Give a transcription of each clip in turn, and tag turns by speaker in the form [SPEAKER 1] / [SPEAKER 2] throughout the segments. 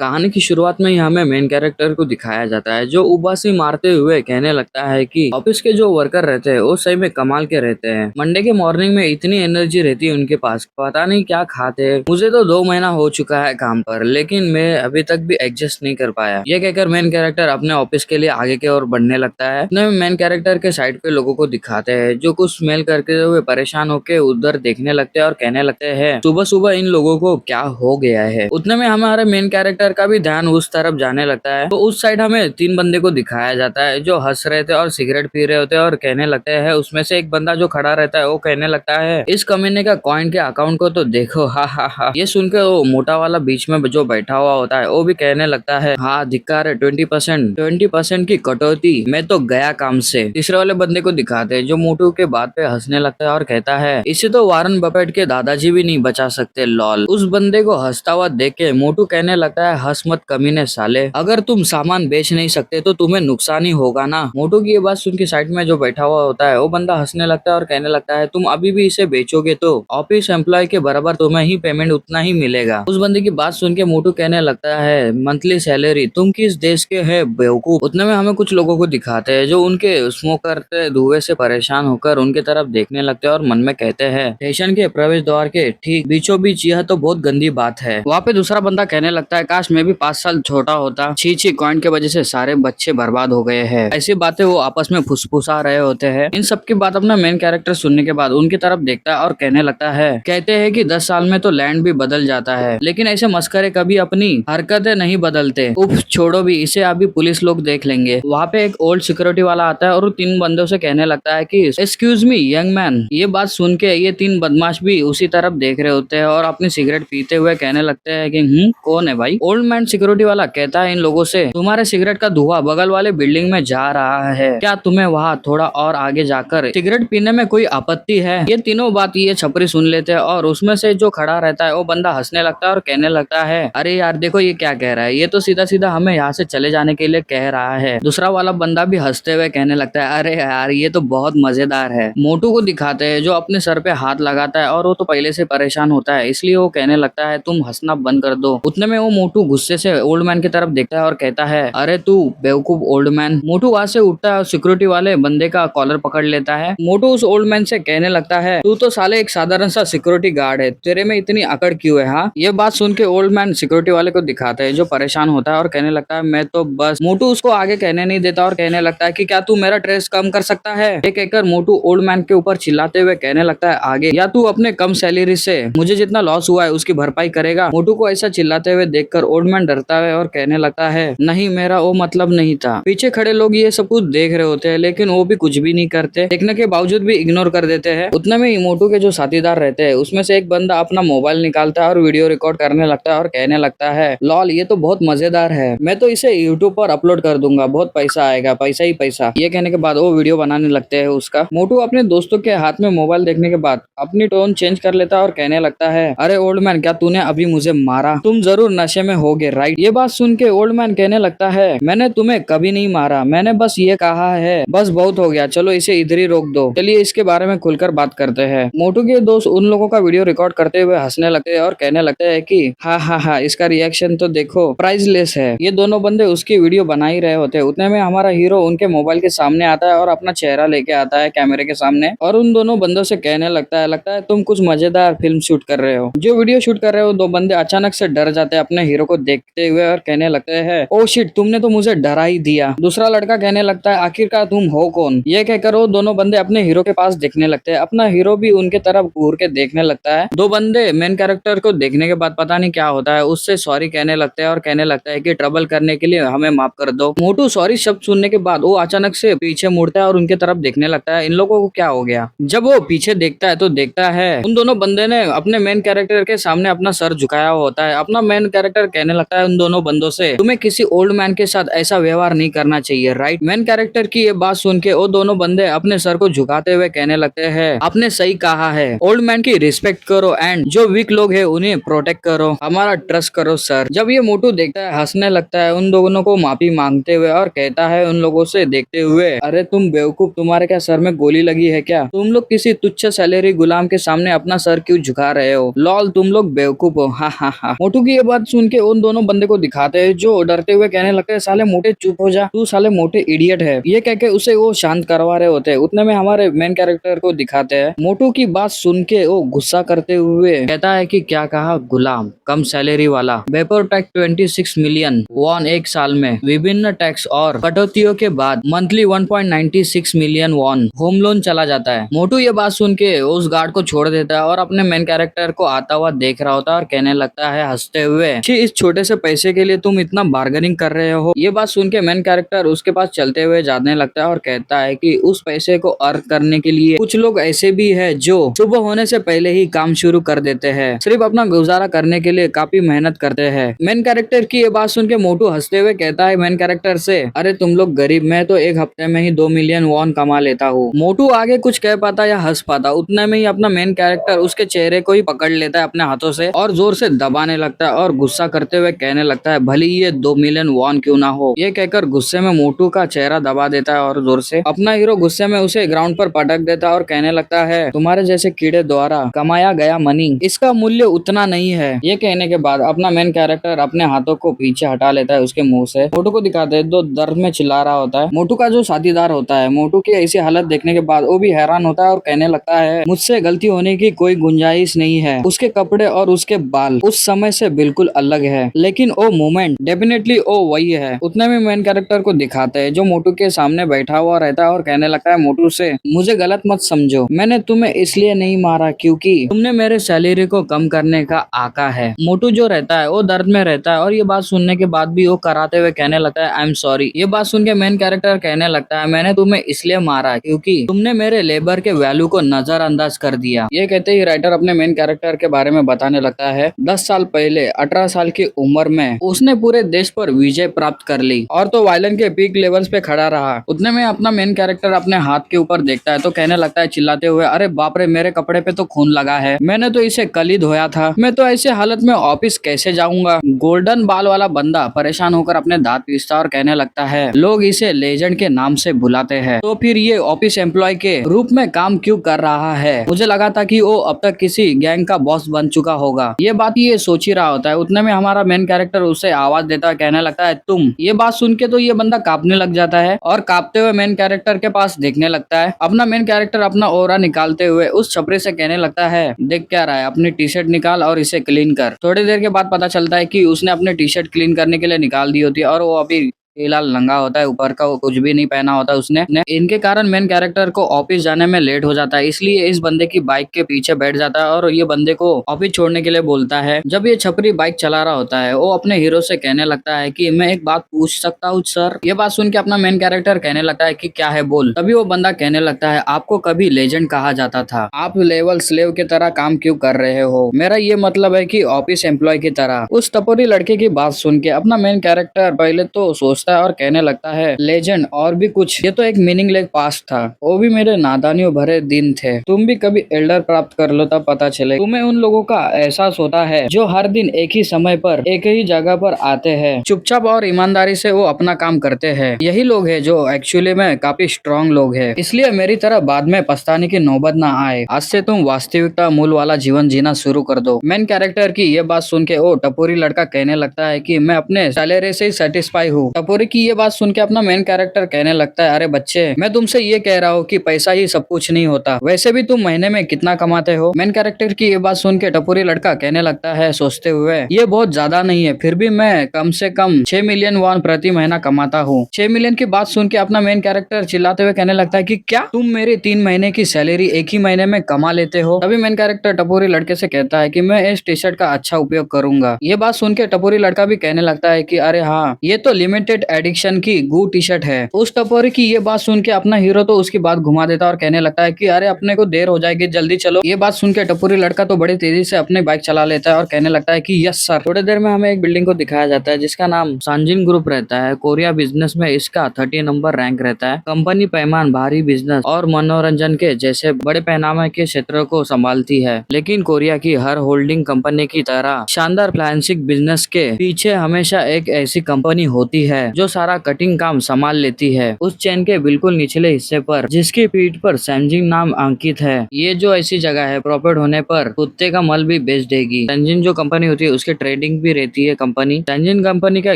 [SPEAKER 1] कहानी की शुरुआत में ही हमें मेन कैरेक्टर को दिखाया जाता है जो उबासी मारते हुए कहने लगता है कि ऑफिस के जो वर्कर रहते हैं वो सही में कमाल के रहते हैं। मंडे के मॉर्निंग में इतनी एनर्जी रहती है उनके पास, पता नहीं क्या खाते हैं। मुझे तो 2 महीना हो चुका है काम पर, लेकिन मैं अभी तक भी एडजस्ट नहीं कर पाया। ये कहकर मेन कैरेक्टर अपने ऑफिस के लिए आगे की ओर बढ़ने लगता है। उतने में मेन कैरेक्टर के साइड पे लोगों को दिखाते हैं जो कुछ स्मेल करते हुए परेशान होकर उधर देखने लगते हैं और कहने लगते हैं सुबह सुबह इन लोगों को क्या हो गया है। उतने में हमारे मेन कैरेक्टर का भी ध्यान उस तरफ जाने लगता है। तो उस साइड हमें 3 बंदे को दिखाया जाता है जो हंस रहे थे और सिगरेट पी रहे होते हैं और कहने लगते हैं। उसमें से एक बंदा जो खड़ा रहता है वो कहने लगता है इस कमीने का कॉइन के अकाउंट को तो देखो, हा हा हा। ये सुनकर वो मोटा वाला बीच में जो बैठा हुआ होता है वो भी कहने लगता है हाँ धिक्कार है, 20% की कटौती, मैं तो गया काम से। तीसरे वाले बंदे को दिखाते हैं जो मोटू के बात पे हंसने लगता है और कहता है इसे तो वारन बफेट के दादाजी भी नहीं बचा सकते, लॉल। उस बंदे को हंसता हुआ देख के मोटू कहने लगता है हंस मत कमीने साले, अगर तुम सामान बेच नहीं सकते तो तुम्हें नुकसान ही होगा ना। मोटू की ये बात सुन के साइड में जो बैठा हुआ होता है वो बंदा हंसने लगता है और कहने लगता है तुम अभी भी इसे बेचोगे तो ऑफिस एम्प्लॉय के बराबर तुम्हें ही पेमेंट उतना ही मिलेगा। उस बंदे की बात सुन के मोटू कहने लगता है मंथली सैलरी, तुम किस देश के है बेवकूफ। उतने में हमें कुछ लोगों को दिखाते हैं जो उनके स्मोक करते धुएं से परेशान होकर उनके तरफ देखने लगते हैं और मन में कहते हैं स्टेशन के प्रवेश द्वार के ठीक बीचों बीच यह तो बहुत गंदी बात है। वहाँ पे दूसरा बंदा कहने लगता है काश मैं भी 5 साल छोटा होता, छी छी कॉइन के वजह से सारे बच्चे बर्बाद हो गए हैं। ऐसी बातें वो आपस में फुसफुसा रहे होते हैं। इन सब की बात अपना मेन कैरेक्टर सुनने के बाद उनकी तरफ देखता है और कहने लगता है कहते हैं कि 10 साल में तो लैंड भी बदल जाता है, लेकिन ऐसे मस्करे कभी अपनी हरकतें नहीं बदलते। उफ छोड़ो भी इसे, अभी पुलिस लोग देख लेंगे। वहाँ पे एक ओल्ड सिक्योरिटी वाला आता है और वो 3 बंदों से कहने लगता है कि एक्सक्यूज मी यंग मैन। ये बात सुन के ये 3 बदमाश भी उसी तरफ देख रहे होते हैं और अपनी सिगरेट पीते हुए कहने लगते हैं कि कौन है भाई। ओल्ड मैन सिक्योरिटी वाला कहता है इन लोगों से तुम्हारे सिगरेट का धुआं बगल वाले बिल्डिंग में जा रहा है, क्या तुम्हें वहाँ थोड़ा और आगे जाकर सिगरेट पीने में कोई आपत्ति है। ये तीनों बात ये छपरी सुन लेते हैं और उसमें से जो खड़ा रहता है वो बंदा हंसने लगता है और कहने लगता है अरे यार देखो ये क्या कह रहा है, ये तो सीधा सीधा हमें यहाँ से चले जाने के लिए कह रहा है। दूसरा वाला बंदा भी हंसते हुए कहने लगता है अरे यार ये तो बहुत मजेदार है। मोटू को दिखाते हैं जो अपने सर पे हाथ लगाता है और वो तो पहले से परेशान होता है, इसलिए वो कहने लगता है तुम हंसना बंद कर दो। उतने में वो मोटू गुस्से से ओल्ड मैन की तरफ देखता है और कहता है अरे तू बेवकूफ ओल्ड मैन। मोटू वहां से उठता है और सिक्योरिटी वाले बंदे का कॉलर पकड़ लेता है। मोटू उस ओल्ड मैन से कहने लगता है तू तो साले एक साधारण सा सिक्योरिटी गार्ड है, तेरे में इतनी अकड़ क्यों है। हाँ, ये बात सुन के ओल्ड मैन सिक्योरिटी वाले को दिखाता है जो परेशान होता है और कहने लगता है मैं तो बस। मोटू उसको आगे कहने नहीं देता और कहने लगता है कि क्या तू मेरा स्ट्रेस कम कर सकता है। ये कहकर मोटू ओल्ड मैन के ऊपर चिल्लाते हुए कहने लगता है आगे या तू अपने कम सैलरी से मुझे जितना लॉस हुआ है उसकी भरपाई करेगा। मोटू को ऐसा चिल्लाते हुए देखकर ओल्ड मैन डरता है और कहने लगता है नहीं मेरा वो मतलब नहीं था। पीछे खड़े लोग ये सब कुछ देख रहे होते हैं लेकिन वो भी कुछ भी नहीं करते, देखने के बावजूद भी इग्नोर कर देते हैं। उतने में मोटू के जो साथीदार रहते हैं उसमें से एक बंदा अपना मोबाइल निकालता है और वीडियो रिकॉर्ड करने लगता है और कहने लगता है लॉल ये तो बहुत मजेदार है, मैं तो इसे यूट्यूब पर अपलोड कर दूंगा, बहुत पैसा आएगा, पैसा ही पैसा। ये कहने के बाद वो वीडियो बनाने लगते हैं उसका। मोटू अपने दोस्तों के हाथ में मोबाइल देखने के बाद अपनी टोन चेंज कर लेता है और कहने लगता है अरे ओल्ड मैन क्या तूने अभी मुझे मारा, तुम जरूर नशे में होगे राइट। ये बात सुन के ओल्ड मैन कहने लगता है मैंने तुम्हें कभी नहीं मारा, मैंने बस ये कहा है, बस बहुत हो गया, चलो इसे इधर ही रोक दो, चलिए इसके बारे में खुलकर बात करते हैं। मोटू के दोस्त उन लोगों का वीडियो रिकॉर्ड करते हुए हंसने लगते हैं और कहने लगते हैं कि हाँ हाँ हाँ इसका रिएक्शन तो देखो प्राइसलेस है। ये दोनों बंदे उसकी वीडियो बना ही रहे होते हैं। उतने में हमारा हीरो उनके मोबाइल के सामने आता है और अपना चेहरा लेके आता है कैमरे के सामने और उन दोनों बंदों से कहने लगता है तुम कुछ मजेदार फिल्म शूट कर रहे हो। जो वीडियो शूट कर रहे हो 2 बंदे अचानक से डर जाते हैं अपने हीरो को देखते हुए और कहने लगते हैं ओ शिट तुमने तो मुझे डरा ही दिया। दूसरा लड़का कहने लगता है आखिरकार तुम हो कौन। ये कहकर वो दोनों बंदे अपने हीरो के पास देखने लगते हैं। अपना हीरो भी उनके तरफ घूर के देखने लगता है। 2 बंदे मेन कैरेक्टर को देखने के बाद पता नहीं क्या होता है उससे सॉरी कहने लगते हैं और कहने लगता है कि ट्रबल करने के लिए हमें माफ कर दो। मोटू सॉरी शब्द सुनने के बाद वो अचानक से पीछे मुड़ता है और उनके तरफ देखने लगता है इन लोगों को क्या हो गया। जब वो पीछे देखता है तो देखता है उन दोनों बंदे ने अपने मेन कैरेक्टर के सामने अपना सर झुकाया होता है। अपना मेन कैरेक्टर कहने लगता है उन दोनों बंदों से तुम्हें किसी ओल्ड मैन के साथ ऐसा व्यवहार नहीं करना चाहिए राइट। मेन कैरेक्टर की ये बात सुन के वो दोनों बंदे अपने सर को झुकाते हुए कहने लगते हैं आपने सही कहा है, ओल्ड मैन की रिस्पेक्ट करो एंड जो वीक लोग है उन्हें प्रोटेक्ट करो, हमारा ट्रस्ट करो सर। जब ये मोटू देखता है हंसने लगता है उन दोनों को माफी मांगते हुए और कहता है उन लोगों से देखते हुए अरे तुम बेवकूफ, तुम्हारे क्या सर में गोली लगी है क्या, तुम लोग किसी तुच्छ सैलरी गुलाम के सामने अपना सर क्यों झुका रहे हो, लॉल तुम लोग बेवकूफ हो, हा हा हा। मोटू की ये बात सुन के वो उन दोनों बंदे को दिखाते हैं जो डरते हुए कहने लगते हैं साले मोटे चुप हो जा, तू साले मोटे इडियट है, ये कह के उसे वो शांत करवा रहे होते हैं। उतने में हमारे मेन कैरेक्टर को दिखाते हैं। मोटू की बात सुन के वो गुस्सा करते हुए कहता है कि क्या कहा गुलाम, कम सैलरी वाला, वेपर टैक्स 26 मिलियन वॉन एक साल में, विभिन्न टैक्स और कटौतियों के बाद monthly 1.96 million won home loan चला जाता है। मोटू ये बात सुन के उस गार्ड को छोड़ देता है और अपने मेन कैरेक्टर को आता हुआ देख रहा होता है और कहने लगता है हंसते हुए कि इस छोटे से पैसे के लिए तुम इतना बार्गेनिंग कर रहे हो। ये बात सुन के मेन कैरेक्टर उसके पास चलते हुए जाने लगता है और कहता है कि उस पैसे को अर्न करने के लिए कुछ लोग ऐसे भी है जो सुबह होने से पहले ही काम शुरू कर देते हैं, सिर्फ अपना गुजारा करने के लिए काफी मेहनत करते हैं। मेन कैरेक्टर की ये बात सुन के मोटू हंसते हुए कहता है मेन कैरेक्टर से, अरे तुम लोग गरीब, मैं तो एक हफ्ते में ही 2 मिलियन वॉन कमा लेता हूँ। मोटू आगे कुछ कह पाता या हंस पाता, उतने में ही अपना मेन कैरेक्टर उसके चेहरे को ही पकड़ लेता है अपने हाथों से और जोर से दबाने लगता है और गुस्सा करते हुए कहने लगता है भले ये 2 मिलियन वॉन क्यों ना हो। ये कहकर गुस्से में मोटू का चेहरा दबा देता है और जोर से अपना हीरो गुस्से में उसे ग्राउंड पर पटक देता है और कहने लगता है तुम्हारे जैसे कीड़े द्वारा कमाया गया मनी, इसका मूल्य उतना नहीं है। ये कहने के बाद अपना मेन कैरेक्टर अपने हाथों को पीछे हटा लेता है उसके मुंह से। मोटू को दिखाते हैं तो दर्द में चिल्ला रहा होता है। मोटू का जो साथीदार होता है मोटू की ऐसी हालत देखने के बाद वो भी हैरान होता है और कहने लगता है मुझसे गलती होने की कोई गुंजाइश नहीं है। उसके कपड़े और उसके बाल उस समय से बिल्कुल अलग है, लेकिन वो मोमेंट डेफिनेटली वो वही है। उतने में मेन कैरेक्टर को दिखाते हैं जो मोटू के सामने बैठा हुआ रहता है और कहने लगता है मोटू से, मुझे गलत मत समझो, मैंने तुम्हें इसलिए नहीं मारा क्योंकि तुमने मेरे सैलरी को कम करने का आका है। मोटू जो रहता है वो दर्द में रहता है और ये बात सुनने के बाद भी वो कराते हुए कहने लगता है आई एम सॉरी। ये बात सुन के मेन कैरेक्टर कहने लगता है मैंने तुम्हें इसलिए मारा क्योंकि तुमने मेरे लेबर के वैल्यू को नजरअंदाज कर दिया। ये कहते ही राइटर अपने मेन कैरेक्टर के बारे में बताने लगता है 10 साल पहले 18 साल की उम्र में उसने पूरे देश पर विजय प्राप्त कर ली और तो वायलन के पीक लेवल्स पे खड़ा रहा। उतने में अपना मेन कैरेक्टर अपने हाथ के ऊपर देखता है तो कहने लगता है चिल्लाते हुए, अरे बाप रे, मेरे कपड़े पे तो खून लगा है, मैंने तो इसे कल ही धोया था, मैं तो ऐसे हालत में ऑफिस कैसे जाऊंगा। गोल्डन बाल वाला बंदा परेशान होकर अपने दांत पीसता और कहने लगता है लोग इसे लेजेंड के नाम से बुलाते हैं, तो फिर ये ऑफिस एम्प्लॉय के रूप में काम क्यों कर रहा है। मुझे लगा था कि वो अब तक किसी गैंग का बॉस बन चुका होगा। ये बात ये सोच ही रहा होता है। उतने में हमारा मेन कैरेक्टर उसे आवाज देता है, कहने लगता है तुम। ये बात सुन के तो ये बंदा कांपने लग जाता है और कांपते हुए मेन कैरेक्टर के पास देखने लगता है। अपना मेन कैरेक्टर अपना ऑरा निकालते हुए उस छपरे से कहने लगता है देख क्या रहा है, अपनी टी शर्ट निकाल और इसे क्लीन कर। थोड़ी देर के बाद पता चलता है कि उसने अपनी टी शर्ट क्लीन करने के लिए निकाल दी होती है और वो अभी फिलहाल नंगा होता है, ऊपर का वो कुछ भी नहीं पहना होता उसने। इनके कारण मेन कैरेक्टर को ऑफिस जाने में लेट हो जाता है, इसलिए इस बंदे की बाइक के पीछे बैठ जाता है और ये बंदे को ऑफिस छोड़ने के लिए बोलता है। जब ये छपरी बाइक चला रहा होता है वो अपने हीरो से कहने लगता है कि मैं एक बात पूछ सकता हूँ सर। ये बात सुन के अपना मेन कैरेक्टर कहने लगता है कि क्या है बोल। तभी वो बंदा कहने लगता है आपको कभी लेजेंड कहा जाता था, आप लेवल स्लेव की तरह काम क्यों कर रहे हो, मेरा ये मतलब है कि ऑफिस एम्प्लॉय की तरह। उस टपोरी लड़के की बात सुन के अपना मेन कैरेक्टर पहले तो सोचता है और कहने लगता है लेजेंड और भी कुछ, ये तो एक मीनिंगलेस पास्ट था, वो भी मेरे नादानियों भरे दिन थे। तुम भी कभी एल्डर प्राप्त कर लो तब पता चले, तुम्हें उन लोगों का एहसास होता है जो हर दिन एक ही समय पर एक ही जगह पर आते हैं, चुपचाप और ईमानदारी से वो अपना काम करते हैं। यही लोग है जो एक्चुअली में काफी स्ट्रॉन्ग लोग है, इसलिए मेरी तरह बाद में पछताने की नौबत ना आए। आज से तुम वास्तविकता मूल वाला जीवन जीना शुरू कर दो। मेन कैरेक्टर की ये बात सुन के वो टपोरी लड़का कहने लगता है कि मैं अपने सैलरी से ही सेटिस्फाई हूँ। टपोरी की ये बात सुन के अपना मेन कैरेक्टर कहने लगता है अरे बच्चे, मैं तुमसे ये कह रहा हूँ कि पैसा ही सब कुछ नहीं होता, वैसे भी तुम महीने में कितना कमाते हो। मेन कैरेक्टर की ये बात सुन के टपोरी लड़का कहने लगता है सोचते हुए, ये बहुत ज्यादा नहीं है, फिर भी मैं कम से कम 6 मिलियन वॉन प्रति महीना कमाता हूँ। 6 मिलियन की बात सुन के अपना मेन कैरेक्टर चिल्लाते हुए कहने लगता है कि क्या तुम मेरी 3 महीने की सैलरी एक ही महीने में कमा लेते हो। तभी मेन कैरेक्टर टपोरी लड़के से कहता है कि मैं इस टी शर्ट का अच्छा उपयोग करूंगा। ये बात सुन के टपोरी लड़का भी कहने लगता है कि अरे हाँ, ये तो लिमिटेड एडिक्शन की गू टी शर्ट है। उस टपोरी की ये बात सुन के अपना हीरो तो उसकी बात घुमा देता और कहने लगता है कि अरे अपने को देर हो जाएगी, जल्दी चलो। ये बात सुन के टपोरी लड़का तो बड़ी तेजी से अपनी बाइक चला लेता है और कहने लगता है कि यस सर। थोड़ी देर में हमें एक बिल्डिंग को दिखाया जाता है जिसका नाम सांजिन ग्रुप रहता है। कोरिया बिजनेस में इसका 30 नंबर रैंक रहता है। कंपनी पैमान भारी बिजनेस और मनोरंजन के जैसे बड़े पैमाने के क्षेत्रों को संभालती है, लेकिन कोरिया की हर होल्डिंग कंपनी की तरह शानदार फ्लाइंसिक बिजनेस के पीछे हमेशा एक ऐसी कंपनी होती है जो सारा कटिंग काम संभाल लेती है। उस चेन के बिल्कुल निचले हिस्से पर जिसकी पीठ पर सैनजिन नाम अंकित है, ये जो ऐसी जगह है प्रॉफिट होने पर कुत्ते का मल भी बेच देगी। सैनजिन जो कंपनी होती है उसकी ट्रेडिंग भी रहती है कंपनी। सैनजिन कंपनी का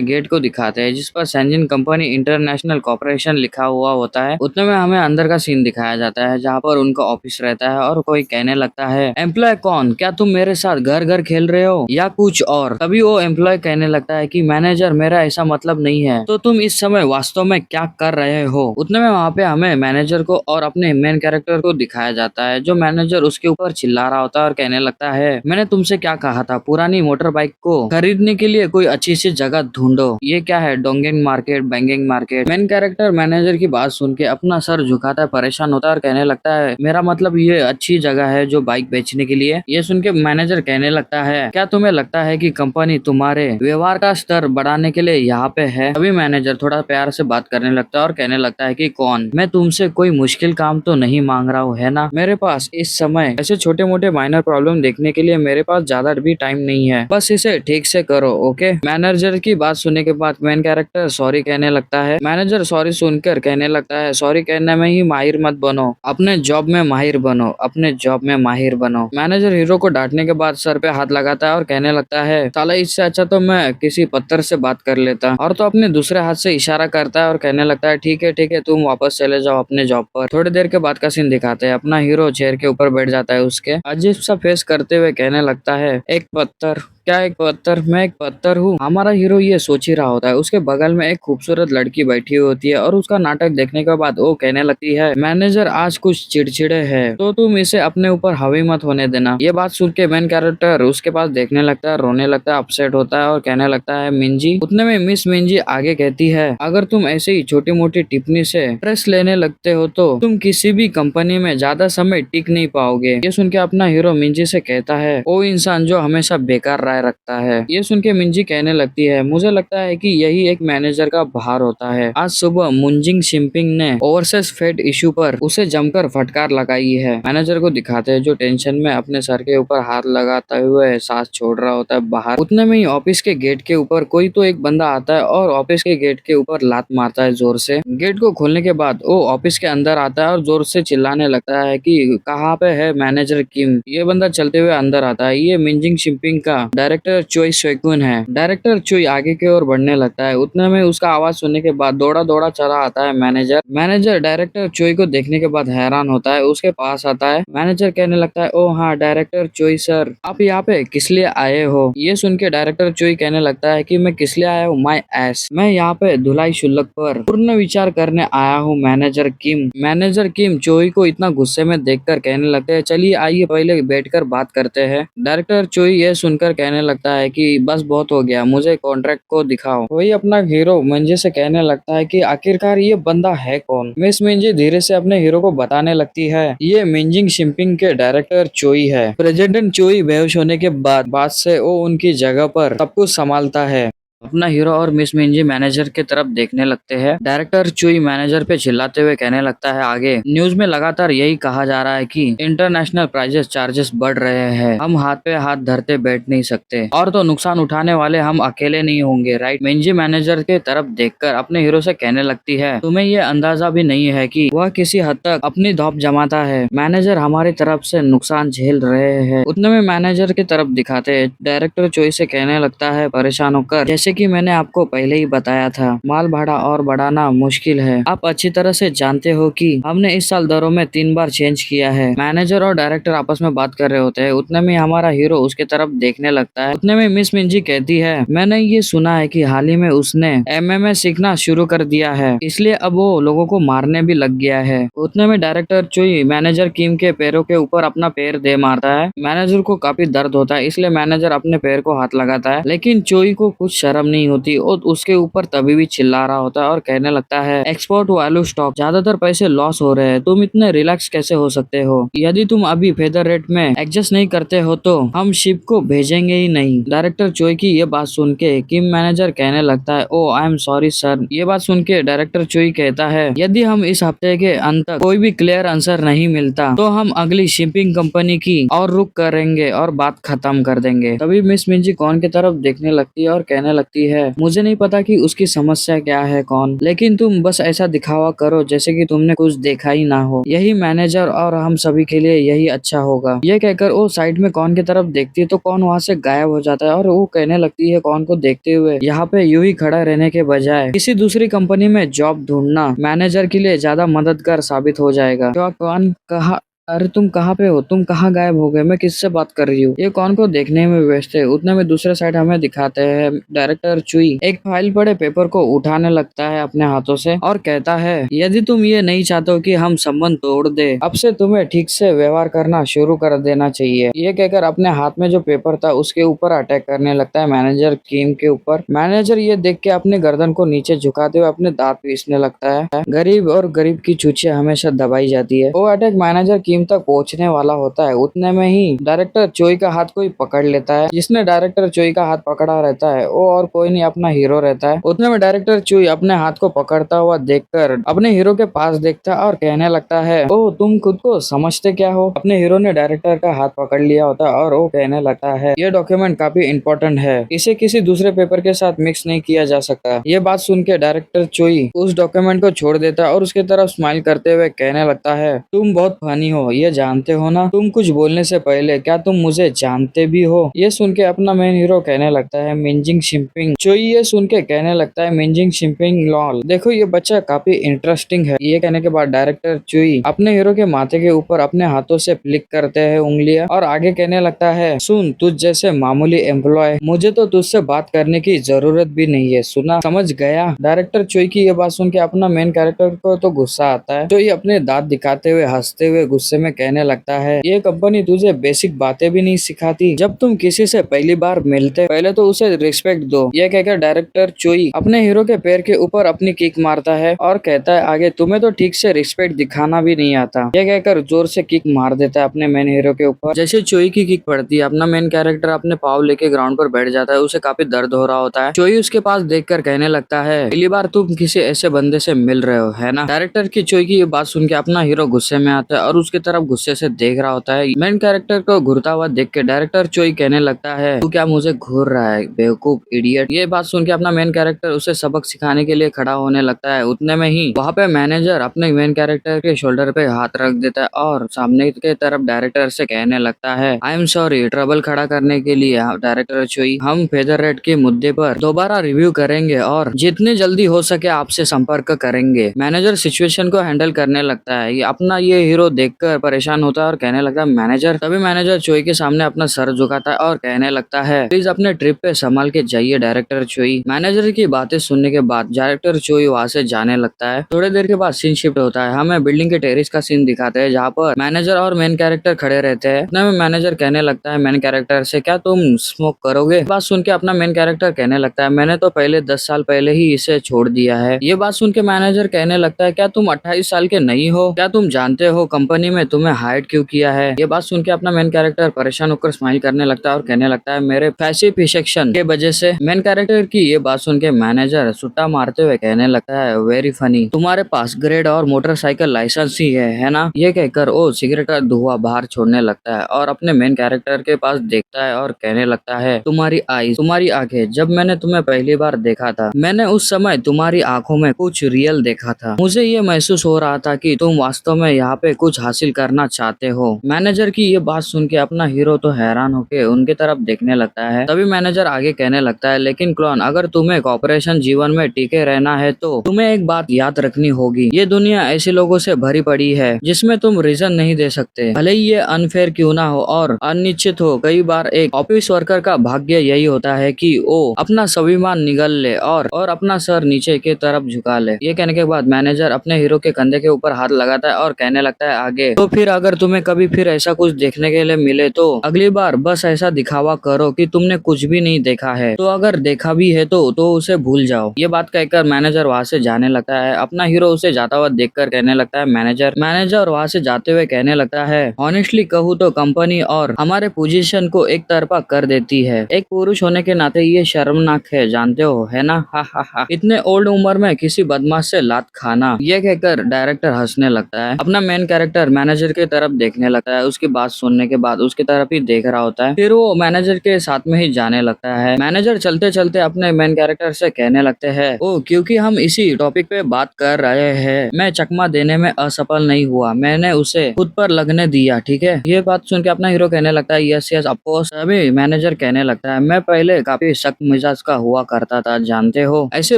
[SPEAKER 1] गेट को दिखाते हैं जिस पर सैनजिन कंपनी इंटरनेशनल कॉर्पोरेशन लिखा हुआ होता है। उतने में हमें अंदर का सीन दिखाया जाता है जहाँ पर उनका ऑफिस रहता है और कोई कहने लगता है, एम्प्लॉय कौन, क्या तुम मेरे साथ घर घर खेल रहे हो या कुछ और। तभी वो एम्प्लॉय कहने लगता है कि मैनेजर मेरा ऐसा मतलब नहीं है, तो तुम इस समय वास्तव में क्या कर रहे हो। उतने में वहाँ पे हमें मैनेजर को और अपने मेन कैरेक्टर को दिखाया जाता है जो मैनेजर उसके ऊपर चिल्ला रहा होता है और कहने लगता है, मैंने तुमसे क्या कहा था, पुरानी मोटर बाइक को खरीदने के लिए कोई अच्छी सी जगह ढूंढो। ये क्या है, डोंगिंग मार्केट, बैंगिंग मार्केट। मेन कैरेक्टर मैनेजर की बात सुन के अपना सर झुकाता है, परेशान होता है और कहने लगता है, मेरा मतलब ये अच्छी जगह है जो बाइक बेचने के लिए। ये सुन के मैनेजर कहने लगता है, क्या तुम्हें लगता है कि कंपनी तुम्हारे व्यवहार का स्तर बढ़ाने के लिए यहाँ पे है। अभी मैनेजर थोड़ा प्यार से बात करने लगता है और कहने लगता है कि कौन, मैं तुमसे कोई मुश्किल काम तो नहीं मांग रहा हूँ, है ना। मेरे पास इस समय ऐसे छोटे मोटे माइनर प्रॉब्लम देखने के लिए मेरे पास ज्यादा भी टाइम नहीं है, बस इसे ठीक से करो, ओके। मैनेजर की बात सुनने के बाद मेन कैरेक्टर सॉरी कहने लगता है। मैनेजर सॉरी सुनकर कहने लगता है, सॉरी कहने में ही माहिर मत बनो, अपने जॉब में माहिर बनो, अपने जॉब में माहिर बनो। मैनेजर हीरो को डांटने के बाद सर पे हाथ लगाता है और कहने लगता है, साला इससे अच्छा तो मैं किसी पत्थर से बात कर लेता। और तो अपने दूसरे हाथ से इशारा करता है और कहने लगता है, ठीक है तुम वापस चले जाओ अपने जॉब पर। थोड़ी देर के बाद का सीन दिखाते हैं, अपना हीरो चेयर के ऊपर बैठ जाता है, उसके अजीब सा फेस करते हुए कहने लगता है, एक पत्थर, क्या एक पत्थर, मैं एक पत्थर हूँ। हमारा हीरो ये सोच ही रहा होता है, उसके बगल में एक खूबसूरत लड़की बैठी हुई होती है और उसका नाटक देखने के बाद वो कहने लगती है, मैनेजर आज कुछ चिड़चिड़े है तो तुम इसे अपने ऊपर हावी मत होने देना। ये बात सुन के मेन कैरेक्टर उसके पास देखने लगता है, रोने लगता है, अपसेट होता है और कहने लगता है, मिंजी। उतने में मिस मिंजी आगे कहती है, अगर तुम ऐसे ही छोटी मोटी टिप्पणी से स्ट्रेस लेने लगते हो तो तुम किसी भी कंपनी में ज्यादा समय टिक नहीं पाओगे। ये सुन के अपना हीरो मिंजी से कहता है, ओ इंसान जो हमेशा बेकार राय रखता है। ये सुन के मिंजी कहने लगती है, मुझे लगता है कि यही एक मैनेजर का भार होता है। आज सुबह मुंजिंग शिपिंग ने ओवरसेस फेड इशू पर उसे जमकर फटकार लगाई है। मैनेजर को दिखाते हैं जो टेंशन में अपने सर के ऊपर हाथ लगाते हुए सांस छोड़ रहा होता है बाहर। उतने में ही ऑफिस के गेट के ऊपर कोई तो एक बंदा आता है और ऑफिस के गेट के ऊपर लात मारता है जोर से। गेट को खोलने के बाद वो ऑफिस के अंदर आता है और जोर से चिल्लाने लगता है कि कहाँ पे है मैनेजर किम। ये बंदा चलते हुए अंदर आता है, ये मिंजिंग शिपिंग का डायरेक्टर चोई सेकुन है। डायरेक्टर चोई आगे की ओर बढ़ने लगता है, उतने में उसका आवाज सुनने के बाद दौड़ा दौड़ा चला आता है मैनेजर। मैनेजर डायरेक्टर चोई को देखने के बाद हैरान होता है, उसके पास आता है। मैनेजर कहने लगता है, ओ हाँ डायरेक्टर चोई सर, आप यहाँ पे किस लिए आए हो। ये सुन के डायरेक्टर चोई कहने लगता है कि मैं किस लिए आया हूँ, माय एस, मैं यहाँ पे धुलाई शुल्क पर पूर्ण विचार करने आया हूँ मैनेजर किम। मैनेजर किम चोई को इतना गुस्से में देखकर कहने लगते हैं, चलिए आइए पहले बैठकर बात करते हैं। डायरेक्टर चोई ये सुनकर कहने लगता है कि बस बहुत हो गया, मुझे कॉन्ट्रैक्ट को दिखाओ। वही अपना हीरो मिंजी से कहने लगता है कि आखिरकार ये बंदा है कौन। मिस मिंजी धीरे से अपने हीरो को बताने लगती है, ये मिंजिंग शिपिंग के डायरेक्टर चोई है। प्रेसिडेंट चोई बेहोश होने के बाद से वो उनकी जगह पर सब कुछ संभालता है। अपना हीरो और मिस मिंजी मैनेजर की तरफ देखने लगते हैं। डायरेक्टर चुई मैनेजर पे चिल्लाते हुए कहने लगता है, आगे न्यूज में लगातार यही कहा जा रहा है कि इंटरनेशनल प्राइजेस चार्जेस बढ़ रहे हैं, हम हाथ पे हाथ धरते बैठ नहीं सकते और तो नुकसान उठाने वाले हम अकेले नहीं होंगे, राइट। मिंजी मैनेजर के तरफ देखकर अपने हीरो से कहने लगती है, तुम्हें ये अंदाजा भी नहीं है कि वह किसी हद तक अपनी धौप जमाता है। मैनेजर हमारी तरफ से नुकसान झेल रहे हैं। उतने में मैनेजर की तरफ दिखाते डायरेक्टर चोई से कहने लगता है परेशान होकर, जैसे कि मैंने आपको पहले ही बताया था, माल भाड़ा और बढ़ाना मुश्किल है। आप अच्छी तरह से जानते हो कि हमने इस साल दरों में 3 बार चेंज किया है। मैनेजर और डायरेक्टर आपस में बात कर रहे होते हैं, उतने में हमारा हीरो उसके तरफ देखने लगता है। उतने में मिस मिंजी कहती है, मैंने ये सुना है कि हाल ही में उसने MMA सीखना शुरू कर दिया है, इसलिए अब वो लोगों को मारने भी लग गया है। उतने में डायरेक्टर चुई मैनेजर किम के पैरों के ऊपर अपना पैर दे मारता है। मैनेजर को काफी दर्द होता है, इसलिए मैनेजर अपने पैर को हाथ लगाता है, लेकिन चोई को कुछ शर्म नहीं होती और उसके ऊपर तभी भी चिल्ला रहा होता है और कहने लगता है, एक्सपोर्ट वैल्यू स्टॉक ज्यादातर पैसे लॉस हो रहे हैं, तुम इतने रिलैक्स कैसे हो सकते हो। यदि तुम अभी फेदर रेट में एडजस्ट नहीं करते हो तो हम शिप को भेजेंगे ही नहीं। डायरेक्टर चोई की ये बात सुन के किम मैनेजर कहने लगता है, ओ आई एम सॉरी सर। ये बात सुन के डायरेक्टर चोई कहता है, यदि हम इस हफ्ते के अंत तक कोई भी क्लियर आंसर नहीं मिलता तो हम अगली शिपिंग कंपनी की और रुक करेंगे और बात खत्म कर देंगे। तभी मिस मिंजी कौन की तरफ देखने लगती है और कहने लगती लगती है, मुझे नहीं पता कि उसकी समस्या क्या है कौन, लेकिन तुम बस ऐसा दिखावा करो जैसे कि तुमने कुछ देखा ही ना हो। यही मैनेजर और हम सभी के लिए यही अच्छा होगा। ये कहकर वो साइड में कौन की तरफ देखती है तो कौन वहाँ से गायब हो जाता है और वो कहने लगती है कौन को देखते हुए, यहाँ पे यूं ही खड़ा रहने के बजाय किसी दूसरी कंपनी में जॉब ढूंढना मैनेजर के लिए ज्यादा मददगार साबित हो जाएगा। तो कौन कहा, अरे तुम कहाँ पे हो, तुम कहाँ गायब हो गए, मैं किससे बात कर रही हूँ। ये कौन को देखने में व्यस्त है। उतने में दूसरे साइड हमें दिखाते हैं डायरेक्टर चुई एक फाइल पड़े पेपर को उठाने लगता है अपने हाथों से और कहता है, यदि तुम ये नहीं चाहते हो कि हम संबंध तोड़ दे, अब से तुम्हें ठीक से व्यवहार करना शुरू कर देना चाहिए। ये कहकर अपने हाथ में जो पेपर था उसके ऊपर अटैक करने लगता है मैनेजर किम के ऊपर। मैनेजर ये देख के अपने गर्दन को नीचे झुकाते हुए अपने दांत पीसने लगता है। गरीब और गरीब की चूचिया हमेशा दबाई जाती है। वो अटैक मैनेजर किम तक पहुंचने वाला होता है, उतने में ही डायरेक्टर चोई का हाथ कोई पकड़ लेता है। जिसने डायरेक्टर चोई का हाथ पकड़ा रहता है वो और कोई नहीं अपना हीरो रहता है। उतने में डायरेक्टर चोई अपने हाथ को पकड़ता हुआ देखकर अपने हीरो के पास देखता है और कहने लगता है, ओ तुम खुद को समझते क्या हो। अपने हीरो ने डायरेक्टर का हाथ पकड़ लिया होता है और वो कहने लगता है, ये डॉक्यूमेंट काफी इंपॉर्टेंट है, इसे किसी दूसरे पेपर के साथ मिक्स नहीं किया जा सकता। ये बात सुन के डायरेक्टर चोई उस डॉक्यूमेंट को छोड़ देता है और उसकी तरफ स्माइल करते हुए कहने लगता है, तुम बहुत फनी हो, ये जानते हो ना। तुम कुछ बोलने से पहले क्या तुम मुझे जानते भी हो। ये सुन के अपना मेन हीरो कहने लगता है, मिंजिंग शिंपिंग। चोई ये सुन के कहने लगता है, मिंजिंग शिंपिंग लॉल, देखो ये बच्चा काफी इंटरेस्टिंग है। ये कहने के बाद डायरेक्टर चोई अपने हीरो के माथे के ऊपर अपने हाथों से फ्लिक करते हैं उंगलियां और आगे कहने लगता है, सुन तुझ जैसे मामूली एम्प्लॉय, मुझे तो तुझसे बात करने की जरूरत भी नहीं है, सुना समझ गया। डायरेक्टर चोई की ये बात सुन के अपना मेन कैरेक्टर को तो गुस्सा आता है। चोई अपने दांत दिखाते हुए हंसते हुए गुस्से में कहने लगता है, ये कंपनी तुझे बेसिक बातें भी नहीं सिखाती। जब तुम किसी से पहली बार मिलते पहले तो उसे रिस्पेक्ट दो। ये कहकर डायरेक्टर चोई अपने हीरो के पैर के ऊपर अपनी किक मारता है और कहता है, आगे तुम्हें तो ठीक से रिस्पेक्ट दिखाना भी नहीं आता। ये कहकर जोर से किक मार देता है अपने मेन हीरो के ऊपर। जैसे चोई की किक पड़ती है अपना मेन कैरेक्टर अपने पाँव लेके ग्राउंड पर बैठ जाता है, उसे काफी दर्द हो रहा होता है। चोई उसके पास देखकर कहने लगता है, पहली बार तुम किसी ऐसे बंदे से मिल रहे हो है ना। डायरेक्टर की चोई की ये बात सुन के अपना हीरो गुस्से में आता है और उसकी तरफ गुस्से से देख रहा होता है। मेन कैरेक्टर को घूरता हुआ देख के डायरेक्टर चोई कहने लगता है, तू क्या मुझे घूर रहा है बेवकूफ इडियट। ये बात सुन के अपना मेन कैरेक्टर उसे सबक सिखाने के लिए खड़ा होने लगता है। उतने में ही वहाँ पे मैनेजर अपने मेन कैरेक्टर के शोल्डर पे हाथ रख देता है और सामने के तरफ डायरेक्टर से कहने लगता है, आई एम सॉरी, ट्रबल खड़ा करने के लिए डायरेक्टर चोई, हम फेदर रेड के मुद्दे पर दोबारा रिव्यू करेंगे और जितने जल्दी हो सके आपसे संपर्क करेंगे। मैनेजर सिचुएशन को हैंडल करने लगता है। अपना ये हीरो देखकर परेशान होता है और कहने लगता है, मैनेजर। तभी मैनेजर चोई के सामने अपना सर झुकाता है और कहने लगता है, प्लीज अपने ट्रिप पे संभाल के जाइए डायरेक्टर चोई। मैनेजर की बातें सुनने के बाद डायरेक्टर चोई वहाँ से जाने लगता है। थोड़ी देर के बाद सीन शिफ्ट होता है। हमें बिल्डिंग के टेरिस का सीन दिखाते हैं जहाँ पर मैनेजर और मेन कैरेक्टर खड़े रहते हैं। उतने में मैनेजर कहने लगता है मेन कैरेक्टर से, क्या तुम स्मोक करोगे। बात सुन के अपना मेन कैरेक्टर कहने लगता है, मैंने तो पहले 10 साल पहले ही इसे छोड़ दिया है। ये बात सुन के मैनेजर कहने लगता है, क्या तुम 28 साल के नहीं हो, क्या तुम जानते हो कंपनी में तुम्हें हायर क्यों किया है। ये बात सुन के अपना मेन कैरेक्टर परेशान होकर स्माइल करने लगता है और कहने लगता है, मेरे पैसिव रिजेक्शन के वजह से। मेन कैरेक्टर की ये बात सुन के मैनेजर सुट्टा मारते हुए कहने लगता है, वेरी फनी, तुम्हारे पास ग्रेड और मोटरसाइकिल लाइसेंस ही है ना। ये कहकर वो सिगरेट का धुआं बाहर छोड़ने लगता है और अपने मेन कैरेक्टर के पास देखता है और कहने लगता है, तुम्हारी आईज, तुम्हारी आंखें, जब मैंने तुम्हें पहली बार देखा था मैंने उस समय तुम्हारी आंखों में कुछ रियल देखा था। मुझे ये महसूस हो रहा था कि तुम वास्तव में यहाँ पे कुछ हासिल करना चाहते हो। मैनेजर की ये बात सुन के अपना हीरो तो हैरान होके उनके तरफ देखने लगता है। तभी मैनेजर आगे कहने लगता है, लेकिन क्लोन, अगर तुम्हें कॉर्पोरेशन जीवन में टिके रहना है तो तुम्हें एक बात याद रखनी होगी, ये दुनिया ऐसे लोगों से भरी पड़ी है जिसमें तुम रीजन नहीं दे सकते, भले ही ये अनफेयर क्यों ना हो और अनिश्चित हो। कई बार एक ऑफिस वर्कर का भाग्य यही होता है कि वो अपना स्वाभिमान निगल ले और अपना सर नीचे के तरफ झुका ले। ये कहने के बाद मैनेजर अपने हीरो के कंधे के ऊपर हाथ लगाता है और कहने लगता है, आगे तो फिर अगर तुम्हें कभी फिर ऐसा कुछ देखने के लिए मिले तो अगली बार बस ऐसा दिखावा करो कि तुमने कुछ भी नहीं देखा है, तो अगर देखा भी है तो उसे भूल जाओ। ये बात कहकर मैनेजर वहाँ से जाने लगता है। अपना हीरो उसे जाता हुआ देखकर कहने लगता है, मैनेजर वहाँ से जाते हुए कहने लगता है, ऑनेस्टली कहूँ तो कंपनी और हमारे पोजीशन को एक तरफा कर देती है। एक पुरुष होने के नाते ये शर्मनाक है, जानते हो है ना। हा हा हा, इतने ओल्ड उम्र में किसी बदमाश से लात खाना। ये कहकर डायरेक्टर हंसने लगता है। अपना मेन कैरेक्टर मैनेजर की तरफ देखने लगता है। उसकी बात सुनने के बाद उसकी तरफ ही देख रहा होता है। फिर वो मैनेजर के साथ में ही जाने लगता है। मैनेजर चलते चलते अपने मेन कैरेक्टर से कहने लगते हैं, ओ क्योंकि हम इसी टॉपिक पे बात कर रहे हैं, मैं चकमा देने में असफल नहीं हुआ, मैंने उसे खुद पर लगने दिया, ठीक है। ये बात सुन के अपना हीरो कहने लगता है, यस यस ऑफ कोर्स। अभी मैनेजर कहने लगता है, मैं पहले काफी सख्त मिजाज का हुआ करता था, जानते हो। ऐसे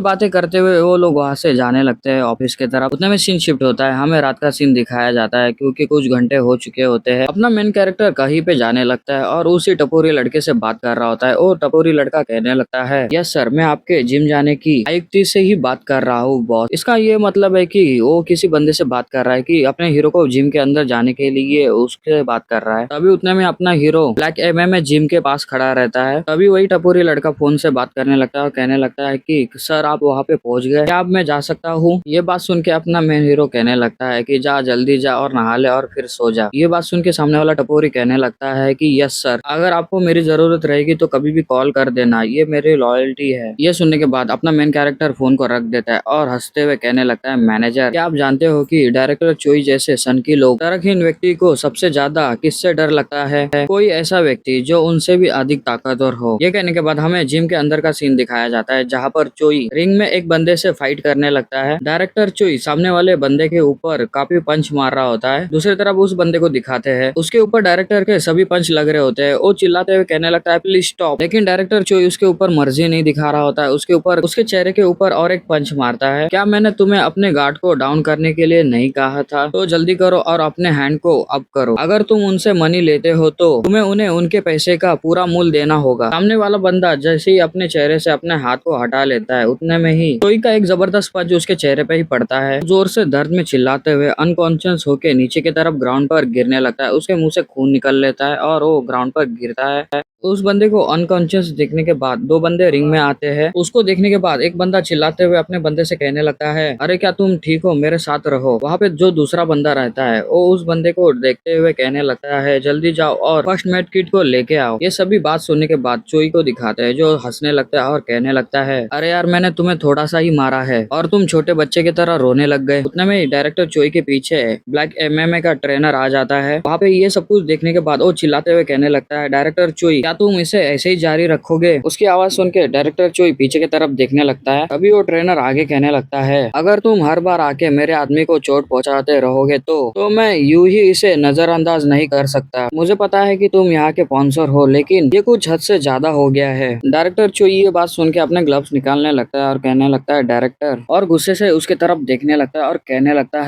[SPEAKER 1] बातें करते हुए वो लोग वहाँ से जाने लगते हैं ऑफिस की तरफ। उतने में सीन शिफ्ट होता है, हमें रात का सीन दिखाया जाता है क्योंकि कुछ घंटे हो चुके होते हैं। अपना मेन कैरेक्टर कहीं पे जाने लगता है और उसी टपोरी लड़के से बात कर रहा होता है। वो टपोरी लड़का कहने लगता है, यस सर, मैं आपके जिम जाने की आयुक्ति से ही बात कर रहा हूँ बॉस। इसका ये मतलब है कि वो किसी बंदे से बात कर रहा है कि अपने हीरो को जिम के अंदर जाने के लिए उसके बात कर रहा है। तभी उतने में अपना हीरो ब्लैक एमएमए जिम के पास खड़ा रहता है। तभी वही टपोरी लड़का फोन से बात करने लगता है और कहने लगता है कि सर आप वहाँ पे पहुंच गए, क्या अब मैं जा सकता हूँ। ये बात सुन के अपना मेन हीरो कहने लगता है कि जा जल्दी जा और नहा ले और फिर सो जा। ये बात सुन के सामने वाला टपोरी कहने लगता है कि यस सर, अगर आपको मेरी जरूरत रहेगी तो कभी भी कॉल कर देना, ये मेरी लॉयल्टी है। ये सुनने के बाद अपना मेन कैरेक्टर फोन को रख देता है और हंसते हुए कहने लगता है, मैनेजर क्या आप जानते हो कि डायरेक्टर चोई जैसे सनकी लोग तरकहीन व्यक्ति को सबसे ज्यादा किससे डर लगता है? कोई ऐसा व्यक्ति जो उनसे भी अधिक ताकतवर हो। ये कहने के बाद हमें जिम के अंदर का सीन दिखाया जाता है जहाँ पर चोई रिंग में एक बंदे से फाइट करने लगता है। डायरेक्टर चोई सामने वाले बंदे के ऊपर काफी पंच मार रहा होता है। दूसरी तरफ उस बंदे को दिखाते हैं, उसके ऊपर डायरेक्टर के सभी पंच लग रहे होते हैं। वो चिल्लाते हुए कहने लगता है, प्लीज स्टॉप। लेकिन डायरेक्टर चोई उसके ऊपर मर्जी नहीं दिखा रहा होता है। उसके ऊपर उसके चेहरे के ऊपर और एक पंच मारता है। क्या मैंने तुम्हें अपने गार्ड को डाउन करने के लिए नहीं कहा था? तो जल्दी करो और अपने हैंड को अप करो। अगर तुम उनसे मनी लेते हो तो तुम्हें उन्हें उनके पैसे का पूरा मूल्य देना होगा। सामने वाला बंदा जैसे ही अपने चेहरे से अपने हाथ को हटा लेता है, उतने में ही चोई का एक जबरदस्त पंच उसके चेहरे पे ही पड़ता है। जोर से दर्द में चिल्लाते हुए अनकॉन्शियस होके नीचे की तरफ ग्राउंड पर गिरने लगता है। उसके मुंह से खून निकल लेता है और वो ग्राउंड पर गिरता है। उस बंदे को अनकॉन्शियस देखने के बाद दो बंदे रिंग में आते हैं। उसको देखने के बाद एक बंदा चिल्लाते हुए अपने बंदे से कहने लगता है, अरे क्या तुम ठीक हो, मेरे साथ रहो। वहाँ पे जो दूसरा बंदा रहता है वो उस बंदे को देखते हुए कहने लगता है, जल्दी जाओ और फर्स्ट मेड किट को लेके आओ। ये सभी बात सुनने के बाद चोई को दिखाते हैं जो हंसने लगता है और कहने लगता है, अरे यार मैंने तुम्हें थोड़ा सा ही मारा है और तुम छोटे बच्चे की तरह रोने लग गए। उतने में डायरेक्टर चोई के पीछे ब्लैक एमएमए का ट्रेनर आ जाता है। वहाँ पे ये सब कुछ देखने के बाद वो चिल्लाते हुए कहने लगता है, डायरेक्टर चोई क्या तुम इसे ऐसे ही जारी रखोगे? उसकी आवाज सुन के डायरेक्टर चोई पीछे की तरफ देखने लगता है। तभी वो ट्रेनर आगे कहने लगता है, अगर तुम हर बार आके मेरे आदमी को चोट पहुंचाते रहोगे तो मैं यूं ही इसे नजरअंदाज नहीं कर सकता। मुझे पता है कि तुम यहाँ के स्पॉन्सर हो, लेकिन ये कुछ हद से ज्यादा हो गया है। डायरेक्टर चोई ये बात सुन के अपने ग्लव्स निकालने लगता है और कहने लगता है, डायरेक्टर, और गुस्से से उसके तरफ देखने लगता है और कहने लगता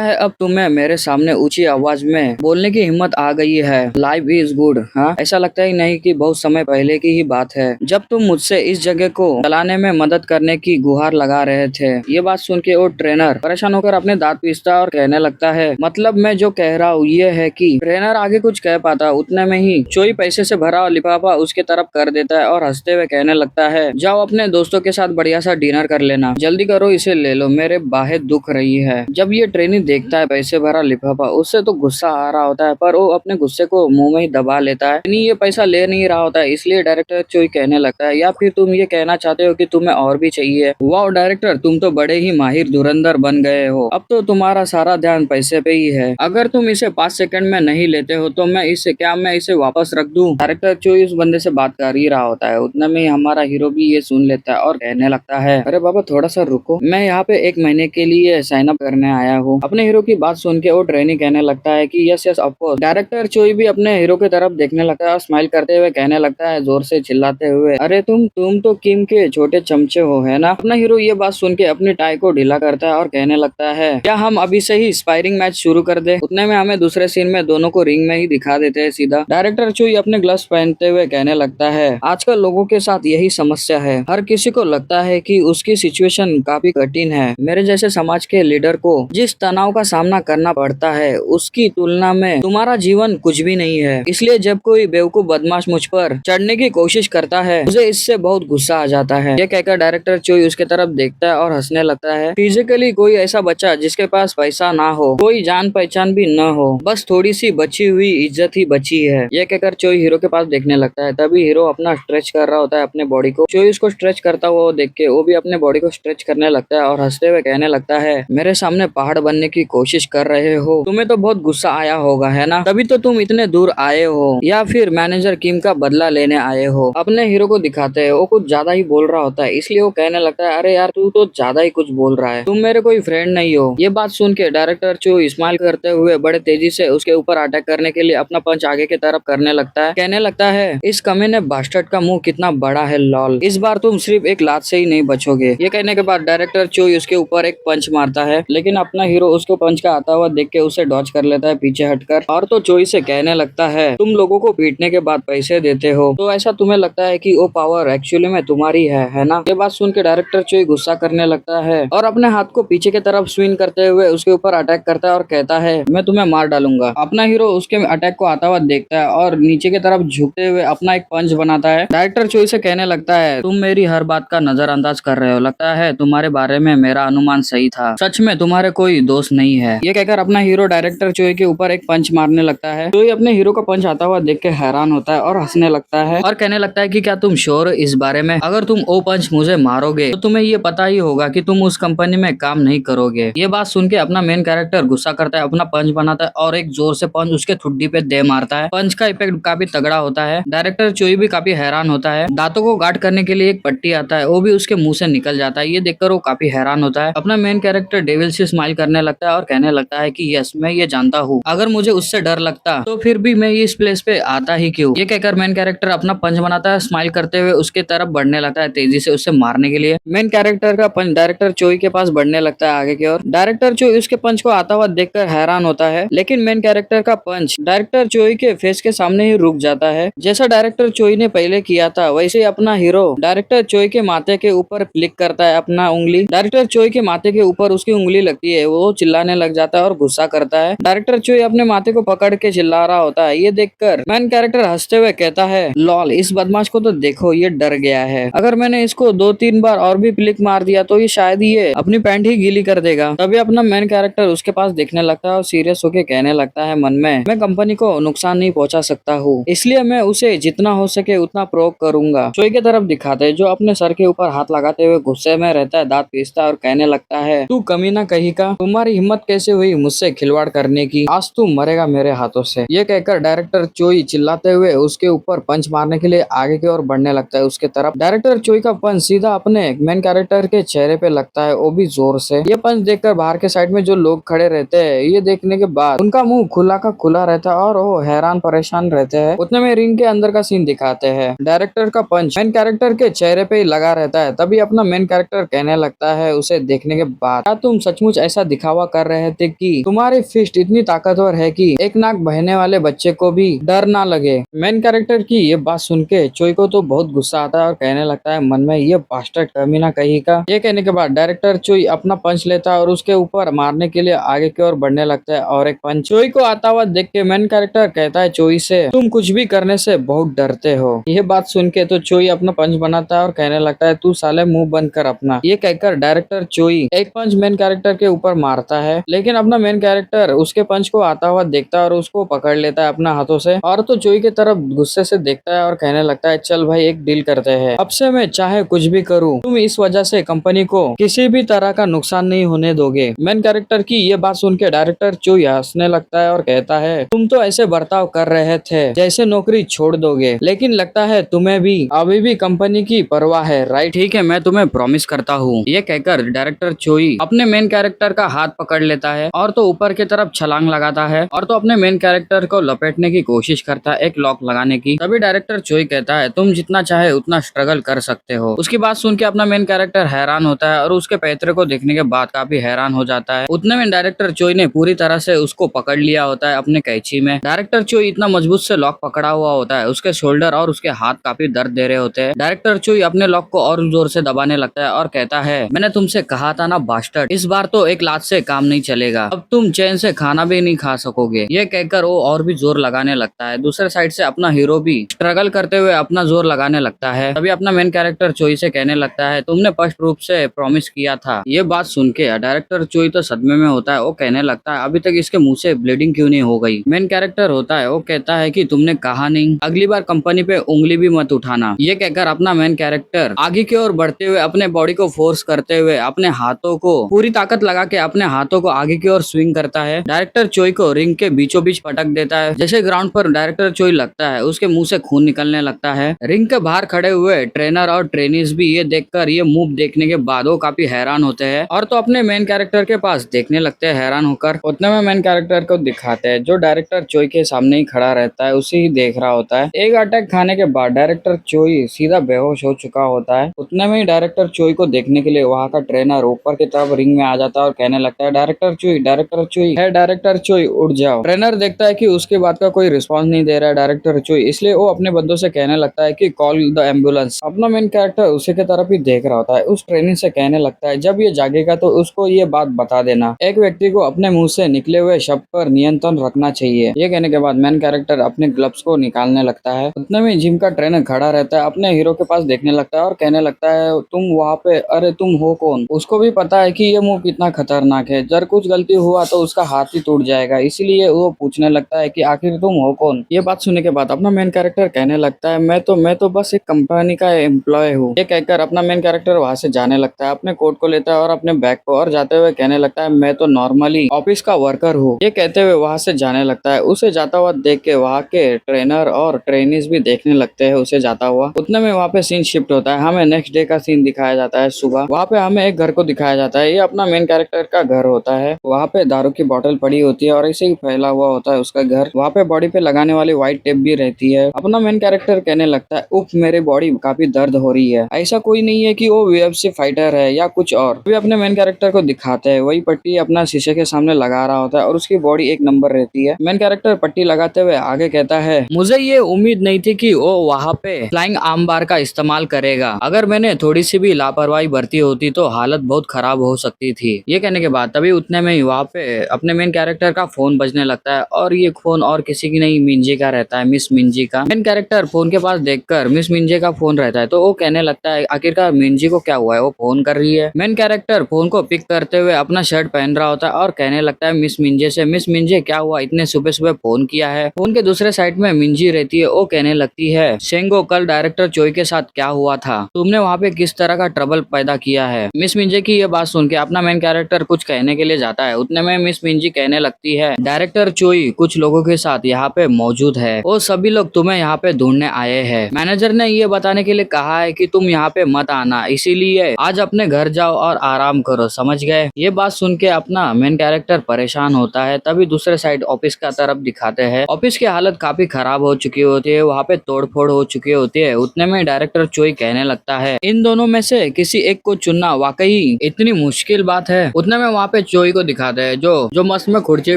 [SPEAKER 1] है अब तुम्हें मेरे सामने ऊंची आवाज में बोलने की हिम्मत आ गई है। Life is good. हाँ, ऐसा लगता ही नहीं कि बहुत समय पहले की ही बात है जब तुम मुझसे इस जगह को चलाने में मदद करने की गुहार लगा रहे थे। ये बात सुन के वो ट्रेनर परेशान होकर अपने दांत पीसता और कहने लगता है, मतलब मैं जो कह रहा हूँ ये है कि ट्रेनर आगे कुछ कह पाता, उतने में ही चोई पैसे से भरा लिफाफा उसके तरफ कर देता है और हंसते हुए कहने लगता है, जाओ अपने दोस्तों के साथ बढ़िया सा डिनर कर लेना, जल्दी करो इसे ले लो, मेरे बाहें दुख रही है। जब ये ट्रेनी देखता है पैसे भरा लिफाफा, उससे तो गुस्सा आ रहा होता है पर वो अपने गुस्से को मुंह में ही दबा लेता है। ये पैसा ले नहीं रहा होता है, इसलिए डायरेक्टर चोई कहने लगता है, या फिर तुम ये कहना चाहते हो कि तुम्हें और भी चाहिए? वाह डायरेक्टर, तुम तो बड़े ही माहिर धुरंधर बन गए हो। अब तो तुम्हारा सारा ध्यान पैसे पे ही है। अगर तुम इसे 5 सेकंड में नहीं लेते हो तो मैं इसे वापस रख दूं? डायरेक्टर चोई उस बंदे से बात कर ही रहा होता है। उतने में हमारा हीरो भी ये सुन लेता है और कहने लगता है, अरे बाबा थोड़ा सा रुको, मैं यहाँ पे 1 महीने के लिए साइन अप करने आया हूँ। अपने हीरो की बात सुन के वो ट्रेनी कहने लगता है कि yes yes of course. Director Choi भी अपने हीरो की तरफ देखने लगता है और स्माइल करते हुए कहने लगता है जोर से चिल्लाते हुए, अरे तुम तो किम के छोटे चमचे हो, है ना? अपना हीरो ये बात सुन के अपनी टाई को ढीला करता है और कहने लगता है, क्या हम अभी से ही स्पायरिंग मैच शुरू कर दे? उतने में हमें दूसरे सीन में दोनों को रिंग में ही दिखा देते हैं सीधा। डायरेक्टर चोई अपने ग्लव्स पहनते हुए कहने लगता है, आजकल लोगों के साथ यही समस्या है, हर किसी को लगता है कि उसकी सिचुएशन काफी कठिन है। मेरे जैसे समाज के लीडर को जिस तनाव का सामना करना पड़ता है उसकी तुलना में तुम्हारा जीवन कुछ भी नहीं है। इसलिए जब कोई बेवकूफ बदमाश बदमाश मुझ पर चढ़ने की कोशिश करता है, मुझे इससे बहुत गुस्सा आ जाता है। ये कहकर डायरेक्टर चोई उसके तरफ देखता है और हंसने लगता है। फिजिकली कोई ऐसा बच्चा जिसके पास पैसा ना हो, कोई जान पहचान भी न हो, बस थोड़ी सी बची हुई इज्जत ही बची है। ये कहकर चोई हीरो के पास देखने लगता है। तभी हीरो अपना स्ट्रेच कर रहा होता है अपने बॉडी को। चोई उसको स्ट्रेच करता हुआ देख के वो भी अपने बॉडी को स्ट्रेच करने लगता है और हंसते हुए कहने लगता है, मेरे सामने पहाड़ बनने की कोशिश कर रहे हो, तुम्हें तो बहुत गुस्सा आया होगा है ना, तभी तो तुम इतने दूर आए हो, या फिर मैनेजर किम का बदला लेने आए हो। अपने हीरो को दिखाते हैं वो कुछ ज्यादा ही बोल रहा होता है, इसलिए वो कहने लगता है, अरे यार तू तो ज्यादा ही कुछ बोल रहा है, तुम मेरे कोई फ्रेंड नहीं हो। ये बात सुन के डायरेक्टर चो स्माइल करते हुए बड़े तेजी से उसके ऊपर अटैक करने के लिए अपना पंच आगे की तरफ करने लगता है। कहने लगता है, इस कमीने बास्टर्ड का मुंह कितना बड़ा है लॉल, इस बार तुम सिर्फ एक लात से ही नहीं बचोगे। ये कहने के बाद डायरेक्टर चो उसके ऊपर एक पंच मारता है, लेकिन अपना हीरो उसको पंच का आता हुआ देख के उसे डॉज कर लेता है पीछे हटकर, और तो चोई से कहने लगता है, तुम लोगों को पीटने के बाद पैसे देते हो, तो ऐसा तुम्हें लगता है कि वो पावर एक्चुअली में तुम्हारी है ना। ये बात सुन के डायरेक्टर चोई गुस्सा करने लगता है और अपने हाथ को पीछे की तरफ स्विंग करते हुए उसके ऊपर अटैक करता है और कहता है, मैं तुम्हें मार डालूंगा। अपना हीरो उसके अटैक को आता हुआ देखता है और नीचे की तरफ झुकते हुए अपना एक पंच बनाता है। डायरेक्टर चोई से कहने लगता है, तुम मेरी हर बात का नजरअंदाज कर रहे हो, लगता है तुम्हारे बारे में मेरा अनुमान सही था, सच में तुम्हारे कोई दोस्त नहीं है। ये कहकर अपना हीरो डायरेक्टर चोई के ऊपर एक पंच मारने लगता है। चोई अपने हीरो का पंच आता हुआ देख के हैरान होता है और हंसने लगता है और कहने लगता है कि क्या तुम श्योर हो इस बारे में, अगर तुम वो पंच मुझे मारोगे तो तुम्हें ये पता ही होगा कि तुम उस कंपनी में काम नहीं करोगे। ये बात सुन के अपना मेन कैरेक्टर गुस्सा करता है, अपना पंच बनाता है और एक जोर से पंच उसके ठुड्डी पे दे मारता है। पंच का इफेक्ट काफी तगड़ा होता है। डायरेक्टर चोई भी काफी हैरान होता है। दांतों को गार्ड करने के लिए एक पट्टी आता है, वो भी उसके मुंह से निकल जाता है। ये देखकर वो काफी हैरान होता है। अपना मेन कैरेक्टर डेविल से स्माइल करने लगता है और कहने लगता है कि यस, मैं ये जानता हूँ, अगर मुझे उससे डर लगता तो फिर भी मैं इस प्लेस पे आता ही क्यों। ये कहकर मेन कैरेक्टर अपना पंच बनाता है, स्माइल करते हुए उसके तरफ बढ़ने लगता है तेजी से उसे मारने के लिए। मेन कैरेक्टर का पंच डायरेक्टर चोई के पास बढ़ने लगता है आगे की ओर। डायरेक्टर चोई उसके पंच को आता हुआ देखकर हैरान होता है, लेकिन मेन कैरेक्टर का पंच डायरेक्टर चोई के फेस के सामने ही रुक जाता है। जैसा डायरेक्टर चोई ने पहले किया था वैसे ही अपना हीरो डायरेक्टर चोई के माथे के ऊपर क्लिक करता है अपना उंगली। डायरेक्टर चोई के माथे के ऊपर उसकी उंगली लगती है, वो चिल्लाने लग जाता है और गुस्सा करता है। डायरेक्टर चोई अपने माथे को पकड़ के चिल्ला रहा होता है। ये देखकर मेन कैरेक्टर हंसते हुए कहता है, लॉल, इस बदमाश को तो देखो, ये डर गया है, अगर मैंने इसको 2-3 बार और भी क्लिक मार दिया तो ये शायद ये अपनी पैंट ही गीली कर देगा। तभी अपना मेन कैरेक्टर उसके पास देखने लगता है और सीरियस होके कहने लगता है मन में, मैं कंपनी को नुकसान नहीं पहुंचा सकता हूँ, इसलिए मैं उसे जितना हो सके उतना प्रोक करूंगा। चोई की तरफ दिखाते जो अपने सर के ऊपर हाथ लगाते हुए गुस्से में रहता है, दांत पीसता है और कहने लगता है, तू कमीना कहीं का, तुम्हारी हिम्मत कैसे हुई मुझसे खिलवाड़ करने की, आज तू मरेगा मेरे हाथों से। ये कहकर डायरेक्टर चोई चिल्लाते हुए उसके ऊपर पंच मारने के लिए आगे की ओर बढ़ने लगता है उसके तरफ। डायरेक्टर चोई का पंच सीधा अपने मेन कैरेक्टर के चेहरे पे लगता है, वो भी जोर से। ये पंच देखकर बाहर के साइड में जो लोग खड़े रहते हैं, ये देखने के बाद उनका मुंह खुला का खुला रहता है और वो हैरान परेशान रहते हैं। उतने में रिंग के अंदर का सीन दिखाते हैं। डायरेक्टर का पंच मेन कैरेक्टर के चेहरे पे ही लगा रहता है। तभी अपना मेन कैरेक्टर कहने लगता है उसे देखने के बाद, क्या तुम सचमुच ऐसा दिखावा कर रहे थे कि तुम्हारी फिस्ट इतनी ताकतवर है कि एक नाक बहने वाले बच्चे को भी डर ना लगे। मेन कैरेक्टर की ये बात सुन के चोई को तो बहुत गुस्सा आता है और कहने लगता है मन में, ये बास्टर्ड कमीना कहीं का। ये कहने के बाद डायरेक्टर चोई अपना पंच लेता है और उसके ऊपर मारने के लिए आगे की ओर बढ़ने लगता है और एक पंच चोई को आता हुआ देख के मेन कैरेक्टर कहता है चोई से, तुम कुछ भी करने से बहुत डरते हो। ये बात सुन के तो चोई अपना पंच बनाता है और कहने लगता है, तू साले मुंह बंद कर अपना। ये कहकर डायरेक्टर चोई एक पंच मेन कैरेक्टर के ऊपर मारता है, लेकिन अपना मेन कैरेक्टर उसके पंच को आता हुआ देखता है और उसको पकड़ लेता है अपना हाथों से, और तो चोई की तरफ गुस्से से देखता है और कहने लगता है, चल भाई एक डील करते हैं, अब से मैं चाहे कुछ भी करूं, तुम इस वजह से कंपनी को किसी भी तरह का नुकसान नहीं होने दोगे। मेन कैरेक्टर की ये बात सुन के डायरेक्टर चोई हंसने लगता है और कहता है, तुम तो ऐसे बर्ताव कर रहे थे जैसे नौकरी छोड़ दोगे, लेकिन लगता है तुम्हें भी अभी भी कंपनी की परवाह है, राइट? ठीक है, मैं तुम्हें प्रॉमिस करता हूँ। ये कहकर डायरेक्टर चोई अपने मेन कैरेक्टर का हाथ पकड़ लेता है और तो ऊपर की तरफ छलांग लगाता है और तो अपने मेन कैरेक्टर को लपेटने की कोशिश करता है, एक लॉक लगाने की। तभी डायरेक्टर चोई कहता है, तुम जितना चाहे उतना स्ट्रगल कर सकते हो। उसकी बात सुन के अपना मेन कैरेक्टर हैरान होता है और उसके पैतरे को देखने के बाद काफी हैरान हो जाता है। उतने में डायरेक्टर चोई ने पूरी तरह से उसको पकड़ लिया होता है अपने कैंची में। डायरेक्टर चोई इतना मजबूत से लॉक पकड़ा हुआ होता है, उसके शोल्डर और उसके हाथ काफी दर्द दे रहे होते हैं। डायरेक्टर चोई अपने लॉक को और जोर से दबाने लगता है और कहता है, मैंने तुमसे कहा था ना बास्टर्ड, इस बार तो एक लात से काम नहीं चलेगा, अब तुम चैन से खाना भी नहीं खा सकोगे। ये कहकर वो और भी जोर लगाने लगता है। दूसरे साइड से अपना हीरो भी स्ट्रगल करते हुए अपना जोर लगाने लगता है। तभी अपना मेन कैरेक्टर चोई से कहने लगता है, तुमने स्पष्ट रूप से प्रॉमिस किया था। ये बात सुन के डायरेक्टर चोई तो सदमे में होता है। वो कहने लगता है, अभी तक इसके मुंह से ब्लीडिंग क्यों नहीं हो गई। मेन कैरेक्टर होता है, वो कहता है कि तुमने कहा नहीं, अगली बार कंपनी पे उंगली भी मत उठाना। ये कहकर अपना मेन कैरेक्टर आगे की ओर बढ़ते हुए अपने बॉडी को फोर्स करते हुए अपने हाथों को पूरी ताकत लगा के अपने हाथों को आगे की ओर स्विंग करता है। डायरेक्टर चोई को रिंग के बीचों बीच पटक देता है। जैसे ग्राउंड पर डायरेक्टर चोई लगता है, उसके मुंह से खून निकलने लगता है। रिंग के बाहर खड़े हुए ट्रेनर और ट्रेनीज भी ये देखकर, ये मूव देखने के बाद वो काफी हैरान होते हैं और तो अपने मेन कैरेक्टर के पास देखने लगते हैं हैरान होकर। उतने में मेन कैरेक्टर को दिखाते हैं, जो डायरेक्टर चोई के सामने ही खड़ा रहता है, उसी ही देख रहा होता है। एक अटैक खाने के बाद डायरेक्टर चोई सीधा बेहोश हो चुका होता है। उतने में ही डायरेक्टर चोई को देखने के लिए वहाँ का ट्रेनर ऊपर की तरफ रिंग में आ जाता है और कहने लगता है, डायरेक्टर चोई है, डायरेक्टर चोई उठ जाओ। ट्रेनर देखता है कि उसके बात का कोई रिस्पॉन्स नहीं दे रहा है डायरेक्टर चोई, इसलिए वो अपने बंदों से कहने लगता है कि कॉल द एम्बुलेंस। अपना मेन कैरेक्टर उसी की तरफ ही देख रहा होता है। उस ट्रेनर से कहने लगता है, जब ये जागेगा तो उसको ये बात बता देना। एक व्यक्ति को अपने मुंह से निकले हुए शब्द पर नियंत्रण रखना चाहिए। ये कहने के बाद मेन कैरेक्टर अपने ग्लव्स को निकालने लगता है। उतने में जिम का ट्रेनर खड़ा रहता है, अपने हीरो के पास देखने लगता है और कहने लगता है, तुम वहाँ पे, अरे तुम हो कौन। उसको भी पता है कि ये मूव कितना खतरनाक है, जब कुछ गलती हुआ तो उसका हाथ ही टूट जाएगा, इसीलिए वो पूछने लगता है कि आखिर तुम हो कौन। ये बात सुनने के बाद अपना मेन कैरेक्टर कहने लगता है, मैं तो बस एक कंपनी का एम्प्लॉय हूँ। ये कहकर अपना मेन कैरेक्टर वहाँ से जाने लगता है, अपने कोट को लेता है और अपने बैग को, और जाते हुए कहने लगता है, मैं तो नॉर्मली ऑफिस का वर्कर हूँ। ये कहते हुए वहाँ से जाने लगता है। उसे जाता हुआ देख के वहाँ के ट्रेनर और ट्रेनीज भी देखने लगते हैं उसे जाता हुआ। उतने में वहाँ पे सीन शिफ्ट होता है, हमें नेक्स्ट डे का सीन दिखाया जाता है सुबह। वहाँ पे हमें एक घर को दिखाया जाता है, ये अपना मेन कैरेक्टर का घर होता है। वहाँ पे दारू की बोतल पड़ी होती है और ऐसे ही फैला हुआ होता है उसका घर। वहाँ पे बॉडी पे लगाने वाली व्हाइट टेप भी रहती है। अपना मेन कैरेक्टर कहने लगता है, उफ मेरी बॉडी काफी दर्द हो रही है। ऐसा कोई नहीं है कि वो यूएफसी फाइटर है या कुछ और। भी अपने मेन कैरेक्टर को दिखाते हैं, वही पट्टी अपना शीशे के सामने लगा रहा होता है और उसकी बॉडी एक नंबर रहती है। मेन कैरेक्टर पट्टी लगाते हुए आगे कहता है, मुझे ये उम्मीद नहीं थी कि वो वहाँ पे फ्लाइंग आर्म बार का इस्तेमाल करेगा। अगर मैंने थोड़ी सी भी लापरवाही बरती होती तो हालत बहुत खराब हो सकती थी। ये कहने के बाद तभी उतने में ही वहाँ पे अपने मेन कैरेक्टर का फोन बजने लगता है और ये फोन और किसी की नहीं, मिंजी का रहता है, मिस मिंजी का। मेन कैरेक्टर फोन के पास देखकर मिस मिंजी का फोन रहता है तो वो कहने लगता है, आखिरकार मिंजी को क्या हुआ है, वो फोन कर रही है। मेन कैरेक्टर फोन को पिक करते हुए अपना शर्ट पहन रहा होता है और कहने लगता है मिस मिंजे से, मिस मिंजे क्या हुआ, इतने सुबह सुबह फोन किया है। फोन के दूसरे साइड में मिंजी रहती है, वो कहने लगती है, शेंगो कल डायरेक्टर चोई के साथ क्या हुआ था, तुमने वहाँ पे किस तरह का ट्रबल पैदा किया है। मिस मिंजे की ये बात सुन के अपना मेन कैरेक्टर कुछ कहने के लिए जाता है। उतने में मिस मिंजी कहने लगती है, डायरेक्टर चोई कुछ लोगों के साथ यहाँ पे मौजूद है, वो सभी लोग तुम्हें यहाँ पे ढूंढने आए हैं। मैनेजर ने ये बताने के लिए कहा है कि तुम यहाँ पे मत आना, इसीलिए आज अपने घर जाओ और आराम करो, समझ गए। ये बात सुन के अपना मेन कैरेक्टर परेशान होता है। तभी दूसरे साइड ऑफिस का तरफ दिखाते हैं। ऑफिस की हालत काफी खराब हो चुकी होती है, वहाँ पे तोड़फोड़ हो चुकी होती है। उतने में डायरेक्टर चोई कहने लगता है, इन दोनों में से किसी एक को चुनना वाकई इतनी मुश्किल बात है। उतने में वहाँ पे चोई को दिखाते हैं, जो मस्त में कुर्सी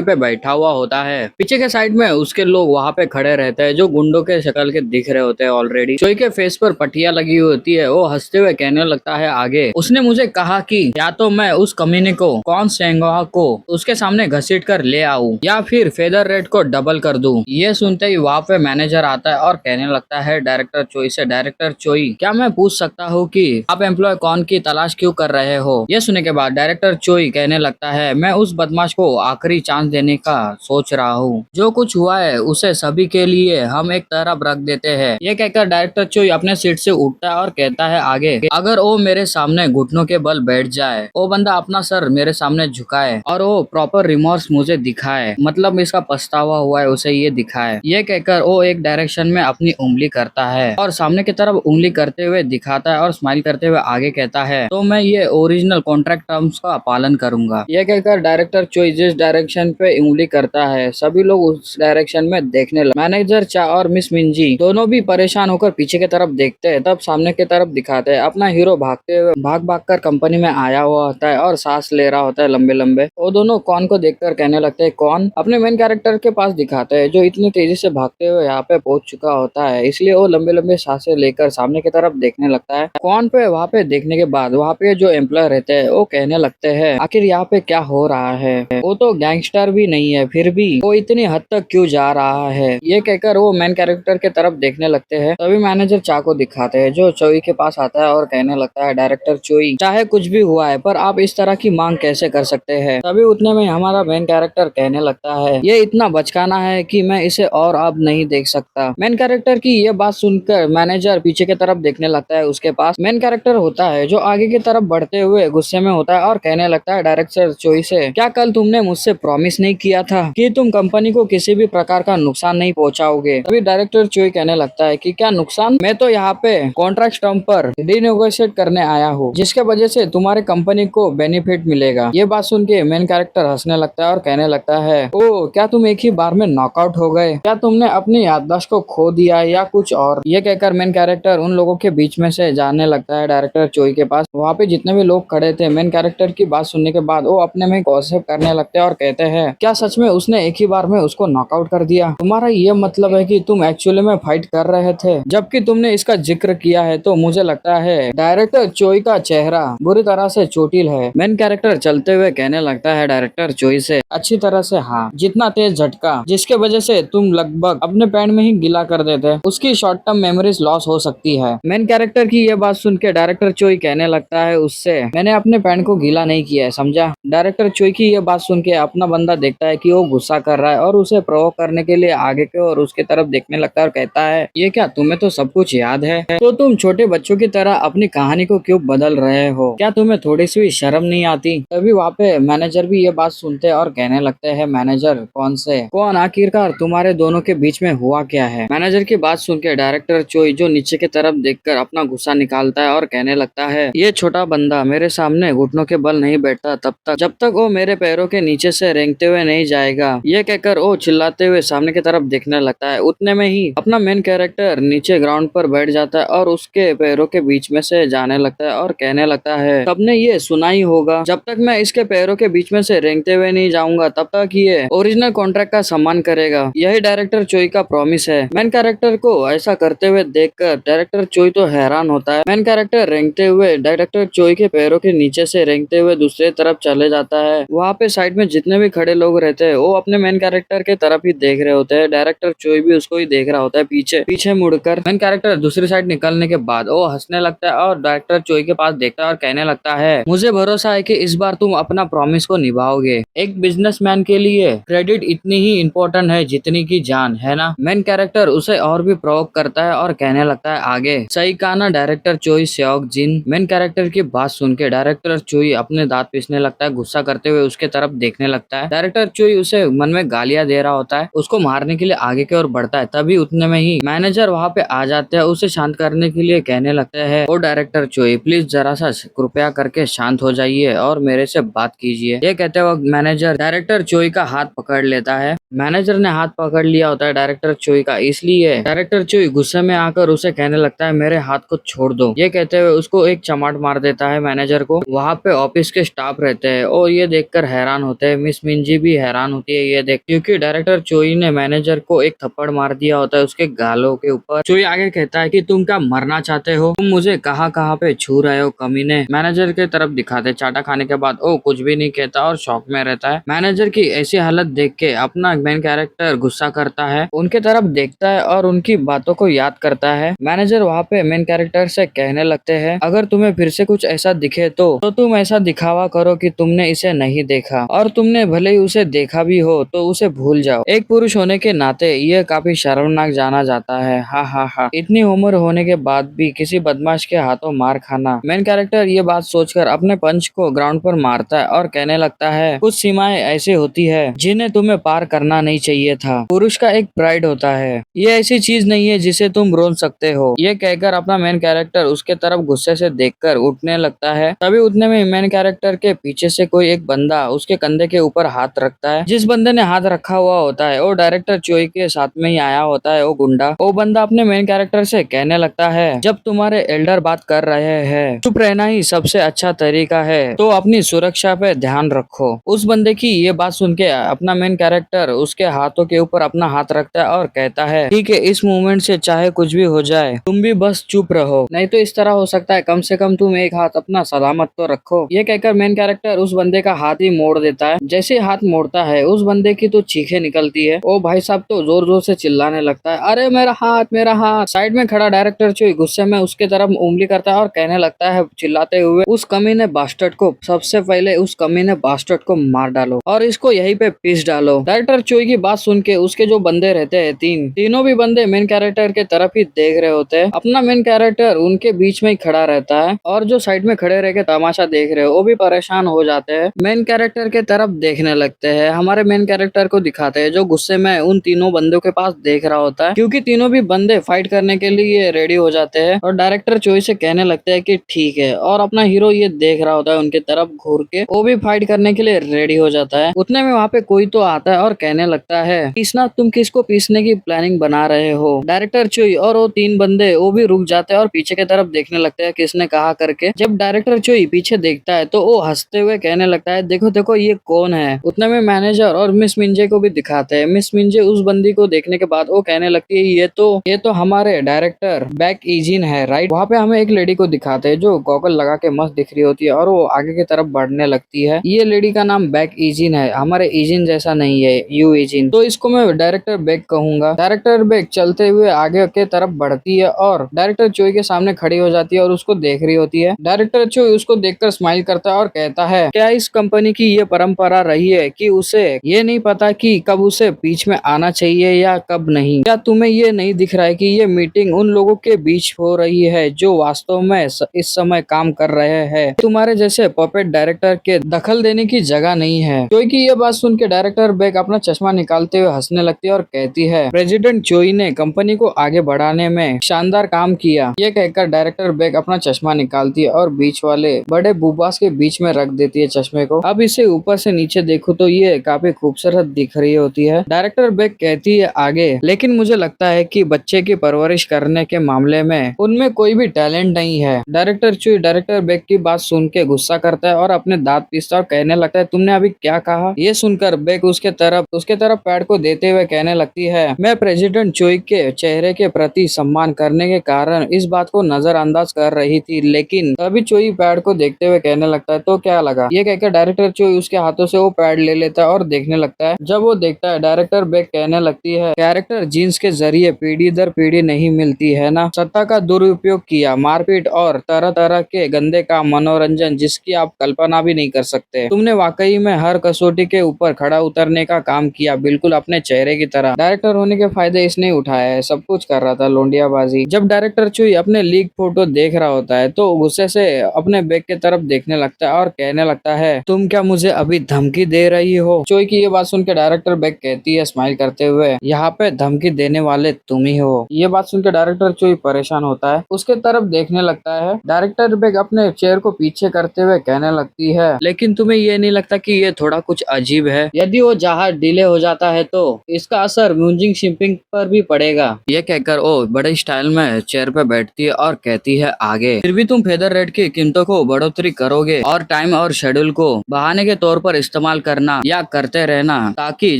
[SPEAKER 1] पे बैठा हुआ होता है। पीछे के साइड में उसके लोग वहाँ पे खड़े रहते हैं, जो गुंडों के शक्ल के दिख रहे होते हैं ऑलरेडी। चोई के फेस पर पट्टियां लगी होती है, वो हंसते हुए कहने लगता है, आगे उसने मुझे कहा कि या तो मैं उस कमीने को, कौन सेंगोहा को उसके सामने घसीट कर ले आऊं या फिर फेदर रेट को डबल कर दूं। ये सुनते ही वहाँ पे मैनेजर आता है और कहने लगता है डायरेक्टर चोई से, डायरेक्टर चोई क्या मैं पूछ सकता हूँ कि आप एम्प्लॉय कौन की तलाश क्यों कर रहे हो। ये सुनने के बाद डायरेक्टर चोई कहने लगता है, मैं उस बदमाश को आखिरी चांस देने का सोच रहा हूँ, जो कुछ हुआ है उसे सभी के लिए हम एक तरफ रख देते हैं। ये कहकर डायरेक्टर चोई अपने सीट से उठता है और कहता है आगे, अगर वो मेरे सामने घुटनों के बल बैठ जाए, वो बंदा अपना सर मेरे सामने झुकाए और वो प्रॉपर रिमोर्स मुझे दिखाए, मतलब इसका पछतावा हुआ है उसे ये दिखाए। ये कहकर वो एक डायरेक्शन में अपनी उंगली करता है और सामने की तरफ उंगली करते हुए दिखाता है और स्माइल करते हुए आगे कहता है, तो मैं ये ओरिजिनल कॉन्ट्रैक्ट टर्म्स का पालन करूंगा। ये कहकर डायरेक्टर चोई जिस डायरेक्शन पे उंगली करता है, सभी लोग उस डायरेक्शन में देखने लगे। मैनेजर चा और मिस मिंजी दोनों भी परेशान होकर पीछे की तरफ देखते हैं। तब सामने की तरफ दिखाते हैं, अपना हीरो भागते हुए भाग कर कंपनी में आया हुआ होता है और सांस ले रहा होता है लंबे लंबे। वो दोनों कौन को देखकर कहने लगते हैं, कौन अपने मेन कैरेक्टर के पास दिखाते हैं, जो इतनी तेजी से भागते हुए यहाँ पे पहुंच चुका होता है, इसलिए वो लंबे लंबे सांसें लेकर सामने की तरफ देखने लगता है। कौन पे वहाँ पे देखने के बाद वहाँ पे जो एम्प्लॉय रहते हैं वो कहने लगते हैं, आखिर यहाँ पे क्या हो रहा है, वो तो गैंगस्टर भी नहीं है, फिर भी वो इतनी हद तक क्यों जा रहा है। ये कहकर वो वो मेन कैरेक्टर के तरफ देखने लगते हैं, तभी मैनेजर चा को दिखाते हैं जो चोई के पास आता है और कहने लगता है, डायरेक्टर चोई, चाहे कुछ भी हुआ है पर आप इस तरह की मांग कैसे कर सकते हैं। तभी उतने में हमारा मेन कैरेक्टर कहने लगता है, ये इतना बचकाना है कि मैं इसे और अब नहीं देख सकता। मेन कैरेक्टर की ये बात सुनकर मैनेजर पीछे की तरफ देखने लगता है। उसके पास मेन कैरेक्टर होता है जो आगे की तरफ बढ़ते हुए गुस्से में होता है और कहने लगता है, डायरेक्टर चोई से, क्या कल तुमने मुझसे प्रॉमिस नहीं किया था कि तुम कंपनी को किसी भी प्रकार का नुकसान नहीं पहुंचाओगे। तभी डायरेक्टर चोई कहने लगता है कि क्या नुकसान, मैं तो यहाँ पे कॉन्ट्रैक्ट टर्म पर रिनेगोशिएट करने आया हूँ जिसके वजह से तुम्हारे कंपनी को बेनिफिट मिलेगा। ये बात सुन के मेन कैरेक्टर हंसने लगता है और कहने लगता है, ओ क्या तुम एक ही बार में नॉकआउट हो गए, क्या तुमने अपनी याददाश्त को खो दिया या कुछ और। ये कहकर मेन कैरेक्टर उन लोगों के बीच में से जाने लगता है डायरेक्टर चोई के पास। वहाँ पे जितने भी लोग खड़े थे मेन कैरेक्टर की बात सुनने के बाद वो अपने में गॉसिप करने लगते हैं और कहते हैं, क्या सच में उसने एक ही बार में उसको नॉकआउट कर दिया। तुम्हारा ये मतलब है कि तुम एक्चुअली में फाइट कर रहे थे जबकि तुमने इसका जिक्र किया है। तो मुझे लगता है डायरेक्टर चोई का चेहरा बुरी तरह से चोटिल है। मेन कैरेक्टर चलते हुए कहने लगता है डायरेक्टर चोई से, अच्छी तरह से हाँ, जितना तेज झटका जिसके वजह से तुम लगभग अपने पैंट में ही गीला कर देते, उसकी शॉर्ट टर्म मेमोरीज लॉस हो सकती है। मेन कैरेक्टर की ये बात सुन के डायरेक्टर चोई कहने लगता है, उससे मैंने अपने पैंट को गीला नहीं किया है, समझा। डायरेक्टर चोई की ये बात सुन के अपना बंदा देखता है कि वो गुस्सा कर रहा है और उसे प्रोवोक करने के लिए आगे के और उसके तरफ देखने लगता है और कहता है, ये क्या तुम्हें तो सब कुछ याद है, तो तुम छोटे बच्चों की तरह अपनी कहानी को क्यों बदल रहे हो, क्या तुम्हें थोड़ी सी भी शर्म नहीं आती। तभी वहाँ पे मैनेजर भी ये बात सुनते हैं और कहने लगते हैं, मैनेजर कौन आखिरकार तुम्हारे दोनों के बीच में हुआ क्या है। मैनेजर की बात सुन के डायरेक्टर चोई जो नीचे की तरफ देखकर अपना गुस्सा निकालता है और कहने लगता है, ये छोटा बंदा मेरे सामने घुटनों के बल नहीं बैठता जब तक वो मेरे पैरों के नीचे से रेंगते हुए नहीं जाएगा। ये कहकर वो चिल्लाते हुए सामने की तरफ देखने लगता है। उतने में ही अपना मेन कैरेक्टर नीचे ग्राउंड पर बैठ जाता है और उसके पैरों के बीच में से जाने लगता है और कहने लगता है, सबने ये सुना ही होगा, जब तक मैं इसके पैरों के बीच में से रेंगते हुए नहीं जाऊंगा तब तक ये ओरिजिनल कॉन्ट्रैक्ट का सम्मान करेगा। यही डायरेक्टर चोई का प्रॉमिस है। मेन कैरेक्टर को ऐसा करते हुए देखकर डायरेक्टर चोई तो हैरान होता है। मेन कैरेक्टर रेंगते हुए डायरेक्टर चोई के पैरों के नीचे से रेंगते हुए दूसरे तरफ चले जाता है। वहाँ पे साइड में जितने भी खड़े लोग रहते हैं वो अपने मेन कैरेक्टर के तरफ ही देख रहे होते हैं। डायरेक्टर चोई भी उसको ही देख रहा होता है पीछे मुड़कर। मेन कैरेक्टर दूसरी साइड निकलने के बाद वो हंसने लगता है और डायरेक्टर चोई के पास देखता है और कहने लगता है, मुझे भरोसा है कि इस बार तुम अपना प्रॉमिस को निभाओगे। एक बिजनेसमैन के लिए क्रेडिट इतनी ही इम्पोर्टेंट है जितनी की जान, है ना। मेन कैरेक्टर उसे और भी प्रोवोक करता है और कहने लगता है, आगे सही कहा ना डायरेक्टर चोई सेओक जिन। मेन कैरेक्टर की बात सुन के डायरेक्टर चोई अपने दांत पीसने लगता है, गुस्सा करते हुए उसके तरफ देखने लगता है। डायरेक्टर चोई उसे मन में गालियां दे रहा होता है, उसको मारने के लिए आगे की ओर बढ़ता है। तभी उतने में ही मैनेजर वहाँ पे आ जाते हैं। उसे शांत करने के लिए कहने लगते हैं, ओ डायरेक्टर चोई प्लीज जरा सा कृपया करके शांत हो जाइए और मेरे से बात कीजिए। ये कहते वक्त मैनेजर डायरेक्टर चोई का हाथ पकड़ लेता है। मैनेजर ने हाथ पकड़ लिया होता है डायरेक्टर चोई का, इसलिए डायरेक्टर चोई गुस्से में आकर उसे कहने लगता है, मेरे हाथ को छोड़ दो। ये कहते हुए उसको एक चमाट मार देता है मैनेजर को। वहाँ पे ऑफिस के स्टाफ रहते हैं और ये देखकर हैरान होते हैं। मिस मिंजी भी हैरान होती है ये देख, क्योंकि डायरेक्टर चोई ने मैनेजर को एक थप्पड़ मार दिया होता है उसके गालों के ऊपर। चोई आगे कहता है कि तुम क्या मरना चाहते हो, तुम मुझे कहाँ पे छू रहे हो कमीने। मैनेजर के तरफ दिखाते चाटा खाने के बाद वो कुछ भी नहीं कहता और शॉक में रहता है। मैनेजर की ऐसी हालत देख के अपना मेन कैरेक्टर गुस्सा करता है, उनके तरफ देखता है और उनकी बातों को याद करता है। मैनेजर वहाँ पे मेन कैरेक्टर से कहने लगते हैं, अगर तुम्हें फिर से कुछ ऐसा दिखे तो तुम ऐसा दिखावा करो कि तुमने इसे नहीं देखा, और तुमने भले ही उसे देखा भी हो तो उसे भूल जाओ। एक पुरुष होने के नाते यह काफी शर्मनाक जाना जाता है। हा हा हा, इतनी उम्र होने के बाद भी किसी बदमाश के हाथों मार खाना। मेन कैरेक्टर ये बात सोचकर अपने पंच को ग्राउंड पर मारता है और कहने लगता है, कुछ सीमाएं ऐसी होती है जिन्हें तुम्हें पार करना नहीं चाहिए था। पुरुष का एक प्राइड होता है, ये ऐसी चीज नहीं है जिसे तुम रोन सकते हो। ये कहकर अपना मेन कैरेक्टर उसके तरफ गुस्से से देखकर उठने लगता है। तभी उठने में मेन कैरेक्टर के पीछे से कोई एक बंदा उसके कंधे के ऊपर हाथ रखता है। जिस बंदे ने हाथ रखा हुआ होता है वो डायरेक्टर चोई के साथ में ही आया होता है। वो गुंडा वो बंदा अपने मेन कैरेक्टर से कहने लगता है, जब तुम्हारे एल्डर बात कर रहे हैं चुप रहना ही सबसे अच्छा तरीका है, तो अपनी सुरक्षा पे ध्यान रखो। उस बंदे की ये बात सुन के अपना मेन कैरेक्टर उसके हाथों के ऊपर अपना हाथ रखता है और कहता है, ठीक है, इस मूवमेंट से चाहे कुछ भी हो जाए तुम भी बस चुप रहो, नहीं तो इस तरह हो सकता है कम से कम तुम एक हाथ अपना सलामत तो रखो। ये कहकर मेन कैरेक्टर उस बंदे का हाथ ही मोड़ देता है। जैसे हाथ मोड़ता है उस बंदे की तो चीखें निकलती है। ओ भाई साहब तो जोर जोर से चिल्लाने लगता है, अरे मेरा हाथ मेरा हाथ। साइड में खड़ा डायरेक्टर चोई गुस्से में उसके तरफ उंगली करता है और कहने लगता है चिल्लाते हुए, उस कमीने बास्टर्ड को सबसे पहले उस कमीने बास्टर्ड को मार डालो और इसको यहीं पे पीस डालो। डायरेक्टर चोई की बात सुन के उसके जो बंदे रहते हैं तीनों भी बंदे मेन कैरेक्टर के तरफ ही देख रहे होते हैं। अपना मेन कैरेक्टर उनके बीच में ही खड़ा रहता है और जो साइड में खड़े रह के तमाशा देख रहे हो वो भी परेशान हो जाते हैं। मेन कैरेक्टर के तरफ देखने लगते हैं। हमारे मेन कैरेक्टर को दिखाते हैं जो गुस्से में उन तीनों बंदों के पास देख रहा होता है, क्योंकि तीनों भी बंदे फाइट करने के लिए रेडी हो जाते हैं। और डायरेक्टर चोई से कहने लगते हैं कि ठीक है, और अपना हीरो ये देख रहा होता है उनके तरफ घूर के, वो भी फाइट करने के लिए रेडी हो जाता है। उतने में वहाँ पे कोई तो आता है और कहने लगता है, पीसना तुम किसको पीसने की प्लानिंग बना रहे हो। डायरेक्टर चोई और वो तीन बंदे वो भी रुक जाते हैं और पीछे की तरफ देखने लगते हैं किसने कहा करके। जब डायरेक्टर चोई पीछे देखता है तो वो हंसते हुए कहने लगता है, देखो देखो ये कौन है। उतने में मैनेजर और मिस मिंजे को भी दिखाते हैं। मिस मिंजे उस बंदी को देखने के बाद वो कहने लगती है, ये तो हमारे डायरेक्टर बैक इजिन है राइट। वहाँ पे हमें एक लेडी को दिखाते हैं जो गॉगल लगा के मस्त दिख रही होती है और वो आगे की तरफ बढ़ने लगती है। ये लेडी का नाम बैक इजिन है, हमारे इजिन जैसा नहीं है, यू इजिन, तो इसको मैं डायरेक्टर बैक कहूंगा। डायरेक्टर बैक चलते हुए आगे के तरफ बढ़ती है और डायरेक्टर चोई के सामने खड़ी हो जाती है और उसको देख रही होती है। डायरेक्टर चोई उसको देखकर स्माइल करता है और कहता है, क्या इस कंपनी की ये परंपरा रही है कि उसे ये नहीं पता कि कब उसे बीच में आना चाहिए या कब नहीं? क्या तुम्हें ये नहीं दिख रहा है कि ये मीटिंग उन लोगों के बीच हो रही है जो वास्तव में इस समय काम कर रहे हैं? तुम्हारे जैसे पपेट डायरेक्टर के दखल देने की जगह नहीं है। चोई की ये बात सुन के डायरेक्टर बैक अपना चश्मा निकालते हुए हंसने लगती है और कहती है, प्रेसिडेंट चोई ने कंपनी को आगे बढ़ाने में शानदार काम किया। ये कहकर डायरेक्टर बैक अपना चश्मा निकालती है और बीच वाले बड़े बुबास के बीच में रख देती है चश्मे को। अब इसे ऊपर से नीचे देखो तो ये काफी खूबसूरत दिख रही होती है। डायरेक्टर बैक कहती है आगे, लेकिन मुझे लगता है कि बच्चे की परवरिश करने के मामले में उनमें कोई भी टैलेंट नहीं है। डायरेक्टर चोई डायरेक्टर बैक की बात सुन के गुस्सा करता है और अपने दांत पीसता और कहने लगता है, तुमने अभी क्या कहा? ये सुनकर बैक उसके तरफ पैड को देते हुए कहने लगती है, मैं प्रेसिडेंट चोई के चेहरे के प्रति सम्मान करने के कारण इस बात को नजरअंदाज कर रही थी, लेकिन तभी चोई पैड को देखते हुए कहने लगता है, तो क्या लगा? ये कहकर डायरेक्टर चोई उसके हाथों से वो पैड ले लेता है और देखने लगता है। जब वो देखता है डायरेक्टर बैक कहने लगती है, कैरेक्टर जीन्स के जरिए पीढ़ी दर पीढ़ी नहीं मिलती है ना। सत्ता का दुरुपयोग किया, मारपीट और तरह तरह के गंदे का मनोरंजन जिसकी आप कल्पना भी नहीं कर सकते। तुमने वाकई में हर कसौटी के ऊपर खड़ा उतरने का काम किया, बिल्कुल अपने चेहरे की तरह। डायरेक्टर होने के फायदे इसने उठाए है, सब कुछ कर रहा था लोंडियाबाजी। जब डायरेक्टर चोई अपने लीक फोटो देख रहा होता है तो गुस्से से अपने बैग की तरफ देखने लगता है और कहने लगता है, तुम क्या मुझे अभी धमकी दे रही हो? चोई की ये बात सुन के डायरेक्टर बैग कहती है स्माइल करते हुए, यहाँ पे धमकी देने वाले तुम ही हो। ये बात सुनकर डायरेक्टर चोई परेशान होता है, उसके तरफ देखने लगता है। डायरेक्टर बैग अपने चेयर को पीछे करते हुए कहने लगती है, लेकिन तुम्हें ये नहीं लगता कि ये थोड़ा कुछ अजीब है? यदि वो जहाज डिले हो जाता है तो इसका असर म्यूजिक शिपिंग पर भी पड़ेगा। ये कहकर वो बड़े स्टाइल में चेयर पे बैठती है और कहती है आगे, फिर भी तुम फेदर रेट की कीमतों को बढ़ोतरी करोगे और टाइम और शेड्यूल को बहाने के तौर पर इस्तेमाल करना या करते रहना ताकि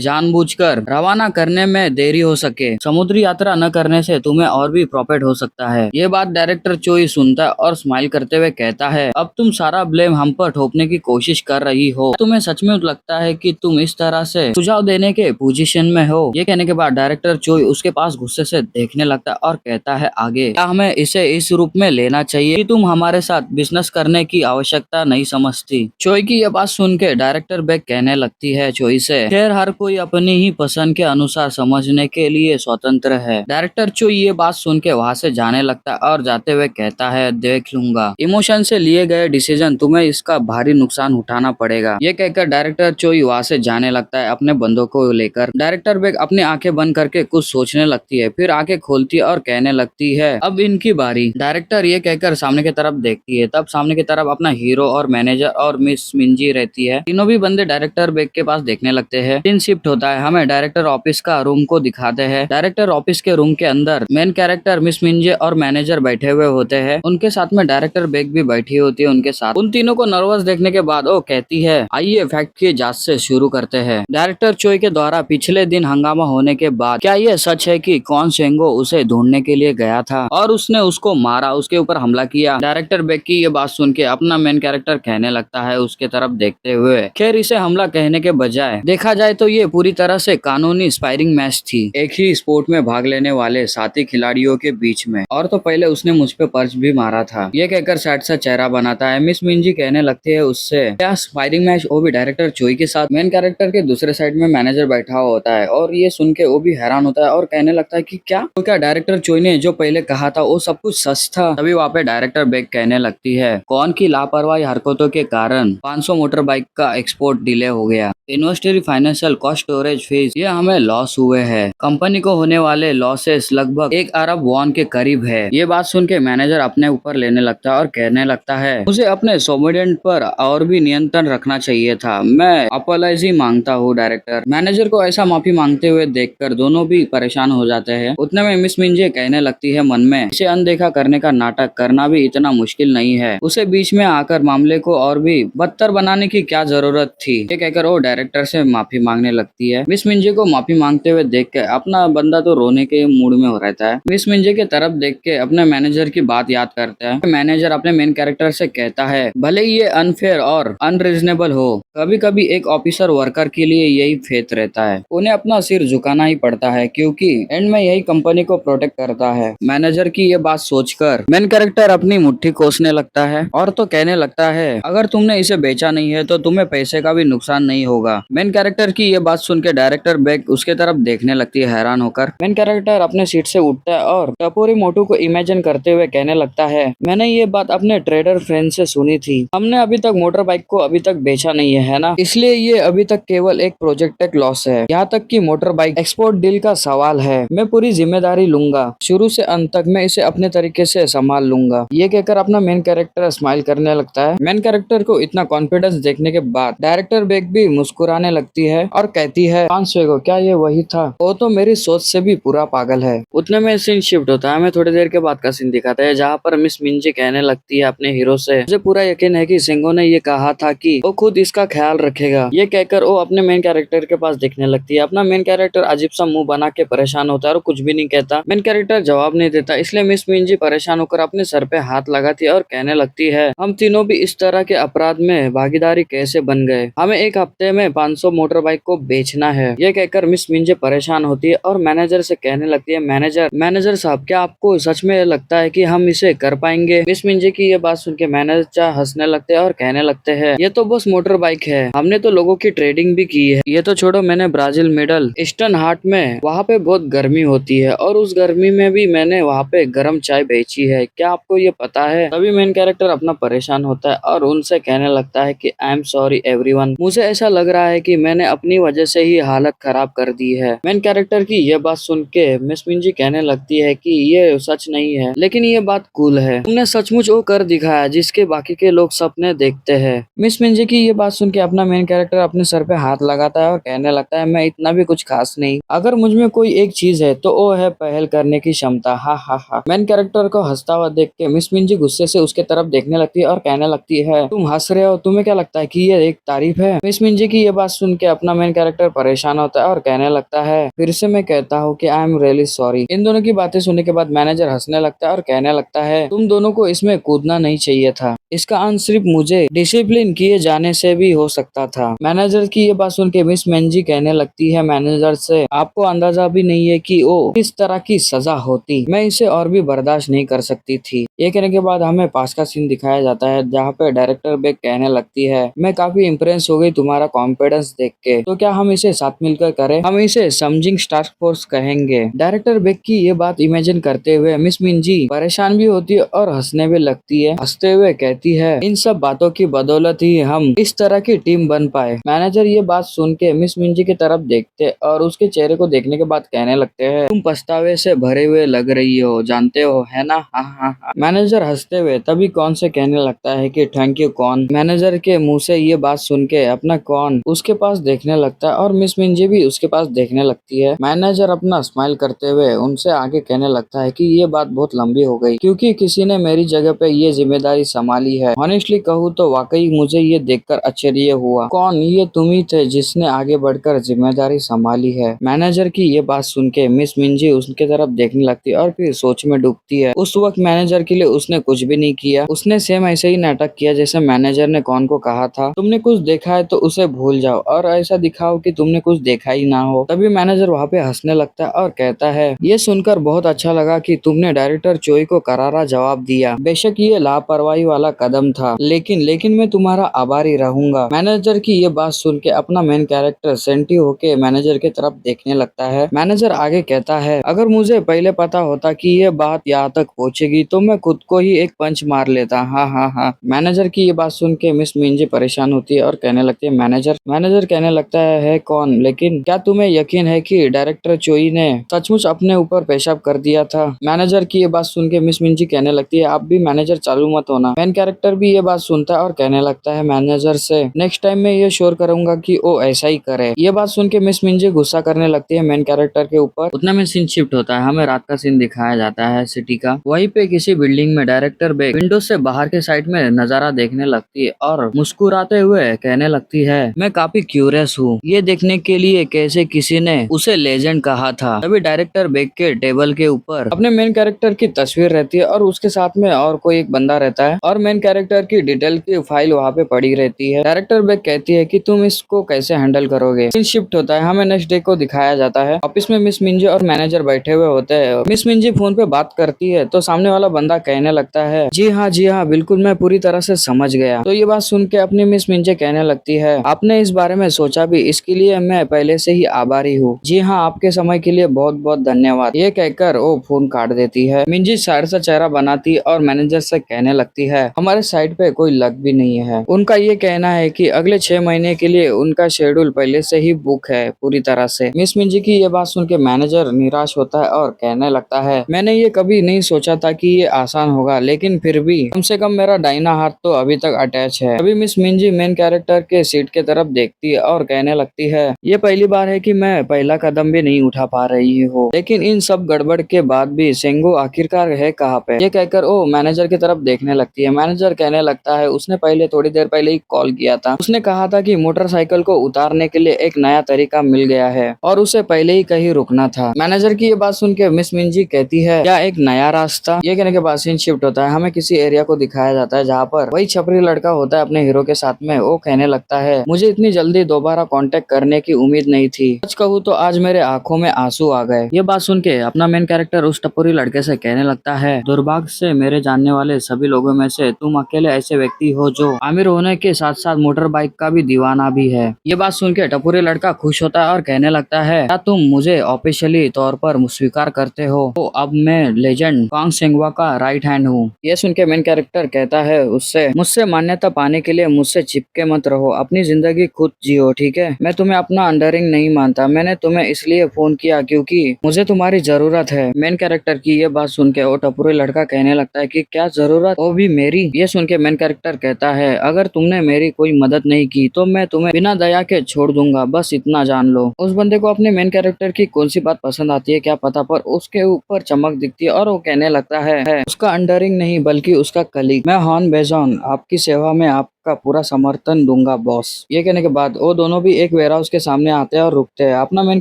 [SPEAKER 1] जानबूझकर रवाना करने में देरी हो सके। समुद्री यात्रा न करने से तुम्हें और भी प्रॉफिट हो सकता है। ये बात डायरेक्टर चोई सुनता है और स्माइल करते हुए कहता है, अब तुम सारा ब्लेम हम पर थोपने की कोशिश कर रही हो। तुम्हें सच में लगता है कि तुम इस तरह से सुझाव देने के पोजीशन में हो? ये कहने के बाद डायरेक्टर चोई उसके पास गुस्से से देखने लगता है और कहता है आगे, क्या हमें इसे इस रूप में लेना चाहिए कि तुम हमारे साथ बिजनेस करने की आवश्यकता नहीं समझती? चोई की ये बात सुन के डायरेक्टर बैग कहने लगती है चोई से, खैर हर कोई अपनी ही पसंद के अनुसार समझने के लिए स्वतंत्र है। डायरेक्टर चोई ये बात सुन के वहाँ से जाने लगता है और जाते हुए कहता है, देख लूंगा, इमोशन से लिए गए डिसीजन तुम्हें इसका भारी नुकसान उठाना पड़ेगा। ये कहकर डायरेक्टर चोई वहाँ से जाने लगता है अपने बंदों को लेकर। डायरेक्टर बैग अपनी आंखें बंद करके कुछ सोचने लगती है, फिर आंखें खोलती है और कहने लगती है, अब इनकी बारी। डायरेक्टर ये कहकर सामने की तरफ देखती है, तब सामने की तरफ अपना हीरो और मैनेजर और मिस मिंजी रहती है। तीनों भी बंदे डायरेक्टर बैग के पास देखने लगते हैं। सीन शिफ्ट होता है, हमें डायरेक्टर ऑफिस का रूम को दिखाते हैं। डायरेक्टर ऑफिस के रूम के अंदर मेन कैरेक्टर मिस मिंजे और मैनेजर बैठे हुए होते हैं, उनके साथ में डायरेक्टर बैग भी बैठी होती है उनके साथ। उन तीनों को नर्वस देखने के बाद वो कहती है, आइए फैक्ट की जांच से शुरू करते हैं। डायरेक्टर चोई के द्वारा पिछले दिन हंगामा होने के बाद क्या ये सच है कि कौन सेंगो उसे ढूंढने के लिए गया था और उसने उसको मारा, उसके ऊपर हमला किया? डायरेक्टर बैग की ये बात सुन के अपना मेन कैरेक्टर कहने लगता है उसके तरफ देखते हुए, खैर इसे हमला कहने के बजाय देखा जाए तो ये पूरी तरह से कानूनी स्पायरिंग मैच मैच थी, एक ही स्पोर्ट में भाग लेने वाले साथी खिलाड़ियों के बीच में, और तो पहले उसने मुझ पे पर्च भी मारा था। ये कहकर सैड सा चेहरा बनाता है। मिस मिंजी कहने लगती है उससे, क्या फायरिंग मैच, वो भी डायरेक्टर चोई के साथ। मेन कैरेक्टर के दूसरे साइड में मैनेजर बैठा हुआ होता है और ये सुन के वो भी हैरान होता है और कहने लगता है कि क्या डायरेक्टर चोई ने जो पहले कहा था वो सब कुछ सच था। तभी वहाँ पे डायरेक्टर बेक कहने लगती है, कौन की लापरवाही हरकतों के कारण 500 मोटर बाइक का एक्सपोर्ट डिले हो गया। इन्वेस्टरी, फाइनेंशियल कॉस्ट, स्टोरेज फीस, ये हमें लॉस हुए हैं। कंपनी को होने वाले लॉसेस लगभग 1 अरब वॉन के करीब है। ये बात सुन के मैनेजर अपने ऊपर लेने लगता है और कहने लगता है, मुझे अपने सबॉर्डिनेट पर और भी नियंत्रण रखना चाहिए था। मैं अपॉलॉजी मांगता हूँ डायरेक्टर। मैनेजर को ऐसा माफी मांगते हुए देखकर दोनों भी परेशान हो जाते हैं। उतने में मिस मिंजे कहने लगती है मन में, इसे अनदेखा करने का नाटक करना भी इतना मुश्किल नहीं है। उसे बीच में आकर मामले को और भी बदतर बनाने की क्या जरूरत थी। ये कहकर वो डायरेक्टर से माफी मांगने लगती है। मिस मिंजे को माफी मांगते हुए देख के अपना बंदा तो रोने के मूड में हो रहता है। मिस मिंजे के तरफ देख के अपने मैनेजर की बात याद करता है। मैनेजर अपने मेन कैरेक्टर से कहता है, भले ही ये अनफेयर और अनरीजनेबल हो, कभी कभी एक ऑफिसर वर्कर के लिए यही फेथ रहता है, उन्हें अपना सिर झुकाना ही पड़ता है, क्योंकि एंड में यही कंपनी को प्रोटेक्ट करता है। मैनेजर की ये बात सोचकर मेन कैरेक्टर अपनी मुट्ठी कोसने लगता है और तो कहने लगता है, अगर तुमने इसे बेचा नहीं है तो तुम्हें पैसे का भी नुकसान नहीं होगा। मेन कैरेक्टर की ये बात सुन के डायरेक्टर बेक उसके तरफ देखने लगती है हैरान होकर। मेन कैरेक्टर अपने सीट से उठता है और टपोरी मोटू को इमेजिन करते हुए कहने लगता है, मैंने ये बात अपने ट्रेडर फ्रेंड से सुनी थी। हमने अभी तक मोटर बाइक को अभी तक बेचा नहीं है ना, इसलिए ये अभी तक केवल एक प्रोजेक्टेड लॉस है। यहाँ तक कि मोटर बाइक एक्सपोर्ट डील का सवाल है, मैं पूरी जिम्मेदारी लूंगा, शुरू से अंत तक मैं इसे अपने तरीके से संभाल लूंगा। ये कहकर अपना मेन कैरेक्टर स्माइल करने लगता है। मेन कैरेक्टर को इतना कॉन्फिडेंस देखने के बाद डायरेक्टर बेक भी मुस्कुराने लगती है और कहती है, को क्या ये वही था? वो तो मेरी सोच से भी पूरा पागल है। उतने में सीन शिफ्ट होता है। हमें थोड़ी देर के बाद का सीन दिखाता है जहाँ पर मिस मिंजी कहने लगती है अपने हीरो से, मुझे पूरा यकीन है कि सिंगो ने ये कहा था कि वो खुद इसका ख्याल रखेगा। ये कहकर वो अपने मेन कैरेक्टर के पास देखने लगती है। अपना मेन कैरेक्टर अजीब सा मुंह बना के परेशान होता है और कुछ भी नहीं कहता। मेन कैरेक्टर जवाब नहीं देता, इसलिए मिस मिंजी परेशान होकर अपने सर पे हाथ लगाती है और कहने लगती है, हम तीनों भी इस तरह के अपराध में भागीदारी कैसे बन गए? हमें एक हफ्ते में 500 मोटर बाइक को बेचना है। ये कहकर मिस मिंजे परेशान होती है और मैनेजर से कहने लगती है, मैनेजर साहब, क्या आपको सच में लगता है कि हम इसे कर पाएंगे? मिस मिंजे की ये बात सुन के मैनेजर हंसने लगते हैं और कहने लगते हैं, ये तो बस मोटर बाइक है, हमने तो लोगों की ट्रेडिंग भी की है। ये तो छोड़ो, मैंने ब्राजील मिडल ईस्टर्न हाट में, वहाँ पे बहुत गर्मी होती है और उस गर्मी में भी मैंने वहाँ पे गर्म चाय बेची है, क्या आपको ये पता है? तभी मेन कैरेक्टर अपना परेशान होता है और उनसे कहने लगता है कि आई एम सॉरी एवरीवन, मुझे ऐसा लग रहा है कि मैंने अपनी वजह से ही हालत खराब कर दी है। मेन कैरेक्टर की ये बात सुन के मिस मिंजी कहने लगती है कि ये सच नहीं है, लेकिन ये बात कूल है, तुमने सचमुच वो कर दिखाया जिसके बाकी के लोग सपने देखते हैं। मिस मिंजी की ये बात सुन के अपना मेन कैरेक्टर अपने सर पे हाथ लगाता है और कहने लगता है, मैं इतना भी कुछ खास नहीं, अगर मुझ में कोई एक चीज है तो वो है पहल करने की क्षमता। हा हा हा। मेन कैरेक्टर को हंसता हुआ देख के मिस मिंजी गुस्से से उसके तरफ देखने लगती है और कहने लगती है, तुम हंस रहे हो, तुम्हें क्या लगता है कि ये एक तारीफ है? मिस मिंजी की ये बात सुन के अपना मेन कैरेक्टर परेशान होता है और कहने लगता है, फिर से मैं कहता हूँ कि आई एम रियली सॉरी। इन दोनों की बातें सुनने के बाद मैनेजर हंसने लगता है और कहने लगता है, तुम दोनों को इसमें कूदना नहीं चाहिए था, इसका अंत सिर्फ मुझे डिसिप्लिन किए जाने से भी हो सकता था। मैनेजर की ये बात सुन के मिस मिंजी कहने लगती है मैनेजर से, आपको अंदाजा भी नहीं है कि वो किस तरह की सजा होती, मैं इसे और भी बर्दाश्त नहीं कर सकती थी। ये कहने के बाद हमें पास का सीन दिखाया जाता है जहाँ पे डायरेक्टर बेक कहने लगती है, मैं काफी इम्प्रेस हो गई तुम्हारा कॉन्फिडेंस देख के, तो क्या हम इसे साथ मिलकर करें? हम इसे समझिंग टास्क फोर्स कहेंगे। डायरेक्टर बेक की ये बात इमेजिन करते हुए मिस मिंजी परेशान भी होती है और हंसने भी लगती है। हंसते हुए कहती है, इन सब बातों की बदौलत ही हम इस तरह की टीम बन पाए। मैनेजर ये बात सुन के मिस मिंजी की तरफ देखते और उसके चेहरे को देखने के बाद कहने लगते हैं, तुम पछतावे से भरे हुए लग रही हो, जानते हो है ना? हाँ हाँ हाँ। मैनेजर हंसते हुए तभी कौन से कहने लगता है कि थैंक यू कौन। मैनेजर के मुंह से ये बात सुन के अपना कौन उसके पास देखने लगता है और मिस मिंजी भी उसके पास देखने लगती है। मैनेजर अपना स्माइल करते हुए उनसे आगे कहने लगता है कि ये बात बहुत लंबी हो गई, क्योंकि किसी ने मेरी जगह पे ये जिम्मेदारी संभाली संभाली है। ऑनेस्टली कहूँ तो वाकई मुझे ये देखकर आश्चर्य हुआ। कौन, ये तुम ही थे जिसने आगे बढ़कर जिम्मेदारी संभाली है। मैनेजर की ये बात सुन के मिस मिंजी उसके तरफ देखने लगती और फिर सोच में डूबती है। उस वक्त मैनेजर के लिए उसने कुछ भी नहीं किया। उसने सेम ऐसे ही नाटक किया जैसे मैनेजर ने कौन को कहा था, तुमने कुछ देखा है तो उसे भूल जाओ और ऐसा दिखाओ कि तुमने कुछ देखा ही ना हो। तभी मैनेजर वहाँ पे हंसने लगता है और कहता है, ये सुनकर बहुत अच्छा लगा कि तुमने डायरेक्टर चोई को करारा जवाब दिया। बेशक ये लापरवाही वाला कदम था, लेकिन मैं तुम्हारा आभारी रहूंगा। मैनेजर की ये बात सुन के अपना मेन कैरेक्टर सेंटी होके मैनेजर की तरफ देखने लगता है। मैनेजर आगे कहता है, अगर मुझे पहले पता होता कि ये बात यहाँ तक पहुँचेगी तो मैं खुद को ही एक पंच मार लेता। हाँ हाँ हाँ। मैनेजर की ये बात सुन के मिस मिंजी परेशान होती है और कहने लगती है, मैनेजर कहने लगता है कौन, लेकिन क्या तुम्हें यकीन है कि डायरेक्टर चोई ने सचमुच अपने ऊपर पेशाब कर दिया था। मैनेजर की ये बात सुन के मिस मिंजी कहने लगती है, आप भी मैनेजर चालू मत होना। मेन कैरेक्टर भी ये बात सुनता है और कहने लगता है मैनेजर से, नेक्स्ट टाइम मैं ये श्योर करूंगा कि वो ऐसा ही करे। ये बात सुन के मिस मिंजी गुस्सा करने लगती है मेन कैरेक्टर के ऊपर। उतना में सीन शिफ्ट होता है, हमें रात का सीन दिखाया जाता है सिटी का। वहीं पे किसी बिल्डिंग में डायरेक्टर बेग विंडो से बाहर के साइड में नजारा देखने लगती है और मुस्कुराते हुए कहने लगती है, मैं काफी क्यूरियस हूँ ये देखने के लिए कैसे किसी ने उसे लेजेंड कहा था। तभी डायरेक्टर बेग के टेबल के ऊपर अपने मेन कैरेक्टर की तस्वीर रहती है और उसके साथ में और कोई एक बंदा रहता है और मेन कैरेक्टर की डिटेल की फाइल वहाँ पे पड़ी रहती है। डायरेक्टर बेग कहती है कि तुम इसको कैसे हैंडल करोगे। सीन शिफ्ट होता है, हमें नेक्स्ट डे को दिखाया जाता है। ऑफिस में मिस मिंजी और मैनेजर बैठे हुए होते हैं। मिस मिंजी फोन पे बात करती है तो सामने वाला बंदा कहने लगता है, जी हाँ बिल्कुल, मैं पूरी तरह से समझ गया। तो ये बात सुन के अपनी मिस मिंजी कहने लगती है, आपने इस बारे में सोचा भी, इसके लिए मैं पहले से ही आभारी हूँ। जी हाँ, आपके समय के लिए बहुत बहुत धन्यवाद। ये कहकर वो फोन काट देती है। मिंजी साइड से चेहरा बनाती और मैनेजर से कहने लगती है, हमारे साइड पे कोई लक भी नहीं है। उनका ये कहना है कि अगले 6 महीने के लिए उनका शेड्यूल पहले से ही बुक है पूरी तरह से। मिस मिंजी की ये बात सुन के मैनेजर निराश होता है और कहने लगता है, मैंने ये कभी नहीं सोचा था कि ये आसान होगा, लेकिन फिर भी कम से कम मेरा दाहिना हाथ तो अभी तक अटैच है। अभी मिस मिंजी मेन कैरेक्टर के सीट के तरफ देखती है और कहने लगती है, ये पहली बार है कि मैं पहला कदम भी नहीं उठा पा रही हूँ, लेकिन इन सब गड़बड़ के बाद भी सेंगो आखिरकार है कहाँ पे। ये कहकर वो मैनेजर की तरफ देखने लगती है। मैनेजर कहने लगता है, उसने पहले थोड़ी देर पहले ही कॉल किया था। उसने कहा था कि मोटरसाइकिल को उतारने के लिए एक नया तरीका मिल गया है और उसे पहले ही कहीं रुकना था। मैनेजर की ये बात सुन के मिस मिंजी कहती है, क्या एक नया रास्ता। ये कहने के बाद सीन शिफ्ट होता है, हमें किसी एरिया को दिखाया जाता है जहाँ पर वही छपरी लड़का होता है अपने हीरो के साथ में। वो कहने लगता है, मुझे इतनी जल्दी दोबारा कांटेक्ट करने की उम्मीद नहीं थी। सच कहूँ तो आज मेरे आंखों में आंसू आ गए। ये बात सुन के अपना मेन कैरेक्टर उस टपोरी लड़के से कहने लगता है, दुर्भाग्य से मेरे जानने वाले सभी लोगों में से तुम अकेले ऐसे व्यक्ति हो जो अमीर होने के साथ साथ मोटर बाइक का भी दीवाना भी है। ये बात सुन के टपोरी लड़का खुश होता है और कहने लगता है, क्या तुम मुझे ऑफिशियली तौर पर स्वीकार करते हो? तो अब मैं लेजेंड कांग सेंगवा का राइट हैंड हूँ। ये सुन के मेन कैरेक्टर कहता है उससे, मुझसे मान्यता पाने के लिए मुझसे चिपके मत रहो, अपनी जिंदगी खुद जियो, ठीक है। मैं तुम्हें अपना अंडरिंग नहीं मानता, मैंने तुम्हें इसलिए फोन किया क्योंकि मुझे तुम्हारी जरूरत है। मेन कैरेक्टर की ये बात सुन के वो टपोरी लड़का कहने लगता है कि क्या जरूरत, वो भी मेरी। ये सुन के मेन कैरेक्टर कहता है, अगर तुमने मेरी कोई मदद नहीं की तो मैं तुम्हें बिना दया के छोड़ दूंगा, बस इतना जान लो। उस बंदे को अपने मेन कैरेक्टर की कौन सी बात पसंद आती है क्या पता, पर उसके ऊपर चमक दिखती है और वो कहने लगता है उसका अंडरिंग नहीं बल्कि उसका कलीग। मैं हॉन बेजॉन आपकी सेवा में आपका पूरा समर्थन दूंगा बॉस। ये कहने के बाद वो दोनों भी एक वेयर हाउस के सामने आते हैं और रुकते हैं। अपना मेन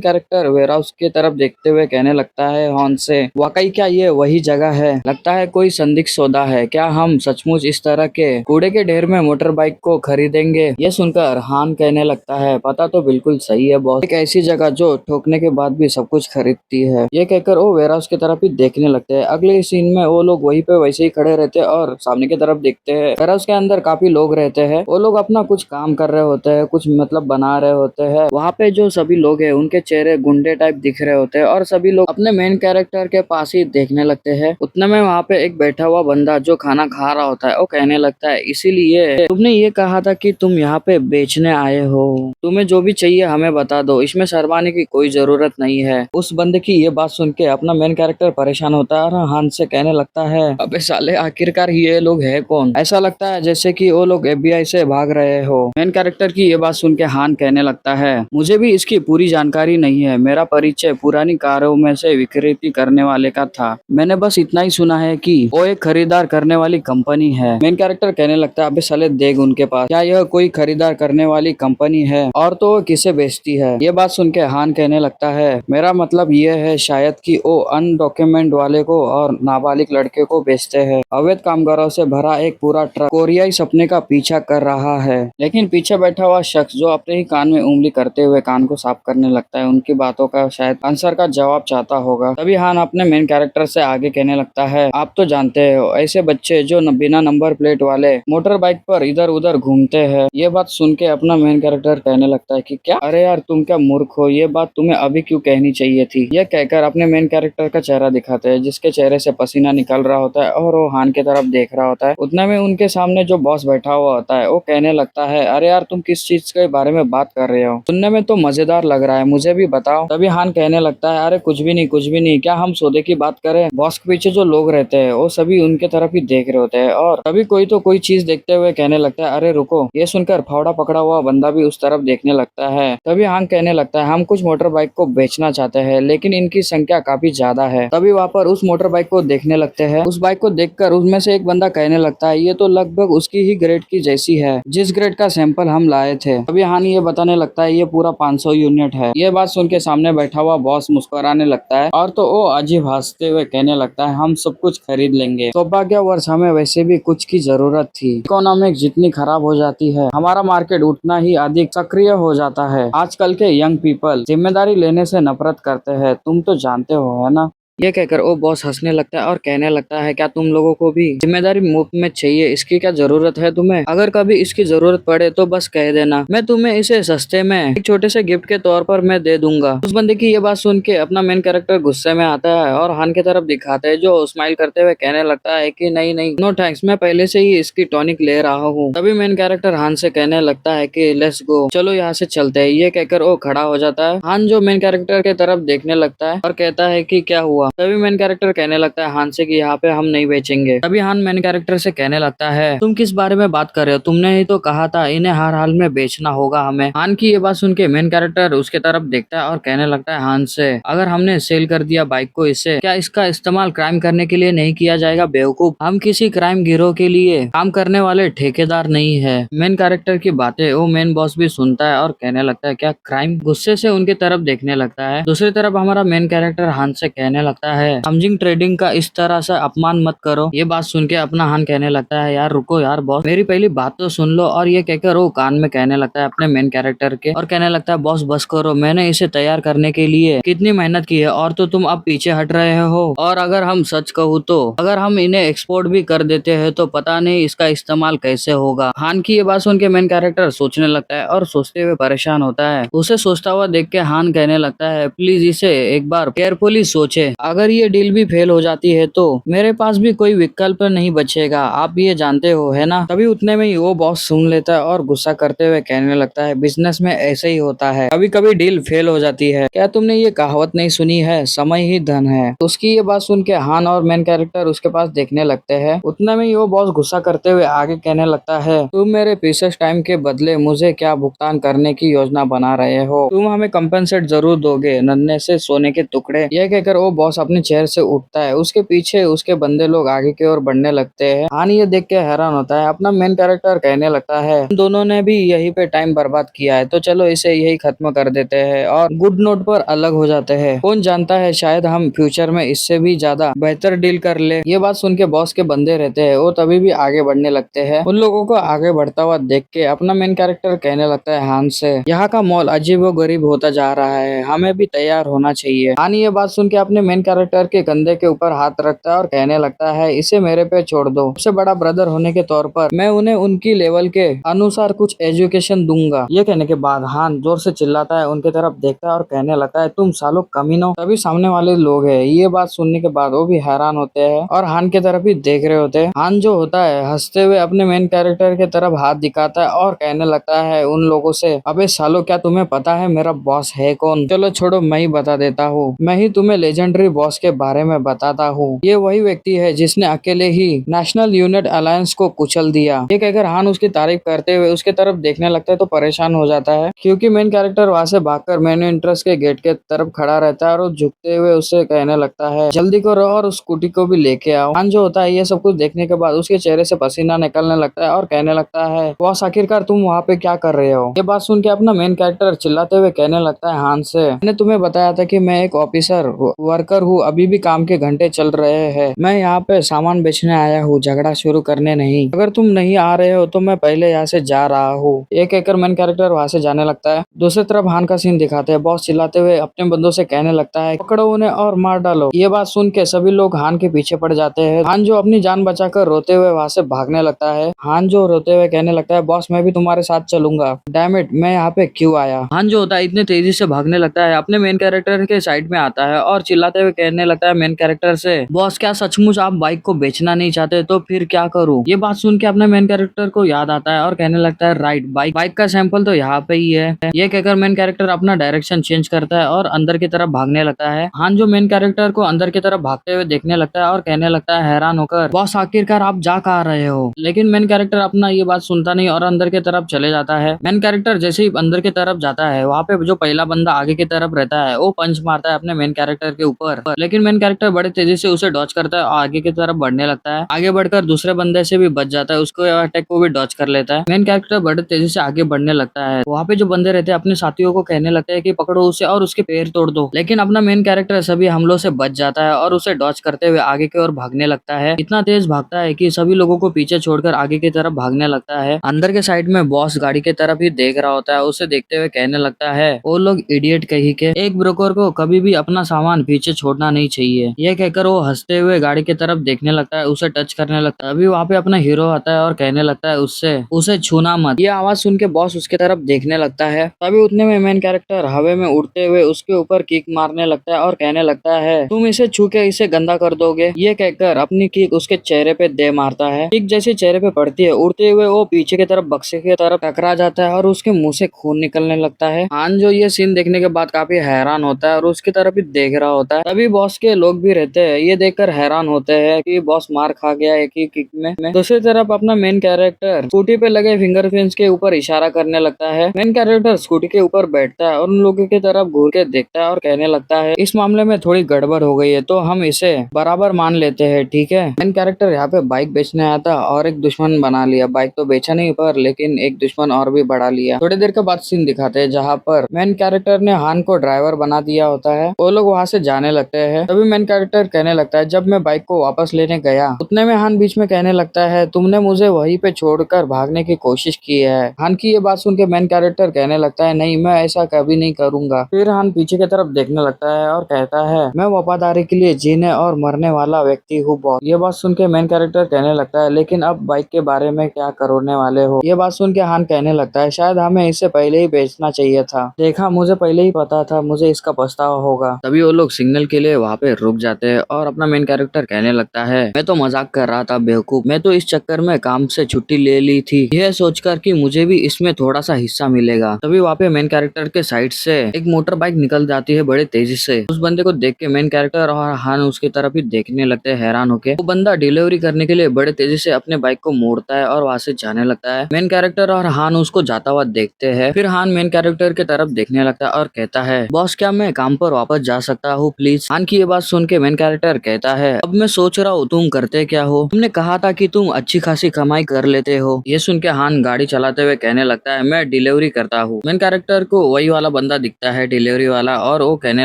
[SPEAKER 1] कैरेक्टर वेयर हाउस की तरफ देखते हुए कहने लगता है हॉन से, वाकई क्या ये वही जगह है? लगता है कोई संदिग्ध सौदा है। क्या हम सचमुच इस तरह के कूड़े के ढेर में मोटर बाइक को खरीदेंगे? ये सुनकर हान कहने लगता है, पता तो बिल्कुल सही है बॉस, एक ऐसी जगह जो ठोकने के बाद भी सब कुछ खरीदती है। ये कहकर वो वेयर हाउस की तरफ ही देखने लगते हैं। अगले सीन में वो लोग वहीं पे वैसे ही खड़े रहते हैं और सामने की तरफ देखते हैं। वेयर हाउस के अंदर काफी लोग रहते हैं। वो लोग अपना कुछ काम कर रहे होते हैं, कुछ मतलब बना रहे होते हैं। वहाँ पे जो सभी लोग हैं उनके चेहरे गुंडे टाइप दिख रहे होते हैं और सभी लोग अपने मेन कैरेक्टर के पास ही देखने लगते हैं। उतने में वहाँ पे एक बैठा हुआ बंदा जो खाना खा रहा होता है वो कहने लगता है, इसीलिए तुमने ये कहा था कि तुम यहाँ पे बेचने आए हो, तुम्हें जो भी चाहिए हमें बता दो, इसमें शर्माने की कोई जरूरत नहीं है। उस बंदे की ये बात सुन के अपना मेन कैरेक्टर परेशान होता है और हान से कहने लगता है, अबे साले आखिरकार ये लोग है कौन? ऐसा लगता है जैसे कि वो लोग FBI
[SPEAKER 2] एफबीआई से भाग रहे हो। मेन कैरेक्टर की ये बात सुन के हान कहने लगता है, मुझे भी इसकी पूरी जानकारी नहीं है, मेरा परिचय पुरानी कारों में से विक्रेती करने वाले का था, मैंने बस इतना ही सुना है कि वो एक खरीदार करने वाली कंपनी है। मेन कैरेक्टर कहने लगता है, अबे साले देख उनके पास, क्या यह कोई खरीदार करने वाली कंपनी है और तो वो किसे बेचती है। ये बात सुन के हान कहने लगता है, मेरा मतलब ये है शायद कि वो अनडॉक्यूमेंट वाले को और नाबालिग लड़के को बेचते हैं। अवैध कामगारों से भरा एक पूरा ट्रक कोरियाई सपने का पीछा कर रहा है। लेकिन पीछे बैठा हुआ शख्स जो अपने ही कान में उंगली करते हुए कान को साफ करने लगता है, उनकी बातों का शायद आंसर का जवाब चाहता होगा। तभी हान अपने मेन कैरेक्टर से आगे कहने लगता है, आप तो जानते हो ऐसे बच्चे जो बिना नंबर प्लेट वाले मोटर बाइक पर इधर उधर घूमते हैं। ये बात सुन के अपना मेन कैरेक्टर कहने लगता है कि क्या, अरे यार तुम क्या मूर्ख हो, ये बात तुम्हें अभी क्यों कहनी चाहिए थी। ये कहकर अपने मेन कैरेक्टर का चेहरा दिखाते हैं, जिसके चेहरे से पसीना निकल रहा होता है और वो हान की तरफ देख रहा होता है। उतने में उनके सामने जो बॉस बैठा हुआ होता है वो कहने लगता है, अरे यार तुम किस चीज के बारे में बात कर रहे हो, सुनने में तो मजेदार लग रहा है, मुझे भी बताओ। तभी हान कहने लगता है, अरे कुछ भी नहीं कुछ भी नहीं, क्या हम सौदे की बात करें। बॉस के पीछे जो लोग रहते हैं वो सभी उनके तरफ ही देख रहे होते हैं और तभी कोई तो कोई चीज देखते हुए कहने लगता है, अरे रुको। ये सुनकर फावड़ा पकड़ा हुआ बंदा भी उस तरफ देखने लगता है। तभी हान कहने लगता है, हम कुछ मोटर बाइक को बेचना चाहते हैं लेकिन इनकी संख्या काफी ज्यादा है। तभी वहाँ पर उस मोटर बाइक को देखने लगते हैं। उस बाइक को देखकर उसमें से एक बंदा कहने लगता है, ये तो लगभग उसकी ही ग्रेड की जैसी है जिस ग्रेड का सैंपल हम लाए थे। तभी हान ये बताने लगता है, ये पूरा 500 यूनिट है। ये बात सुन के सामने बैठा हुआ बॉस मुस्कुराने लगता है और तो वो अजीब हंसते हुए कहने लगता है, हम सब कुछ खरीद लेंगे, सौभाग्यवश हमें वैसे भी कुछ की जरूरत थी। इकोनॉमिक जितनी खराब हो जाती है हमारा मार्केट उतना ही अधिक सक्रिय हो जाता है। आजकल के यंग पीपल जिम्मेदारी लेने से नफरत करते हैं, तुम तो जानते हो है ना। ये कहकर वो बॉस हंसने लगता है और कहने लगता है, क्या तुम लोगों को भी जिम्मेदारी मुफ्त में चाहिए, इसकी क्या जरूरत है तुम्हें, अगर कभी इसकी जरूरत पड़े तो बस कह देना, मैं तुम्हें इसे सस्ते में एक छोटे से गिफ्ट के तौर पर मैं दे दूंगा। उस बंदे की ये बात सुन के अपना मेन कैरेक्टर गुस्से में आता है और हान की तरफ दिखाता है, जो स्माइल करते हुए कहने लगता है कि नहीं नहीं नो थैंक्स, मैं पहले से ही इसकी टॉनिक ले रहा हूँ। तभी मेन कैरेक्टर हान से कहने लगता है कि लेट्स गो, चलो यहाँ से चलते हैं। ये कहकर वो खड़ा हो जाता है। हान जो मेन कैरेक्टर के तरफ देखने लगता है और कहता है कि क्या हुआ। तभी मेन कैरेक्टर कहने लगता है हान से कि यहाँ पे हम नहीं बेचेंगे। तभी हान मेन कैरेक्टर से कहने लगता है, तुम किस बारे में बात कर रहे हो, तुमने ही तो कहा था इन्हें हर हाल में बेचना होगा हमें। हान की ये बात सुन के मेन कैरेक्टर उसके तरफ देखता है और कहने लगता है हान से, अगर हमने सेल कर दिया बाइक को इससे, क्या इसका इस्तेमाल क्राइम करने के लिए नहीं किया जाएगा बेवकूफ, हम किसी क्राइम गिरोह के लिए काम करने वाले ठेकेदार नहीं है। मेन कैरेक्टर की बातें वो मेन बॉस भी सुनता है और कहने लगता है, क्या क्राइम, गुस्से से उनके तरफ देखने लगता है। दूसरी तरफ हमारा मेन कैरेक्टर हान से कहने लगता है, समझिंग ट्रेडिंग का इस तरह से अपमान मत करो। ये बात सुन के अपना हान कहने लगता है, यार रुको यार बॉस, मेरी पहली बात तो सुन लो। और ये कहकर वो कान में कहने लगता है अपने मेन कैरेक्टर के और कहने लगता है, बॉस बस करो, मैंने इसे तैयार करने के लिए कितनी मेहनत की है और तो तुम अब पीछे हट रहे हो। और अगर हम सच कहूँ तो अगर हम इन्हें एक्सपोर्ट भी कर देते हैं तो पता नहीं इसका इस्तेमाल कैसे होगा। हान की ये बात सुन के मेन कैरेक्टर सोचने लगता है और सोचते हुए परेशान होता है। उसे सोचता हुआ देख के हान कहने लगता है, प्लीज इसे एक बार केयरफुली सोचे, अगर ये डील भी फेल हो जाती है तो मेरे पास भी कोई विकल्प नहीं बचेगा, आप ये जानते हो है ना। तभी उतने में ही वो बॉस सुन लेता है और गुस्सा करते हुए कहने लगता है, बिजनेस में ऐसे ही होता है, कभी कभी डील फेल हो जाती है, क्या तुमने ये कहावत नहीं सुनी है, समय ही धन है। तो उसकी ये बात सुन के हान और मेन कैरेक्टर उसके पास देखने लगते हैं। उतने में ही वो बॉस गुस्सा करते हुए आगे कहने लगता है, तुम मेरे प्रीशियस टाइम के बदले मुझे क्या भुगतान करने की योजना बना रहे हो, तुम हमें कंपनसेट जरूर दोगे, नन्हे से सोने के टुकड़े। यह कहकर वो बॉस अपने चेयर से उठता है। उसके पीछे उसके बंदे लोग आगे की ओर बढ़ने लगते हैं। हान ये देख के हैरान होता है। अपना मेन कैरेक्टर कहने लगता है, दोनों ने भी यहीं पे टाइम बर्बाद किया है, तो चलो इसे यही खत्म कर देते हैं और गुड नोट पर अलग हो जाते हैं। कौन जानता है शायद हम फ्यूचर में इससे भी ज्यादा बेहतर डील कर ले। ये बात सुन के बॉस के बंदे रहते हैं वो तभी भी आगे बढ़ने लगते हैं। उन लोगों को आगे बढ़ता हुआ देख के अपना मेन कैरेक्टर कहने लगता है हान से, यहाँ का मॉल अजीब व गरीब होता जा रहा है, हमें भी तैयार होना चाहिए। हान ये बात सुन के अपने मेन कैरेक्टर के कंधे के ऊपर हाथ रखता है और कहने लगता है, इसे मेरे पे छोड़ दो, सबसे बड़ा ब्रदर होने के तौर पर मैं उन्हें उनकी लेवल के अनुसार कुछ एजुकेशन दूंगा। ये कहने के बाद हान जोर से चिल्लाता है, उनके तरफ देखता है और कहने लगता है, तुम सालों कमीनों। तभी सामने वाले लोग हैं ये बात सुनने के बाद वो भी हैरान होते हैं और हान की तरफ ही देख रहे होते हैं। हान जो होता है हंसते हुए अपने मेन कैरेक्टर के तरफ हाथ दिखाता है और कहने लगता है उन लोगों से, अबे सालों क्या तुम्हें पता है मेरा बॉस है कौन, चलो छोड़ो मैं ही बता देता हूँ, मैं ही तुम्हें लेजेंडरी तुम्हारी बॉस के बारे में बताता हूँ। ये वही व्यक्ति है जिसने अकेले ही नेशनल यूनिट अलायंस को कुचल दिया। ये कहकर हान उसकी तारीफ करते हुए उसके तरफ देखने लगता है तो परेशान हो जाता है, क्योंकि मेन कैरेक्टर वहां से भागकर मेन एंट्रेंस के गेट के तरफ खड़ा रहता है और वो झुकते हुए उससे कहने लगता है, जल्दी करो और उस स्कूटी को भी लेके आओ। हान जो होता है ये सब कुछ देखने के बाद उसके चेहरे से पसीना निकलने लगता है और कहने लगता है, बॉस आखिरकार तुम वहाँ पे क्या कर रहे हो? ये बात सुन के अपना मेन कैरेक्टर चिल्लाते हुए कहने लगता है हान से, मैंने तुम्हें बताया था कि मैं एक ऑफिसर वर्कर हूँ, अभी भी काम के घंटे चल रहे हैं। मैं यहाँ पे सामान बेचने आया हूँ, झगड़ा शुरू करने नहीं। अगर तुम नहीं आ रहे हो तो मैं पहले यहाँ से जा रहा हूँ। ये कहकर मेन कैरेक्टर वहाँ से जाने लगता है। दूसरी तरफ हान का सीन दिखाते हैं। बॉस चिल्लाते हुए अपने बंदों से कहने लगता है, पकड़ो उन्हें और मार डालो। ये बात सुन के सभी लोग हान के पीछे पड़ जाते हैं। हान जो अपनी जान बचाकर रोते हुए वहाँ से भागने लगता है। हान जो रोते हुए कहने लगता है, बॉस मैं भी तुम्हारे साथ चलूंगा। डैम इट, मैं यहाँ पे क्यों आया?
[SPEAKER 1] हान जो होता है इतने तेजी से भागने लगता है, अपने मेन कैरेक्टर के साइड में आता है और चिल्लाते हुए कहने लगता है मेन कैरेक्टर से, बॉस क्या सचमुच आप बाइक को बेचना नहीं चाहते? तो फिर क्या करूं? ये बात सुन के अपने मेन कैरेक्टर को याद आता है और कहने लगता है, राइट, बाइक का सैंपल तो यहाँ पे ही है। ये कहकर मेन कैरेक्टर अपना डायरेक्शन चेंज करता है और अंदर की तरफ भागने लगता है। हान जो मेन कैरेक्टर को अंदर की तरफ भागते हुए देखने लगता है और कहने लगता है हैरान होकर, बॉस आखिरकार आप जा कहाँ रहे हो? लेकिन मेन कैरेक्टर अपना ये बात सुनता नहीं और अंदर की तरफ चले जाता है। मेन कैरेक्टर जैसे ही अंदर की तरफ जाता है, वहाँ पे जो पहला बंदा आगे की तरफ रहता है वो पंच मारता है अपने मेन कैरेक्टर के ऊपर, लेकिन मेन कैरेक्टर बड़े तेजी से उसे डॉच करता है और आगे की तरफ बढ़ने लगता है। आगे बढ़कर दूसरे बंदे से भी बच जाता है, उसको अटैक को भी डॉच कर लेता है। मेन कैरेक्टर बड़े तेजी से आगे बढ़ने लगता है। वहाँ पे जो बंदे रहते हैं अपने साथियों को कहने लगते हैं कि पकड़ो उसे और उसके पैर तोड़ दो, लेकिन अपना मेन कैरेक्टर सभी हमलों से बच जाता है और उसे डॉच करते हुए आगे की ओर भागने लगता है। इतना तेज भागता है कि सभी लोगों को पीछे छोड़कर आगे की तरफ भागने लगता है। अंदर के साइड में बॉस गाड़ी की तरफ ही देख रहा होता है, उसे देखते हुए कहने लगता है, वो लोग इडियट कहीं के, एक ब्रोकर को कभी भी अपना सामान पीछे छोड़ना नहीं चाहिए। यह कहकर वो हंसते हुए गाड़ी की तरफ देखने लगता है, उसे टच करने लगता है। अभी वहाँ पे अपना हीरो आता है और कहने लगता है उससे, उसे छूना मत। ये आवाज सुन के बॉस उसके तरफ देखने लगता है। तभी उतने में मेन कैरेक्टर हवा में उड़ते हुए उसके ऊपर किक मारने लगता है और कहने लगता है, तुम इसे छू के इसे गंदा कर दोगे? ये कहकर अपनी किक उसके चेहरे पे दे मारता है। किक जैसे चेहरे पे पड़ती है, उड़ते हुए वो पीछे की तरफ बक्से की तरफ टकरा जाता है और उसके मुंह से खून निकलने लगता है। हान जो ये सीन देखने के बाद काफी हैरान होता है और उसकी तरफ ही देख रहा होता है। तभी बॉस के लोग भी रहते हैं, ये देखकर हैरान होते हैं कि बॉस मार खा गया एक ही किक में। दूसरी तरफ अपना मेन कैरेक्टर स्कूटी पे लगे फिंगरप्रिंट्स के ऊपर इशारा करने लगता है। मेन कैरेक्टर स्कूटी के ऊपर बैठता है और उन लोगों की तरफ घूर के देखता है और कहने लगता है, इस मामले में थोड़ी गड़बड़ हो गई है तो हम इसे बराबर मान लेते हैं, ठीक है? मेन कैरेक्टर यहाँ पे बाइक बेचने आया था और एक दुश्मन बना लिया। बाइक तो बेचा नहीं पर लेकिन एक दुश्मन और भी बढ़ा लिया। थोड़ी देर के बाद सीन दिखाते हैं जहाँ पर मेन कैरेक्टर ने हान को ड्राइवर बना दिया होता है। वो लोग वहाँ से जाने लगते हैं। तभी मेन कैरेक्टर कहने लगता है, जब मैं बाइक को वापस लेने गया उतने में हान बीच में कहने लगता है, तुमने मुझे वहीं पे छोड़कर भागने की कोशिश की है। हान की ये बात सुन के मेन कैरेक्टर कहने लगता है, नहीं, मैं ऐसा कभी नहीं करूंगा। फिर हान पीछे की तरफ देखने लगता है और कहता है, मैं वफादारी के लिए जीने और मरने वाला व्यक्ति हूँ बॉस। ये बात सुन के मेन कैरेक्टर कहने लगता है, लेकिन अब बाइक के बारे में क्या करने वाले हो? ये बात सुन के हान कहने लगता है, शायद हमें इसे पहले ही बेचना चाहिए था। देखा, मुझे पहले ही पता था, मुझे इसका पछतावा होगा। तभी वो लोग सिग्नल के लिए वहाँ पे रुक जाते हैं और अपना मेन कैरेक्टर कहने लगता है, मैं तो मजाक कर रहा था बेवकूफ, मैं तो इस चक्कर में काम से छुट्टी ले ली थी, यह सोचकर कि मुझे भी इसमें थोड़ा सा हिस्सा मिलेगा। तभी वहाँ पे मेन कैरेक्टर के साइड से एक मोटर बाइक निकल जाती है बड़े तेजी से। उस बंदे को देख के मेन कैरेक्टर और हान उसकी तरफ ही देखने लगते हैं हैरान होके। वो बंदा डिलीवरी करने के लिए बड़े तेजी से अपने बाइक को मोड़ता है और वहाँ से जाने लगता है। मेन कैरेक्टर और हान उसको जाता हुआ देखते हैं। फिर हान मेन कैरेक्टर की तरफ देखने लगता है और कहता है, बॉस क्या मैं काम पर वापस जा सकता हूँ प्लीज? हान की ये बात सुन के मेन कैरेक्टर कहता है, अब मैं सोच रहा हूँ तुम करते क्या हो? तुमने कहा था कि तुम अच्छी खासी कमाई कर लेते हो। ये सुन के हान गाड़ी चलाते हुए कहने लगता है, मैं डिलीवरी करता हूँ। मेन कैरेक्टर को वही वाला बंदा दिखता है, डिलीवरी वाला, और वो कहने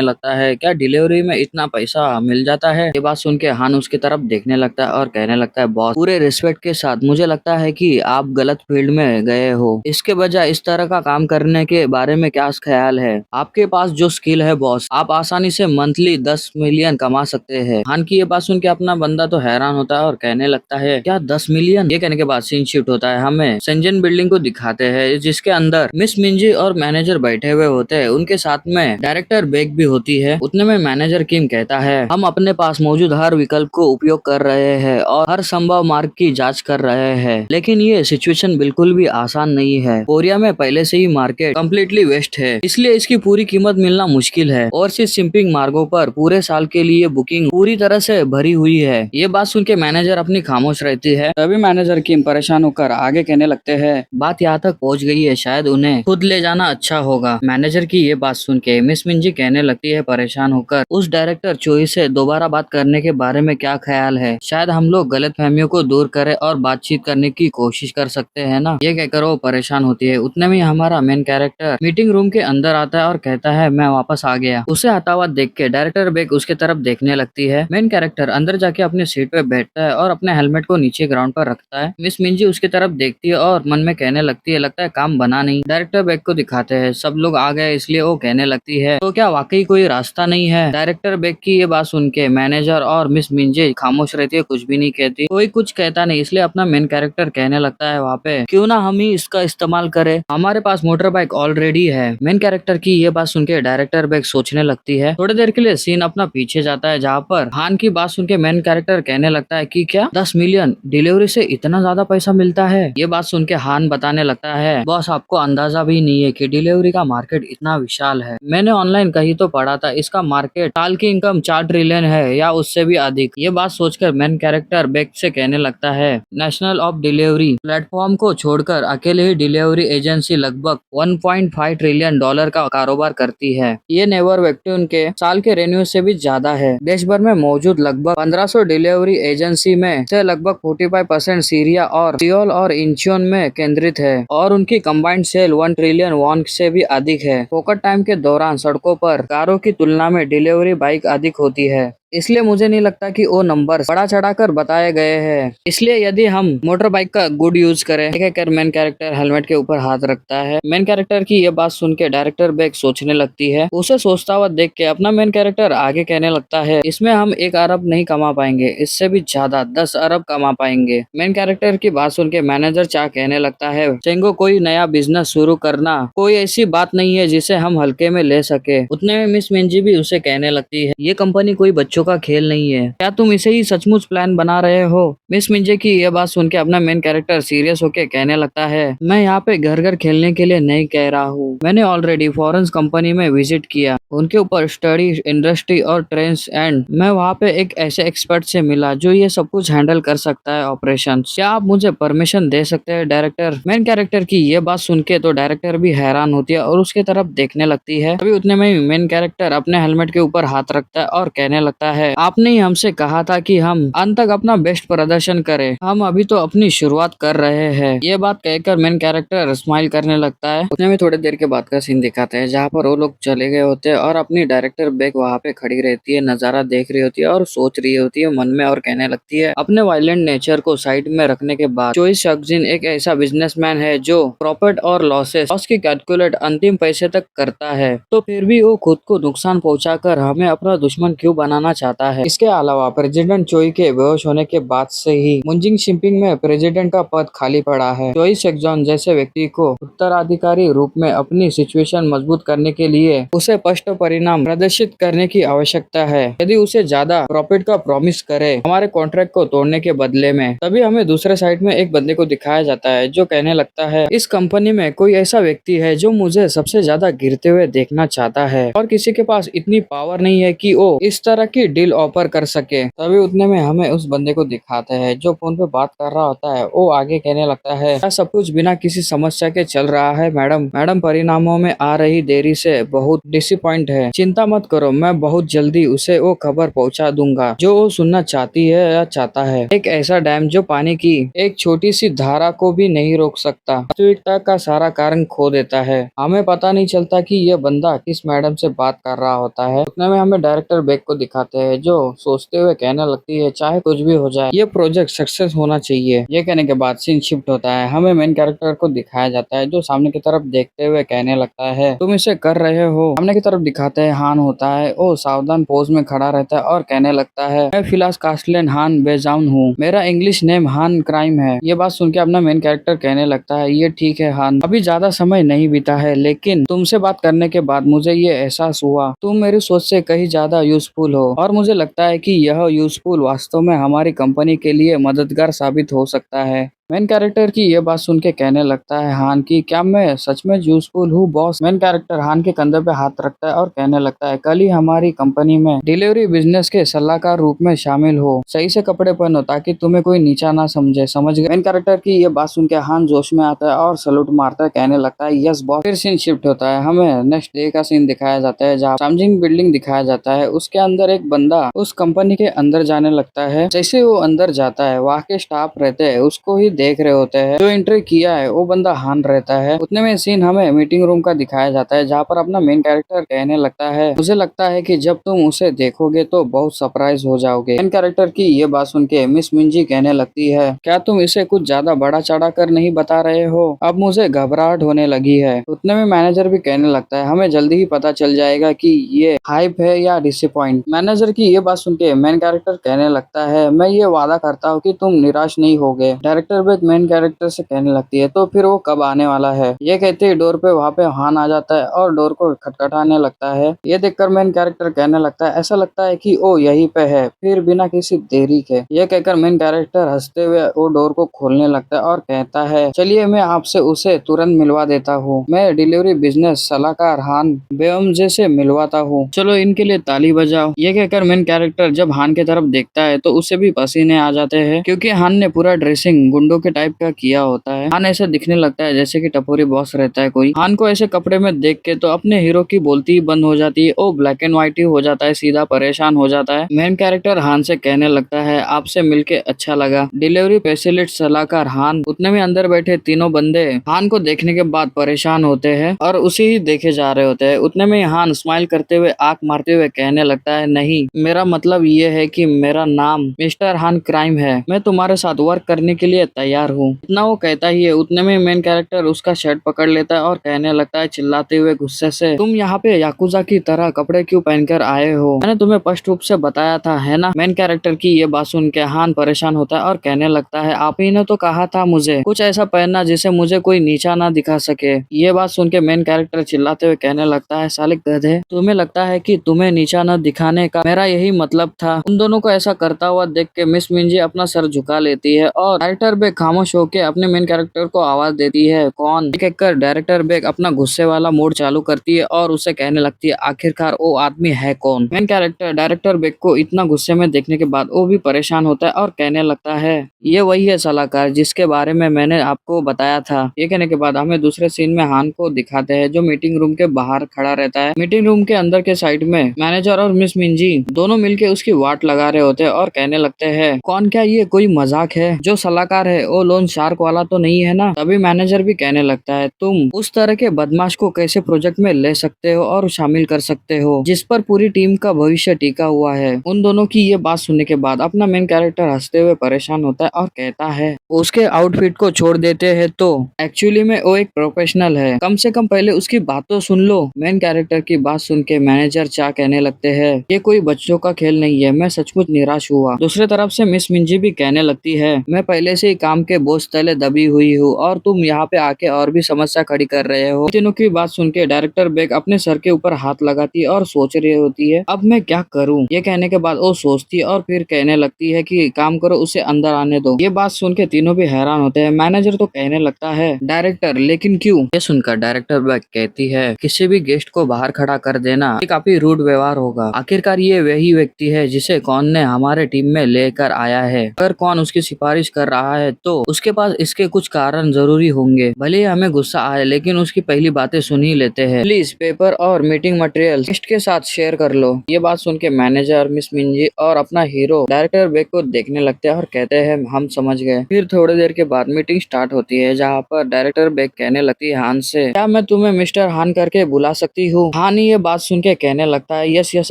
[SPEAKER 1] लगता है, क्या डिलीवरी में इतना पैसा मिल जाता है? ये बात सुन के हान उसकी तरफ देखने लगता है और कहने लगता है, बॉस पूरे रिस्पेक्ट के साथ मुझे लगता है कि आप गलत फील्ड में गए हो। इसके बजाय इस तरह का काम करने के बारे में क्या ख्याल है? आपके पास जो स्किल है बॉस, आप आसानी से मंथली 10 मिलियन कमा सकते हैं। हान की ये बात सुन के अपना बंदा तो हैरान होता है और कहने लगता है, क्या 10 मिलियन? ये कहने के बाद सीन शिफ्ट होता है, हमें सेंजन बिल्डिंग को दिखाते हैं जिसके अंदर मिस मिंजी और मैनेजर बैठे हुए होते हैं। उनके साथ में डायरेक्टर बेग भी होती है। उतने में मैनेजर किम कहता है, हम अपने पास मौजूद हर विकल्प को उपयोग कर रहे हैं और हर संभव मार्ग की जांच कर रहे हैं, लेकिन ये सिचुएशन बिल्कुल भी आसान नहीं है। कोरिया में पहले से ही मार्केट कम्प्लीटली वेस्ट है, इसलिए इसकी पूरी कीमत मिलना मुश्किल है। ओवरसीज शिपिंग मार्गों पर पूरे साल के लिए बुकिंग पूरी तरह से भरी हुई है। ये बात सुन के मैनेजर अपनी खामोश रहती है।
[SPEAKER 2] तभी मैनेजर किम परेशान होकर आगे कहने लगते हैं।
[SPEAKER 1] बात यहाँ तक पहुँच गई है, शायद उन्हें खुद ले जाना अच्छा होगा। मैनेजर की ये बात सुन के मिस मिंजी कहने लगती है परेशान होकर, उस डायरेक्टर चोई से दोबारा बात करने के बारे में क्या ख्याल है? शायद हम लोग गलतफहमियों को दूर करें और बातचीत करने की कोशिश कर सकते हैं ना। ये कहकर वो परेशान होती है। उतने में हमारा मेन कैरेक्टर मीटिंग रूम के अंदर आता है और कहता है मैं वापस आ गया। उसे आता हुआ देख के डायरेक्टर बेग उसके तरफ देखने लगती है। मेन कैरेक्टर अंदर जाके अपने सीट पे बैठता है और अपने हेलमेट को नीचे ग्राउंड पर रखता है। मिस मिंजी उसकी तरफ देखती है और मन में कहने लगती है लगता है काम बना नहीं। डायरेक्टर बेग को दिखाते हैं, सब लोग आ गए इसलिए वो कहने लगती है तो क्या वाकई कोई रास्ता नहीं है? डायरेक्टर बेग की ये बात सुन के मैनेजर और मिस मिंजी खामोश रहती है, कुछ भी नहीं कहती। कोई कुछ कहता नहीं, इसलिए अपना मेन कैरेक्टर कहने लगता है वहाँ पे क्यों ना हम ही इसका इस्तेमाल करें, हमारे पास मोटर बाइक ऑलरेडी है। मेन कैरेक्टर की ये बात सुन के डायरेक्टर बेग सोचने लगती है। थोड़ी देर के लिए सीन अपना पीछे जाता है, जहाँ पर हान की बात सुन के मेन कैरेक्टर कहने लगता है कि क्या 10 मिलियन डिलीवरी से इतना ज्यादा पैसा मिलता है? ये बात सुन के हान बताने लगता है बॉस आपको अंदाजा भी नहीं है कि डिलीवरी का मार्केट इतना विशाल है। मैंने ऑनलाइन कहीं तो पढ़ा था इसका मार्केट साल की इनकम 4 ट्रिलियन है या उससे भी अधिक। ये बात सोचकर मेन कैरेक्टर बेग से कहने लगता है नेशनल ऑफ डिलीवरी प्लेटफॉर्म को छोड़कर अकेले ही डिलीवरी एजेंसी लगभग 1.5 ट्रिलियन डॉलर का कारोबार करती है। ये नेवर व्यक्ति उनके साल के रेवेन्यू से भी ज्यादा है। देश भर में मौजूद लगभग 1500 डिलीवरी एजेंसी में से लगभग 45% सीरिया और सियोल और इंचियोन में केंद्रित है और उनकी कंबाइंड सेल 1 ट्रिलियन वॉन से भी अधिक है। फोकट टाइम के दौरान सड़कों पर कारों की तुलना में डिलीवरी बाइक अधिक होती है, इसलिए मुझे नहीं लगता कि वो नंबर बड़ा चढ़ाकर बताए गए हैं। इसलिए यदि हम मोटर बाइक का गुड यूज करें, कहकर मेन कैरेक्टर हेलमेट के ऊपर हाथ रखता है। मेन कैरेक्टर की ये बात सुन के डायरेक्टर बेग सोचने लगती है। उसे सोचता हुआ देख के अपना मेन कैरेक्टर आगे कहने लगता है इसमें हम 1 अरब नहीं कमा पाएंगे, इससे भी ज्यादा 10 अरब कमा पाएंगे। मेन कैरेक्टर की बात सुन के मैनेजर चाह कहने लगता है चेंगो कोई नया बिजनेस शुरू करना कोई ऐसी बात नहीं है जिसे हम हल्के में ले सके। उतने में मिस मिंजी भी उसे कहने लगती है ये कंपनी कोई बच्चों का खेल नहीं है, क्या तुम इसे ही सचमुच प्लान बना रहे हो? मिस मिंजे की यह बात सुन के अपना मेन कैरेक्टर सीरियस होके कहने लगता है मैं यहाँ पे घर घर खेलने के लिए नहीं कह रहा हूँ, मैंने ऑलरेडी फॉरेन कंपनी में विजिट किया, उनके ऊपर स्टडी इंडस्ट्री और ट्रेंड्स एंड मैं वहाँ पे एक ऐसे एक्सपर्ट से मिला जो ये सब कुछ हैंडल कर सकता है ऑपरेशन। क्या आप मुझे परमिशन दे सकते हैं डायरेक्टर? मेन कैरेक्टर की ये बात सुन के तो डायरेक्टर भी हैरान होती है और उसके तरफ देखने लगती है। अभी उतने में मेन कैरेक्टर अपने हेलमेट के ऊपर हाथ रखता है और कहने लगता है आपने ही हमसे कहा था कि हम अंत तक अपना बेस्ट प्रदर्शन करें, हम अभी तो अपनी शुरुआत कर रहे हैं। ये बात कहकर मेन कैरेक्टर स्माइल करने लगता है। उतने में थोड़ी देर के बाद का सीन दिखाते हैं, जहाँ पर वो लोग चले गए होते हैं और अपनी डायरेक्टर बेग वहाँ पे खड़ी रहती है, नजारा देख रही होती है और सोच रही होती है मन में और कहने लगती है अपने वायलेंट नेचर को साइड में रखने के बाद चोई शक्जिन एक ऐसा बिजनेसमैन है जो प्रॉफिट और लॉस की कैलकुलेट अंतिम पैसे तक करता है, तो फिर भी वो खुद को नुकसान पहुंचाकर हमें अपना दुश्मन क्यों बनाना चाहता है। इसके अलावा प्रेसिडेंट चोई के बेहोश होने के बाद से ही मुंजिंग शिपिंग में प्रेसिडेंट का पद खाली पड़ा है। चोई शेकजॉन जैसे व्यक्ति को उत्तराधिकारी रूप में अपनी सिचुएशन मजबूत करने के लिए उसे स्पष्ट परिणाम प्रदर्शित करने की आवश्यकता है। यदि उसे ज्यादा प्रॉफिट का प्रॉमिस करे हमारे कॉन्ट्रैक्ट को तोड़ने के बदले में, तभी हमें दूसरे साइड में एक बंदे को दिखाया जाता है जो कहने लगता है इस कंपनी में कोई ऐसा व्यक्ति है जो मुझे सबसे ज्यादा गिरते हुए देखना चाहता है और किसी के पास इतनी पावर नहीं है कि वो इस तरह की डील ऑफर कर सके। तभी उतने में हमें उस बंदे को दिखाते हैं जो फोन पे बात कर रहा होता है। वो आगे कहने लगता है क्या सब कुछ बिना किसी समस्या के चल रहा है मैडम परिणामों में आ रही देरी से बहुत डिसअपॉइंट है, चिंता मत करो मैं बहुत जल्दी उसे वो खबर पहुंचा दूंगा जो वो सुनना चाहती है या चाहता है। एक ऐसा डैम जो पानी की एक छोटी सी धारा को भी नहीं रोक सकता, वास्तविकता का सारा कारण खो देता है। हमें पता नहीं चलता कि यह बंदा किस मैडम से बात कर रहा होता है। उतने में हमें डायरेक्टर बेग को दिखाते हैं जो सोचते हुए कहने लगती है चाहे कुछ भी हो जाए ये प्रोजेक्ट सक्सेस होना चाहिए। ये कहने के बाद सीन शिफ्ट होता है, हमें मेन कैरेक्टर को दिखाया जाता है जो सामने की तरफ देखते हुए कहने लगता है तुम इसे कर रहे हो। सामने की तरफ दिखाते हैं हान होता है, वो सावधान पोज में खड़ा रहता है और कहने लगता है मैं फिलास कास्टलेन हान बेजाउन हूँ, मेरा इंग्लिश नेम हान क्राइम है। ये बात सुन के अपना मेन कैरेक्टर कहने लगता है ये ठीक है हान, अभी ज्यादा समय नहीं बीता है लेकिन तुमसे बात करने के बाद मुझे ये एहसास हुआ तुम मेरी सोच से कहीं ज्यादा यूजफुल हो और मुझे लगता है कि यह यूजफुल वास्तव में हमारी कंपनी के लिए मददगार साबित हो सकता है।
[SPEAKER 2] मेन कैरेक्टर की ये बात सुन के कहने लगता है हान की क्या मैं सच में यूजफुल हूँ बॉस। मेन कैरेक्टर हान के कंधे पे हाथ रखता है और कहने लगता है कल ही हमारी कंपनी में डिलीवरी बिजनेस के सलाहकार रूप में शामिल हो, सही से कपड़े पहनो ताकि तुम्हें कोई नीचा ना समझे, समझ गए। मेन कैरेक्टर की ये बात सुन के हान जोश में आता है और सलूट मारता है, कहने लगता है यस बॉस। फिर सीन शिफ्ट होता है, हमें नेक्स्ट डे का सीन दिखाया जाता है जहाँ सामजिंग बिल्डिंग दिखाया जाता है। उसके अंदर एक बंदा उस कंपनी के अंदर जाने लगता है। जैसे वो अंदर जाता है वहाँ के स्टाफ रहते हैं उसको ही देख रहे होते हैं। जो एंट्री किया है वो बंदा हान रहता है। उतने में सीन हमें मीटिंग रूम का दिखाया जाता है जहाँ पर अपना मेन कैरेक्टर कहने लगता है मुझे लगता है कि जब तुम उसे देखोगे तो बहुत सरप्राइज हो जाओगे। मेन कैरेक्टर की ये बात सुन के मिस मिंजी कहने लगती है क्या तुम इसे कुछ ज्यादा बड़ा चढ़ा कर नहीं बता रहे हो, अब मुझे घबराहट होने लगी है। उतने में मैनेजर भी कहने लगता है हमें जल्दी ही पता चल जाएगा कि ये हाइप है या डिसअपॉइंट। मैनेजर की ये बात सुन के मेन कैरेक्टर कहने लगता है मैं ये वादा करता हूँ कि तुम निराश नहीं होगे। डायरेक्टर भी मेन कैरेक्टर से कहने लगती है तो फिर वो कब आने वाला है। ये कहते ही डोर पे वहाँ पे हान आ जाता है और डोर को खटखटाने लगता है। ये देखकर मेन कैरेक्टर कहने लगता है ऐसा लगता है कि ओ यहीं पे है। फिर बिना किसी देरी के ये कहकर मेन कैरेक्टर हंसते हुए वो डोर को खोलने लगता है और कहता है चलिए मैं आपसे उसे तुरंत मिलवा देता हूँ, मैं डिलीवरी बिजनेस सलाहकार हान बेओमजे से मिलवाता हूँ, चलो इनके लिए ताली बजाओ। ये कहकर मेन कैरेक्टर जब हान की तरफ देखता है तो उसे भी पसीने आ जाते हैं क्योंकि हान ने पूरा ड्रेसिंग गुंडों के टाइप का किया होता है। हान ऐसा दिखने लगता है जैसे कि टपोरी बॉस रहता है कोई। हान को ऐसे कपड़े में देख के तो अपने हीरो की बोलती ही बंद हो जाती है। वो ब्लैक एंड व्हाइट ही हो जाता है, सीधा परेशान हो जाता है। मेन कैरेक्टर हान से कहने लगता है आपसे मिलके अच्छा लगा डिलीवरी स्पेशलिस्ट सलाहकार हान। उतने में अंदर बैठे तीनों बंदे हान को देखने के बाद परेशान होते हैं और उसे ही देखे जा रहे होते हैं। उतने में हान स्माइल करते हुए आंख मारते हुए कहने लगता है नहीं, मेरा मतलब ये है कि मेरा नाम मिस्टर हान क्राइम है, मैं तुम्हारे साथ वर्क करने के लिए तैयार हूँ। इतना वो कहता ही है उतने में मेन कैरेक्टर उसका शर्ट पकड़ लेता है और कहने लगता है चिल्लाते हुए गुस्से से तुम यहाँ पे याकुजा की तरह कपड़े क्यों पहनकर आए हो, मैंने तुम्हें स्पष्ट रूप से बताया था है ना। मेन कैरेक्टर की ये बात सुन के हान परेशान होता है और कहने लगता है आप ही ने तो कहा था मुझे कुछ ऐसा पहनना जिसे मुझे कोई नीचा ना दिखा सके। ये बात सुन के मेन कैरेक्टर चिल्लाते हुए कहने लगता है साले गधे, तुम्हें लगता है कि तुम्हें नीचा न दिखाने का मेरा यही मतलब था। उन दोनों को ऐसा करता हुआ देख के मिस मिंजी अपना सर झुका लेती है और डायरेक्टर बेग खामोश होकर अपने मेन कैरेक्टर को आवाज देती है कौन। कहकर डायरेक्टर बेग अपना गुस्से वाला मोड चालू करती है और उसे कहने लगती है आखिरकार वो आदमी है कौन। मेन कैरेक्टर डायरेक्टर बेग को इतना गुस्से में देखने के बाद वो भी परेशान होता है और कहने लगता है ये वही है सलाहकार जिसके बारे में मैंने आपको बताया था। ये कहने के बाद हमें दूसरे सीन में हान को दिखाते हैं जो मीटिंग रूम के बाहर खड़ा रहता है। मीटिंग रूम के अंदर के साइड में मैनेजर और मिस मिंजी दोनों मिलके उसकी वाट लगा रहे होते हैं और कहने लगते हैं कौन क्या ये कोई मजाक है, जो सलाहकार है वो लोन शार्क वाला तो नहीं है ना। तभी मैनेजर भी कहने लगता है तुम उस तरह के बदमाश को कैसे प्रोजेक्ट में ले सकते हो और शामिल कर सकते हो जिस पर पूरी टीम का भविष्य टिका हुआ है। उन दोनों की ये बात सुनने के बाद अपना मेन कैरेक्टर हंसते हुए परेशान होता है और कहता है उसके आउटफिट को छोड़ देते हैं तो एक्चुअली में वो एक प्रोफेशनल है, कम से कम पहले उसकी बात तो सुन लो। मेन कैरेक्टर की बात सुन के मैनेजर चा कहने लगते हैं ये कोई बच्चों का खेल नहीं है, मैं सचमुच निराश हुआ। दूसरी तरफ से मिस मिंजी भी कहने लगती है मैं पहले से ही काम के बोझ तले दबी हुई हूँ और तुम यहाँ पे आके और भी समस्या खड़ी कर रहे हो। तीनों की बात सुन के डायरेक्टर बेग अपने सर के ऊपर हाथ लगाती है और सोच रही होती है अब मैं क्या करूँ। ये कहने के बाद वो सोचती है और फिर कहने लगती है कि काम करो उसे अंदर आने दो। ये बात सुन के तीनों भी हैरान होते हैं। मैनेजर तो कहने लगता है डायरेक्टर लेकिन क्यों। ये सुनकर डायरेक्टर बेग कहती है किसी भी गेस्ट को बाहर खड़ा कर देना ये काफी रूड व्यवहार होगा। आखिरकार ये वही व्यक्ति है जिसे कौन ने हमारे टीम में लेकर आया है, अगर कौन उसकी सिफारिश कर रहा है तो उसके पास इसके कुछ कारण जरूरी होंगे। भले ही हमें गुस्सा आए लेकिन उसकी पहली बातें सुन ही लेते हैं। प्लीज पेपर और मीटिंग मटेरियल गेस्ट के साथ शेयर कर लो। ये बात सुन के मैनेजर मिस मिंजी और अपना हीरो डायरेक्टर बेग को देखने लगते हैं और कहते हैं हम समझ गए। फिर थोड़ी देर के बाद मीटिंग स्टार्ट होती है जहाँ पर डायरेक्टर बेग कहने लगती है हान से क्या मैं तुम्हें मिस्टर हान करके बुला सकती हूँ। हान ये बात सुन के कहने लगता है यस यस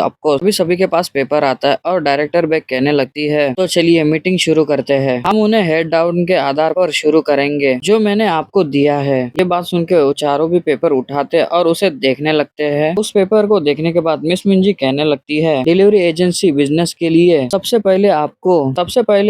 [SPEAKER 2] ऑफकोर्स। अभी सभी के पास पेपर आता है और डायरेक्टर बेग कहने लगती है तो चलिए मीटिंग शुरू करते हैं, हम उन्हें हेड डाउन के आधार पर शुरू करेंगे जो मैंने आपको दिया है। ये बात सुन के वो चारों भी पेपर उठाते और उसे देखने लगते हैं। उस पेपर को देखने के बाद मिस मिंजी कहने लगती है डिलीवरी एजेंसी बिजनेस के लिए सबसे पहले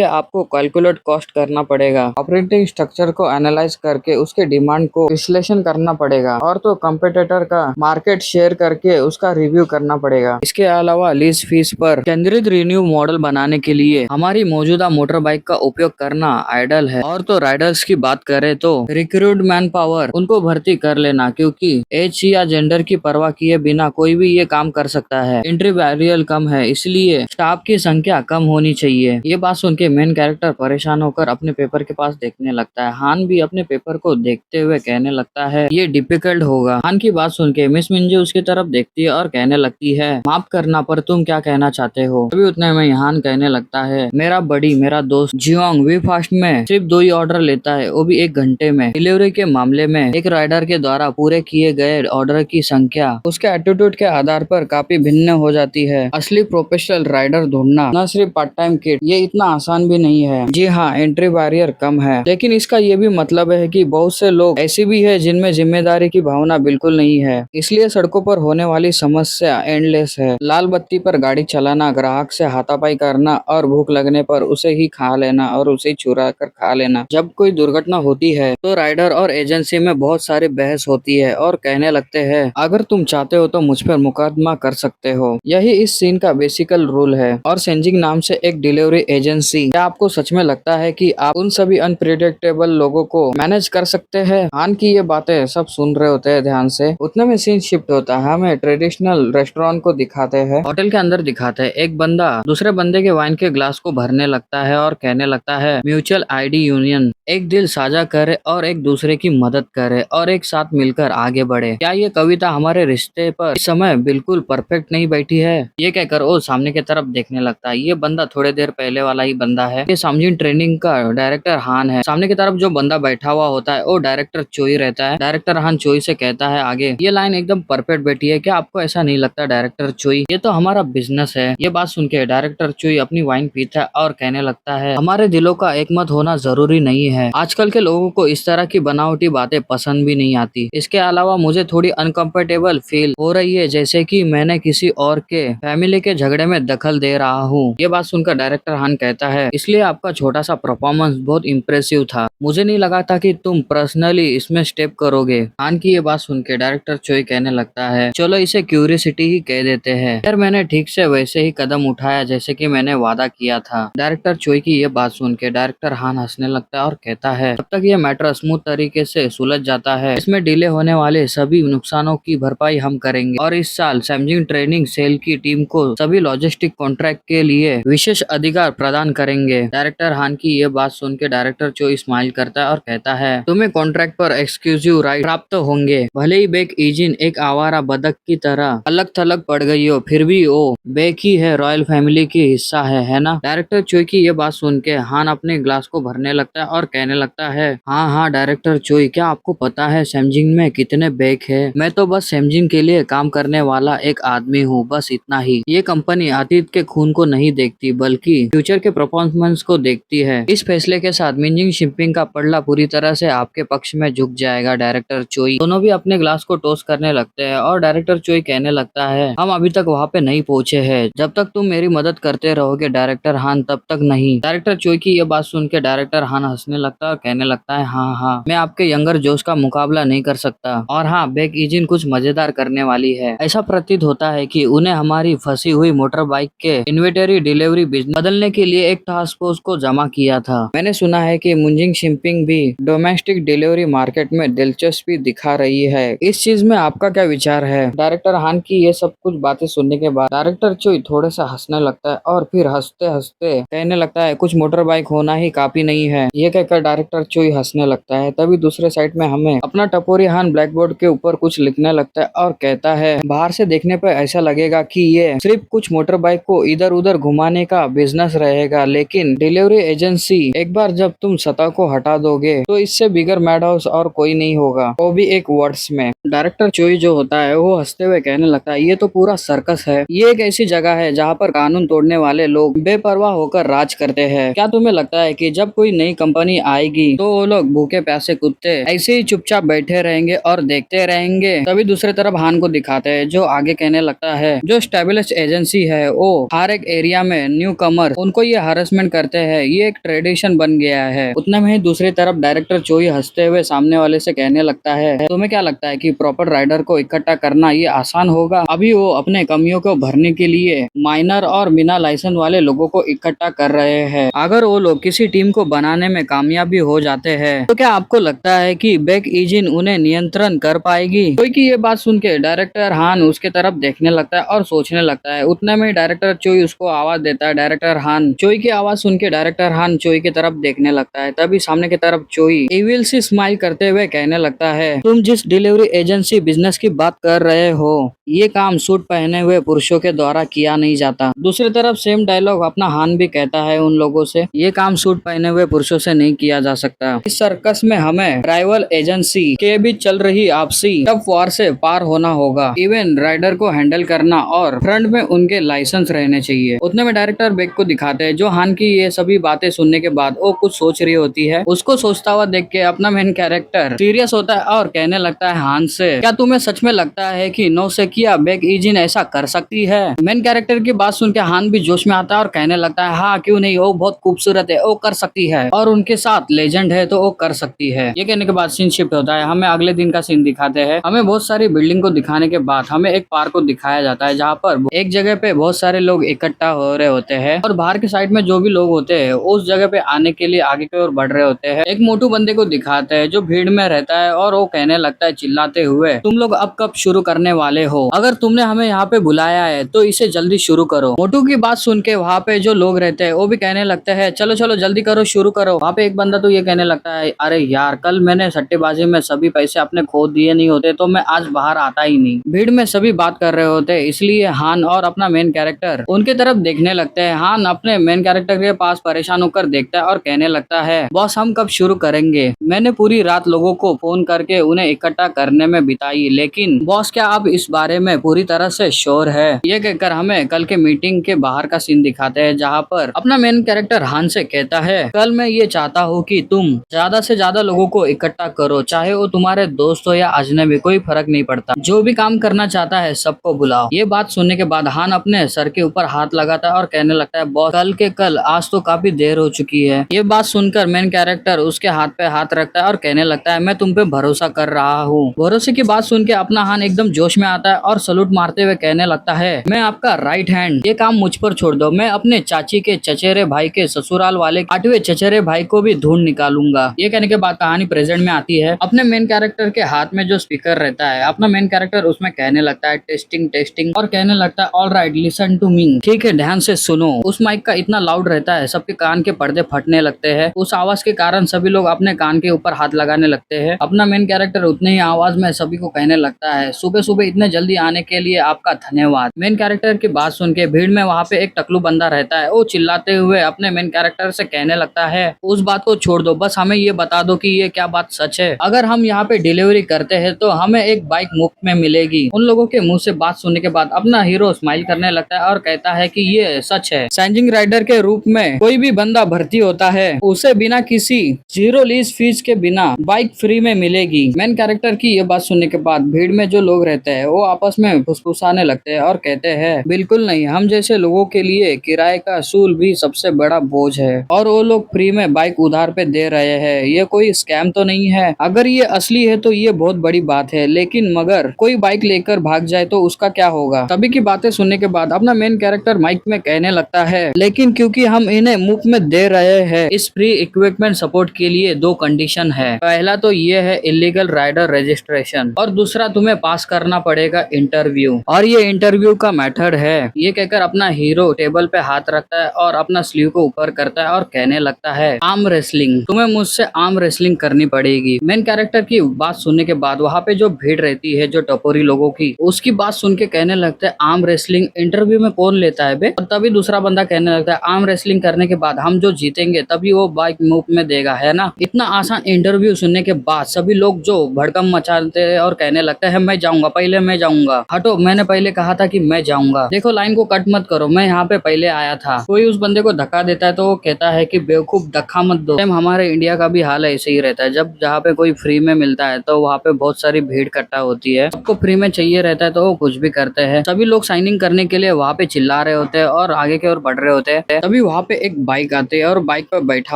[SPEAKER 2] आपको कैलकुलेट कॉस्ट करना पड़ेगा, ऑपरेटिंग स्ट्रक्चर को एनालाइज करके उसके डिमांड को विश्लेषण करना पड़ेगा और तो कंपटीटर का मार्केट शेयर करके उसका रिव्यू करना पड़ेगा। इसके अलावा लीज फीस पर केंद्रित रिन्यू मॉडल बनाने के लिए हमारी मौजूदा मोटर बाइक का उपयोग करना आइडल
[SPEAKER 1] आइडल है। और तो राइडर्स की बात करें तो रिक्रूट मैन पावर उनको भर्ती कर लेना, क्योंकि एज या जेंडर की परवाह किए बिना कोई भी ये काम कर सकता है। एंट्री बैरियर कम है, इसलिए स्टाफ की संख्या कम होनी चाहिए। ये बात सुन के मेन कैरेक्टर परेशान होकर अपने पेपर के पास देखने लगता है। हान भी अपने पेपर को देखते हुए कहने लगता है ये डिफिकल्ट होगा। हान की बात सुन के मिस मिंजू उसकी तरफ देखती है और कहने लगती है माफ करना, पर तुम क्या कहना चाहते हो? अभी उतने में हान कहने लगता है मेरा बड़ी मेरा दोस्त जियोंग वी फास्ट में सिर्फ 2 ही ऑर्डर लेता है, वो भी 1 घंटे में। डिलीवरी के मामले में एक राइडर के द्वारा पूरे किए गए ऑर्डर की संख्या उसके एटीट्यूड के आधार पर काफी भिन्न हो जाती है। असली प्रोफेशनल राइडर ढूंढना न सिर्फ पार्ट टाइम किड, ये इतना आसान भी नहीं है। जी हाँ, एंट्री बैरियर कम है, लेकिन इसका ये भी मतलब है कि बहुत से लोग ऐसे भी है जिनमें जिम्मेदारी की भावना बिल्कुल नहीं है। इसलिए सड़कों पर होने वाली समस्या एंडलेस है। लाल बत्ती पर गाड़ी चलाना, ग्राहक से हाथापाई करना और भूख लगने पर उसे ही खा लेना और उसे ही चुरा कर खा लेना। जब कोई दुर्घटना होती है तो राइडर और एजेंसी में बहुत सारी बहस होती है और कहने लगते हैं अगर तुम चाहते हो तो मुझ पर मुकदमा कर सकते हो। यही इस सीन का बेसिकल रूल है। और सेंजिंग नाम से एक डिलीवरी एजेंसी, क्या आपको सच में लगता है कि आप उन सभी अनप्रिडिक्टेबल लोगों को मैनेज कर सकते हैं? हान की ये बातें सब सुन रहे होते हैं ध्यान से। उतने में सीन शिफ्ट होता है, हमें ट्रेडिशनल रेस्टोरेंट को दिखाते हैं। होटल के अंदर दिखाते हैं एक बंदा दूसरे बंदे के वाइन के ग्लास को भरने लगता है और कहने लगता है म्यूचुअल आईडी यूनियन, एक दिल साझा करे और एक दूसरे की मदद करे और एक साथ मिलकर आगे बढ़े। क्या ये कविता हमारे रिश्ते पर इस समय बिल्कुल परफेक्ट नहीं बैठी है? ये कहकर वो सामने की तरफ देखने लगता है। ये बंदा थोड़े देर पहले वाला ही बंदा है। ये सामजिन ट्रेनिंग का डायरेक्टर हान है। सामने की तरफ जो बंदा बैठा हुआ होता है वो डायरेक्टर चोई रहता है। डायरेक्टर हान चोई से कहता है आगे, ये लाइन एकदम परफेक्ट बैठी है, क्या आपको ऐसा नहीं लगता डायरेक्टर चोई? ये तो हमारा बिजनेस है। ये बात सुन के डायरेक्टर चोई अपनी वाइन पीता है और कहने लगता है हमारे दिलों का एक मत होना जरूरी नहीं है। आजकल के लोगों को इस तरह की बनावटी बातें पसंद भी नहीं आती। इसके अलावा मुझे थोड़ी अनकंफर्टेबल फील हो रही है, जैसे कि मैंने किसी और के फैमिली के झगड़े में दखल दे रहा हूँ। ये बात सुनकर डायरेक्टर हान कहता है इसलिए आपका छोटा सा परफॉर्मेंस बहुत इम्प्रेसिव था, मुझे नहीं लगा था कि तुम पर्सनली इसमें स्टेप करोगे। हान की ये बात सुन के डायरेक्टर चोई कहने लगता है चलो इसे क्यूरियोसिटी ही कह देते हैं, यार मैंने ठीक से वैसे ही कदम उठाया जैसे कि मैंने वादा किया था। डायरेक्टर चोई की ये बात सुन के डायरेक्टर हान हंसने लगता है और कहता है तब तक ये मैटर स्मूथ तरीके से सुलझ जाता है, इसमें डिले होने वाले सभी नुकसानों की भरपाई हम करेंगे और इस साल सैमजिंग ट्रेनिंग सेल की टीम को सभी लॉजिस्टिक कॉन्ट्रैक्ट के लिए विशेष अधिकार प्रदान करेंगे। डायरेक्टर हान की ये बात सुन के डायरेक्टर चोई स्माइल करता है और कहता है तुम्हें कॉन्ट्रैक्ट पर एक्सक्लूसिव राइट प्राप्त होंगे। भले ही बेक इजिन एक आवारा बदक की तरह अलग थलग पड़ गई हो, फिर भी वो बेक ही है, रॉयल फैमिली की हिस्सा है ना? डायरेक्टर चोई की ये बात सुन के हान अपने ग्लास को भरने लगता है और कहने लगता है हाँ हाँ डायरेक्टर चोई, क्या आपको पता है सैमजिंग में कितने बेक है? मैं तो बस सैमजिंग के लिए काम करने वाला एक आदमी हूँ, बस इतना ही। ये कंपनी अतीत के खून को नहीं देखती बल्कि फ्यूचर के परफॉर्मेंस को देखती है। इस फैसले के साथ मिंजिंग शिपिंग का पल्ला पूरी तरह से आपके पक्ष में झुक जाएगा डायरेक्टर चोई। दोनों भी अपने ग्लास को टॉस करने लगते हैं और डायरेक्टर चोई कहने लगता है हम अभी तक वहाँ पे नहीं पहुँचे हैं, जब तक तुम मेरी मदद करते रहोगे डायरेक्टर हान तब तक नहीं। डायरेक्टर चोई की ये बात सुन के डायरेक्टर हान हंसने लगता है और कहने लगता है हाँ हाँ, मैं आपके यंगर जोश का मुकाबला नहीं कर सकता। और हाँ, बेक इजिन कुछ मजेदार करने वाली है। ऐसा प्रतीत होता है कि उन्हें हमारी फंसी हुई मोटर बाइक के इन्वेंटरी डिलीवरी बिजनेस बदलने के लिए एक टास्क फोर्स को जमा किया था। मैंने सुना है कि मिंजिंग शिपिंग भी डोमेस्टिक डिलीवरी मार्केट में दिलचस्पी दिखा रही है। इस चीज में आपका क्या विचार है? डायरेक्टर हान की ये सब कुछ बातें सुनने के बाद डायरेक्टर चोई थोड़ा सा हंसने लगता है और फिर हंसते हंसते कहने लगता है कुछ मोटर बाइक होना ही काफी नहीं है। ये कहकर डायरेक्टर चोई हंसने लगता है। तभी दूसरे साइड में हमें अपना टपोरी हान ब्लैक बोर्ड के ऊपर कुछ लिखने लगता है और कहता है बाहर से देखने पर ऐसा लगेगा कि ये सिर्फ कुछ मोटर बाइक को इधर उधर घुमाने का बिजनेस रहेगा, लेकिन डिलीवरी एजेंसी एक बार जब तुम सतह को हटा दोगे तो इससे बिगर मैड हाउस और कोई नहीं होगा, वो भी एक वर्ड्स में। डायरेक्टर चोई जो होता है वो हंसते हुए कहने लगता है ये तो पूरा सर्कस है, ये एक ऐसी जगह है जहाँ पर कानून तोड़ने वाले लोग बेपरवाह होकर राज करते हैं। क्या तुम्हें लगता है कि जब कोई नई कंपनी आएगी तो वो लोग भूखे प्यासे कुत्ते ऐसे ही चुपचाप बैठे रहेंगे और देखते रहेंगे? तभी दूसरी तरफ हान को दिखाते हैं जो आगे कहने लगता है जो स्टेबलिश एजेंसी है वो हर एक एरिया में न्यू कमर उनको ये हरासमेंट करते हैं, ये एक ट्रेडिशन बन गया है। उतने में ही दूसरी तरफ डायरेक्टर चोई हंसते हुए सामने वाले से कहने लगता है तुम्हें क्या लगता है कि प्रॉपर राइडर को इकट्ठा करना ये आसान होगा? अभी वो अपने कमियों को भरने के लिए माइनर और बिना लाइसेंस वाले लोगों को इकट्ठा कर रहे हैं। अगर वो लोग किसी टीम को बनाने में कामयाब
[SPEAKER 2] कामयाबी हो जाते हैं तो क्या आपको लगता है कि बेक इजिन उन्हें नियंत्रण कर पाएगी? क्योंकि ये बात सुन के डायरेक्टर हान उसके तरफ देखने लगता है और सोचने लगता है। उतने में डायरेक्टर चोई उसको आवाज देता है। डायरेक्टर हान चोई की आवाज सुन के डायरेक्टर हान चोई की तरफ देखने लगता है। तभी सामने की तरफ चोई इविल सी स्माइल करते हुए कहने लगता है, तुम जिस डिलीवरी एजेंसी बिजनेस की बात कर रहे हो, ये काम सूट पहने हुए पुरुषों के द्वारा किया नहीं जाता। दूसरी तरफ सेम डायलॉग अपना हान भी कहता है उन लोगों से, ये काम सूट पहने हुए पुरुषों से नहीं किया जा सकता। इस सर्कस में हमें राइवल एजेंसी के बीच चल रही आपसी टफ वार से पार होना होगा। इवन राइडर को हैंडल करना और फ्रंट में उनके लाइसेंस रहने चाहिए। उतने में डायरेक्टर बेक को दिखाते हैं, जो हान की ये सभी बातें सुनने के बाद वो कुछ सोच रही होती है। उसको सोचता हुआ देख के अपना मेन कैरेक्टर सीरियस होता है और कहने लगता है हान से, क्या तुम्हें सच में लगता है कि नौसेकिया बेक इजिन ऐसा कर सकती है? मेन कैरेक्टर की बात सुन के हान भी जोश में आता है और कहने लगता है, हाँ क्यों नहीं, वो बहुत खूबसूरत है, वो कर सकती है और उनके साथ लेजेंड है तो वो कर सकती है। ये कहने के बाद सीन शिफ्ट होता है। हमें अगले दिन का सीन दिखाते हैं। हमें बहुत सारी बिल्डिंग को दिखाने के बाद हमें एक पार्क को दिखाया जाता है, जहाँ पर एक जगह पे बहुत सारे लोग इकट्ठा हो रहे होते हैं और बाहर के साइड में जो भी लोग होते हैं उस जगह पे आने के लिए आगे की ओर बढ़ रहे होते हैं। एक मोटू बंदे को दिखाते हैं जो भीड़ में रहता है और वो कहने लगता है चिल्लाते हुए, तुम लोग अब कब शुरू करने वाले हो? अगर तुमने हमें यहाँ पे बुलाया है तो इसे जल्दी शुरू करो। मोटू की बात सुन के वहाँ पे जो लोग रहते हैं वो भी कहने लगते हैं, चलो चलो जल्दी करो, शुरू करो। वहाँ पे एक बंदा तो ये कहने लगता है, अरे यार कल मैंने सट्टेबाजी में सभी पैसे अपने खो दिए नहीं होते तो मैं आज बाहर आता ही नहीं। भीड़ में सभी बात कर रहे होते इसलिए हान और अपना मेन कैरेक्टर उनके तरफ देखने लगते हैं। हान अपने मेन कैरेक्टर के पास परेशान होकर देखता है और कहने लगता है, बॉस हम कब शुरू करेंगे? मैंने पूरी रात लोगों को फोन करके उन्हें इकट्ठा करने में बिताई, लेकिन बॉस क्या आप इस बारे में पूरी तरह से श्योर है? ये कहकर हमें कल के मीटिंग के बाहर का सीन दिखाते हैं, जहाँ पर अपना मेन कैरेक्टर हान से कहता है, कल मैं ये चाहता हूँ कि तुम ज्यादा से ज्यादा लोगों को इकट्ठा करो, चाहे वो तुम्हारे दोस्त हो या अजनबी, कोई फर्क नहीं पड़ता। जो भी काम करना चाहता है सबको बुलाओ। ये बात सुनने के बाद हान अपने सर के ऊपर हाथ लगाता है और कहने लगता है, बॉस कल के कल, आज तो काफी देर हो चुकी है। ये बात सुनकर मेन कैरेक्टर उसके हाथ पे हाथ रखता है और कहने लगता है, मैं तुम पे भरोसा कर रहा हूँ। भरोसे की बात सुन के अपना हान एकदम जोश में आता है और सलूट मारते हुए कहने लगता है, मैं आपका राइट हैंड, ये काम मुझ पर छोड़ दो। मैं अपने चाची के चचेरे भाई के ससुराल वाले 8वें चचेरे भाई को भी ढूंढ निकालूंगा। ये कहने के बाद कहानी प्रेजेंट में आती है। अपने मेन कैरेक्टर के हाथ में जो स्पीकर रहता है, अपना मेन कैरेक्टर उसमें कहने लगता है, टेस्टिंग टेस्टिंग, और कहने लगता है, all right listen to me, ठीक है ध्यान से सुनो। उस माइक का इतना लाउड रहता है, सबके कान के पर्दे फटने लगते हैं। उस आवाज के कारण सभी लोग अपने कान के ऊपर हाथ लगाने लगते हैं। अपना मेन कैरेक्टर उतने ही आवाज में सभी को कहने लगता है, सुबह सुबह इतने जल्दी आने के लिए आपका धन्यवाद। मेन कैरेक्टर की बात सुन के भीड़ में वहाँ पे एक टकलू बंदा रहता है, वो चिल्लाते हुए अपने मेन कैरेक्टर से कहने लगता है, उस बात को छोड़ दो, बस हमें ये बता दो कि ये क्या बात सच है। अगर हम यहाँ पे डिलीवरी करते हैं तो हमें एक बाइक मुफ्त में मिलेगी। उन लोगों के मुंह से बात सुनने के बाद अपना हीरो स्माइल करने लगता है और कहता है कि ये सच है। सैंजिंग राइडर के रूप में कोई भी बंदा भर्ती होता है उसे बिना किसी जीरो लीज फीस के बिना बाइक फ्री में मिलेगी। मेन कैरेक्टर की ये बात सुनने के बाद भीड़ में जो लोग रहते हैं वो आपस में फुसफुसाने लगते हैं और कहते हैं, बिल्कुल नहीं, हम जैसे लोगों के लिए किराए का सूल भी सबसे बड़ा बोझ है और वो लोग फ्री में बाइक उधार पे दे रहे हैं। ये कोई स्कैम तो नहीं है? अगर ये असली है तो ये बहुत बड़ी बात है, लेकिन मगर कोई बाइक लेकर भाग जाए तो उसका क्या होगा? सभी की बातें सुनने के बाद अपना मेन कैरेक्टर माइक में कहने लगता है, लेकिन क्योंकि हम इन्हें मुफ्त में दे रहे हैं, इस फ्री इक्विपमेंट सपोर्ट के लिए 2 कंडीशन है। पहला तो ये है इलीगल राइडर रजिस्ट्रेशन और दूसरा तुम्हें पास करना पड़ेगा इंटरव्यू, और ये इंटरव्यू का मेथड है। ये कहकर अपना हीरो टेबल पे हाथ रखता है और अपना स्लीव को ऊपर करता है और कहने लगता है, आर्म रेसलिंग, तुम्हें मुझसे आर्म रेसलिंग करनी पड़ेगी। मेन कैरेक्टर की बात सुनने के बाद वहाँ पे जो भीड़ रहती है, जो टपोरी लोगों की, उसकी बात सुन के कहने लगता है, आर्म रेसलिंग इंटरव्यू में कौन लेता है बे? और तभी दूसरा बंदा कहने लगता है, आर्म रेसलिंग करने के बाद हम जो जीतेंगे तभी वो बाइक मुफ्त में देगा, है ना? इतना आसान इंटरव्यू सुनने के बाद सभी लोग जो भड़कम मचाते हैं और कहने लगता है, मैं जाऊंगा, पहले मैं जाऊंगा, हटो, मैंने पहले कहा था कि मैं जाऊंगा, देखो लाइन को कट मत करो, मैं यहाँ पे पहले आया था। कोई उस बंदे को धक्का देता है तो वो कहता है कि बेवकूफ, धक्का मत दो। हमारे इंडिया का भी हाल ऐसे ही रहता है, जब जहाँ पे कोई फ्री में मिलता है तो वहाँ पे बहुत सारी भीड़ इकट्ठा होती है। सबको फ्री में चाहिए रहता है तो वो कुछ भी करते हैं। सभी लोग साइनिंग करने के लिए वहाँ पे चिल्ला रहे होते हैं और आगे की ओर बढ़ रहे होते हैं। तभी वहाँ पे एक बाइक आती है और बाइक पे बैठा